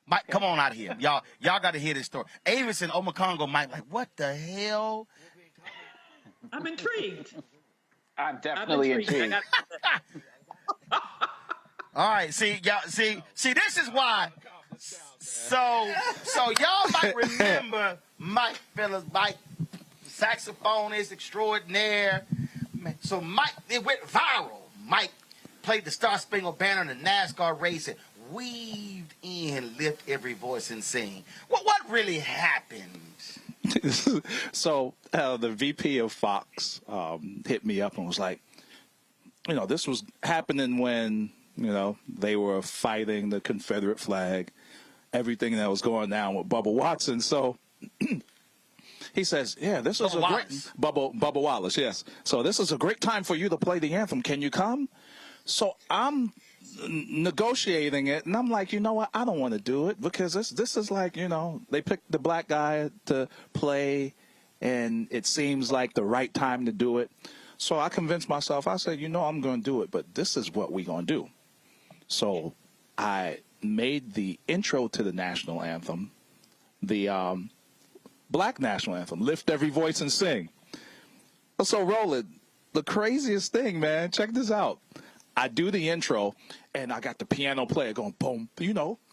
Mike, come on out here. Y'all got to hear this story. Avis and Omakongo, Mike, like, what the hell? I'm intrigued. I'm definitely intrigued. All right, see, this is why. So y'all might remember Mike Phillips, Mike, saxophonist extraordinaire. So Mike, it went viral. Mike played the Star Spangled Banner in the NASCAR race and weaved in, lift every voice and sing. What really happened? So the VP of Fox hit me up and was like, this was happening when, they were fighting the Confederate flag, everything that was going down with Bubba Watson. So he says, this is Bubba Wallace, yes. So this is a great time for you to play the anthem. Can you come? So I'm negotiating it, and I'm like, you know what? I don't want to do it because this is like, they picked the black guy to play, and it seems like the right time to do it. So I convinced myself. I said, I'm going to do it, but this is what we're going to do. So I made the intro to the national anthem, the black national anthem, Lift Every Voice and Sing. So, Roland, the craziest thing, man, check this out. I do the intro, and I got the piano player going, boom,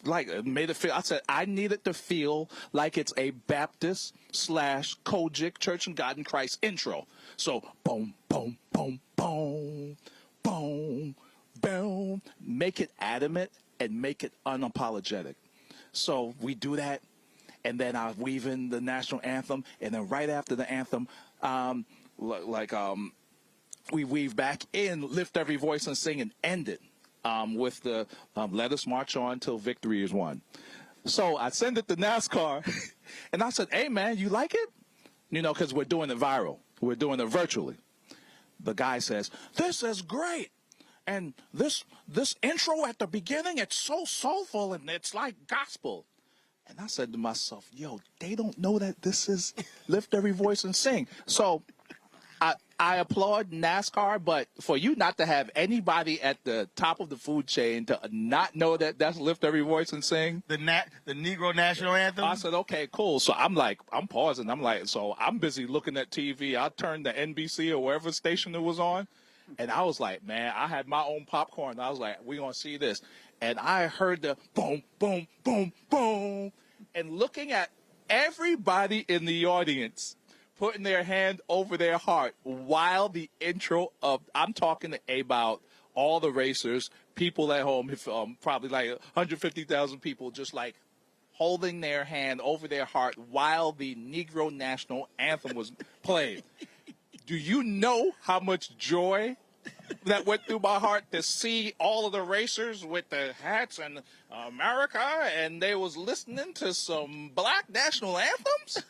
like it made it feel. I said I needed to feel like it's a Baptist / Kojic Church of God in Christ intro. So, boom, boom, boom, boom, boom, boom. Make it adamant and make it unapologetic. So we do that, and then I weave in the national anthem, and then right after the anthem, we weave back in, lift every voice and sing, and end it with the let us march on till victory is won. So I send it to NASCAR, and I said, hey, man, you like it? Because we're doing it viral. We're doing it virtually. The guy says, this is great. And this intro at the beginning, it's so soulful, and it's like gospel. And I said to myself, they don't know that this is lift every voice and sing. So I I applaud NASCAR, but for you not to have anybody at the top of the food chain to not know that that's Lift Every Voice and Sing. The Negro National Anthem? I said, okay, cool. So I'm pausing. I'm like, so I'm busy looking at TV. I turned the NBC or wherever station it was on. And I was like, man, I had my own popcorn. I was like, we're going to see this. And I heard the boom, boom, boom, boom. And looking at everybody in the audience putting their hand over their heart while the intro of, I'm talking about all the racers, people at home, probably like 150,000 people just like holding their hand over their heart while the Negro National Anthem was played. Do you know how much joy that went through my heart to see all of the racers with the hats and America, and they was listening to some black national anthems?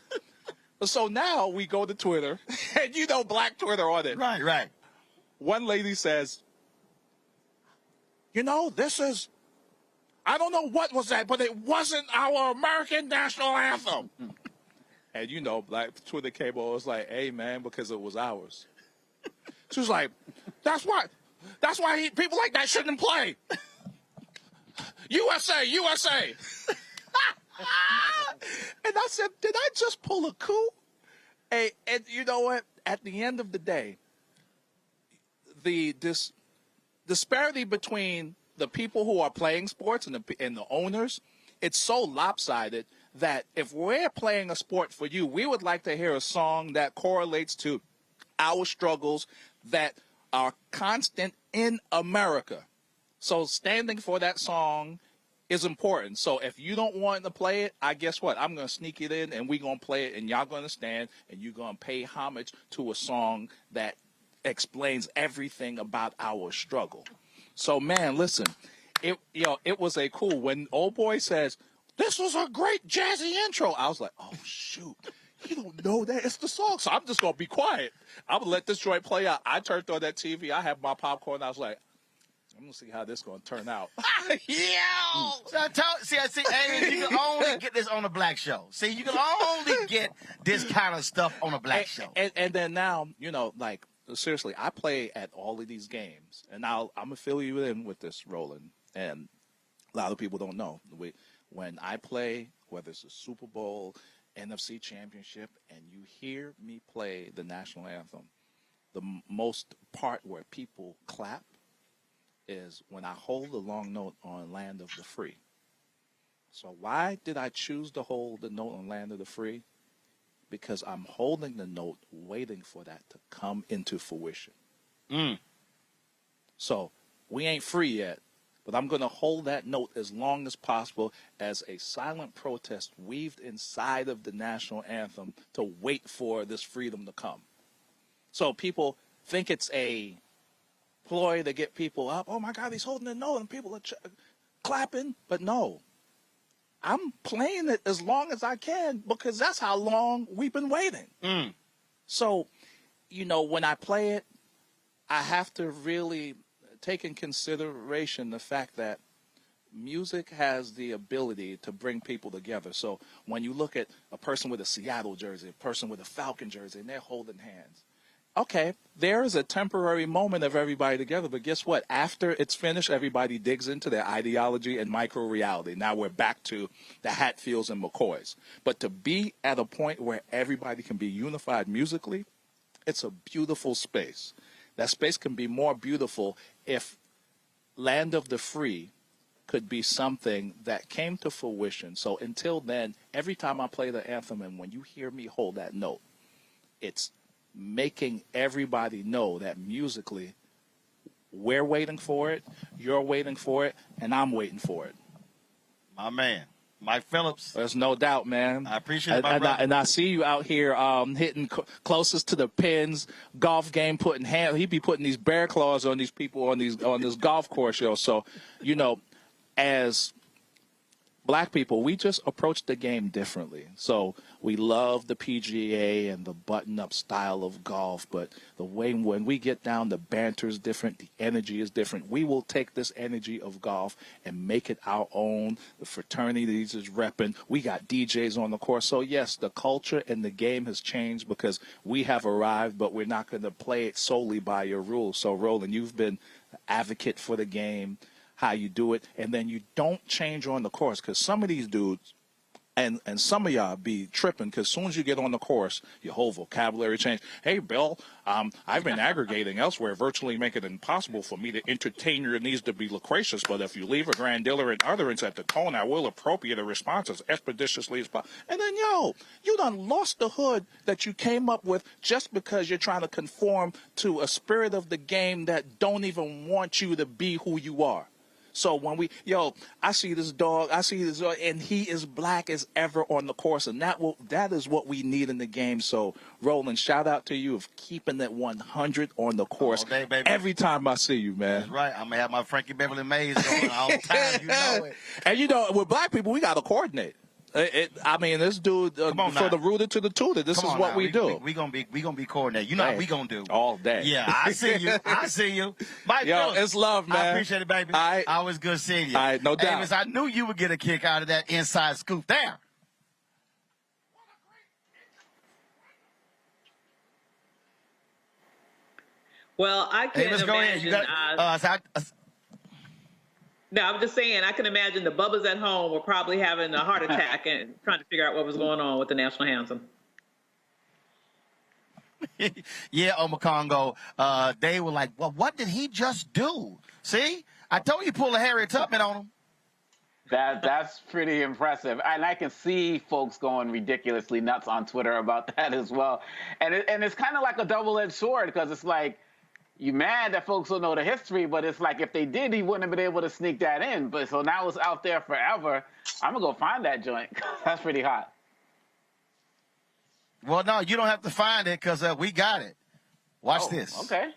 So now we go to Twitter, and you know black Twitter on it. Right. One lady says, you know, this is, I don't know what was that, but it wasn't our American national anthem. And you know, black Twitter cable was like, hey, man, because it was ours. She was like, that's why people like that shouldn't play. USA. And I said, did I just pull a coup? Hey, and you know what? At the end of the day, this disparity between the people who are playing sports and the owners, it's so lopsided that if we're playing a sport for you, we would like to hear a song that correlates to our struggles that are constant in America. So standing for that song is important. So if you don't want to play it, guess what? I'm going to sneak it in, and we're going to play it, and y'all going to stand, and you're going to pay homage to a song that explains everything about our struggle. So, man, listen, it was a cool, when old boy says, this was a great jazzy intro, I was like, oh, shoot. You don't know that. It's the song. So I'm just going to be quiet. I'm going to let this joint play out. I turned on that TV. I have my popcorn. I was like, I'm going to see how this is going to turn out. See, Amy, you can only get this on a black show. See, you can only get this kind of stuff on a black show. And then now, you know, like, seriously, I play at all of these games. And now I'm going to fill you in with this, Roland. And a lot of people don't know. When I play, whether it's a Super Bowl, NFC Championship, and you hear me play the national anthem, the most part where people clap is when I hold the long note on Land of the Free. So why did I choose to hold the note on Land of the Free? Because I'm holding the note waiting for that to come into fruition. So we ain't free yet, but I'm going to hold that note as long as possible as a silent protest weaved inside of the national anthem to wait for this freedom to come. So people think it's a ploy to get people up. Oh, my God, he's holding the note and people are clapping. But no, I'm playing it as long as I can because that's how long we've been waiting. So, you know, when I play it, I have to really take in consideration the fact that music has the ability to bring people together. So when you look at a person with a Seattle jersey, a person with a Falcon jersey, and they're holding hands, okay, there is a temporary moment of everybody together, but guess what? After it's finished, everybody digs into their ideology and micro-reality. Now we're back to the Hatfields and McCoys. But to be at a point where everybody can be unified musically, it's a beautiful space. That space can be more beautiful if Land of the Free could be something that came to fruition. So until then, every time I play the anthem and when you hear me hold that note, it's making everybody know that musically we're waiting for it, you're waiting for it, and I'm waiting for it. My man, Mike Phillips. There's no doubt, man. I appreciate it, my brother. And I see you out here hitting closest to the pins, golf game, he be putting these bear claws on these people on this golf course, yo. So, you know, as black people, we just approach the game differently. So we love the PGA and the button-up style of golf, but the way when we get down, the banter is different, the energy is different. We will take this energy of golf and make it our own. The fraternities is repping. We got DJs on the course. So, yes, the culture and the game has changed because we have arrived, but we're not going to play it solely by your rules. So, Roland, you've been an advocate for the game, how you do it, and then you don't change on the course because some of these dudes, and some of y'all be tripping because as soon as you get on the course, your whole vocabulary change. Hey, Bill, I've been aggregating elsewhere, virtually make it impossible for me to entertain your needs to be loquacious. But if you leave a grandiloquent utterance at the tone, I will appropriate a response as expeditiously as possible. And then, you done lost the hood that you came up with just because you're trying to conform to a spirit of the game that don't even want you to be who you are. So when I see this dog, and he is black as ever on the course, and that is what we need in the game. So, Roland, shout out to you of keeping that 100 on the course all day, baby. Every time I see you, man. That's right. I'm going to have my Frankie Beverly Mays going all the time. You know it. And, with black people, we got to coordinate. This dude, for the rooter to the tutor, this is what we do. We gonna be coordinated. You know what we gonna do all day. Yeah, I see you. Mike, it's love, man. I appreciate it, baby. Always good seeing you. All right, no doubt. Avis, I knew you would get a kick out of that inside scoop there. Well, I can Avis, imagine. go ahead. You got. No, I'm just saying, I can imagine the Bubbas at home were probably having a heart attack and trying to figure out what was going on with the national anthem. Yeah, Omakongo, they were like, well, what did he just do? See? I told you pull a Harriet Tubman on him. That's pretty impressive. And I can see folks going ridiculously nuts on Twitter about that as well. And it's kind of like a double-edged sword because it's like, you mad that folks don't know the history, but it's like if they did, he wouldn't have been able to sneak that in. But so now it's out there forever. I'm going to go find that joint. That's pretty hot. Well, no, you don't have to find it because we got it. Watch this. Okay.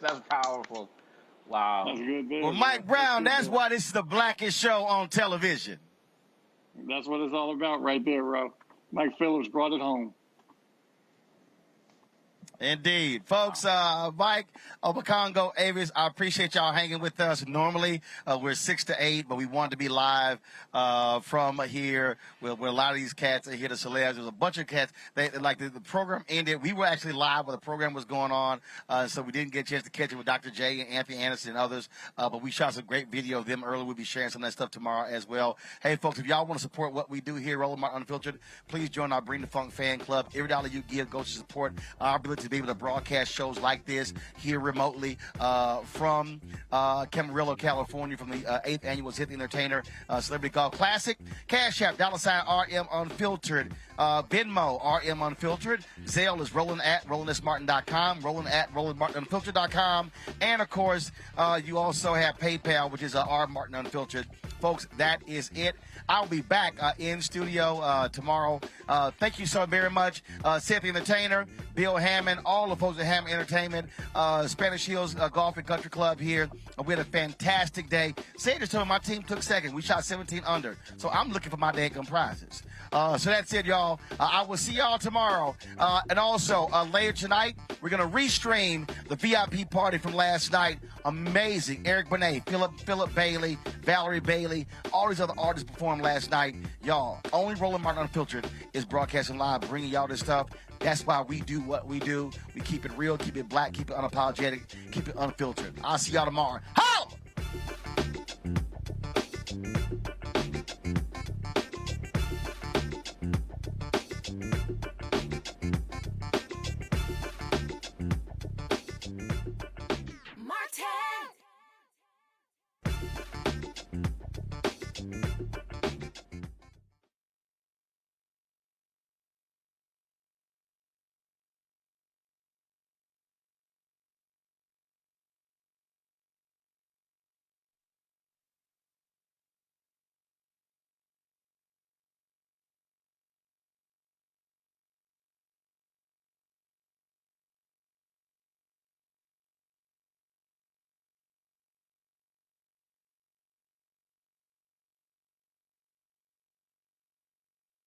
That's powerful. Wow. That's good there. Well, Mike Brown, that's why this is the blackest show on television. That's what it's all about right there, Ro. Mike Phillips brought it home. Indeed. Folks, Mike, Obakongo, Avis, I appreciate y'all hanging with us. Normally, we're 6 to 8, but we wanted to be live from here where a lot of these cats are here, the celebs. There's a bunch of cats. The program ended. We were actually live while the program was going on, so we didn't get a chance to catch it with Dr. J and Anthony Anderson and others, but we shot some great video of them earlier. We'll be sharing some of that stuff tomorrow as well. Hey, folks, if y'all want to support what we do here, Roland Martin Unfiltered, please join our Bring the Funk fan club. Every dollar you give goes to support our ability to be able to broadcast shows like this here remotely from Camarillo, California, from the 8th annual Hit the Entertainer Celebrity Golf Classic. Cash App, $RM Unfiltered. Venmo, RM Unfiltered. Zelle is Roland at RolandSMartin.com, Roland at RolandMartinUnfiltered.com. And, of course, you also have PayPal, which is R Martin Unfiltered. Folks, that is it. I'll be back in studio tomorrow. Thank you so very much. Ceek the Entertainer, Bill Hammond, all the folks at Hammond Entertainment, Spanish Hills Golf and Country Club here. We had a fantastic day. Cedric told me my team took second. We shot 17 under. So I'm looking for my daggum prizes. So that's it, y'all. I will see y'all tomorrow. And also, later tonight, we're going to restream the VIP party from last night. Amazing. Eric Benet, Philip Bailey, Valerie Bailey, all these other artists performed last night. Y'all, only Roland Martin Unfiltered is broadcasting live, bringing y'all this stuff. That's why we do what we do. We keep it real, keep it black, keep it unapologetic, keep it unfiltered. I'll see y'all tomorrow.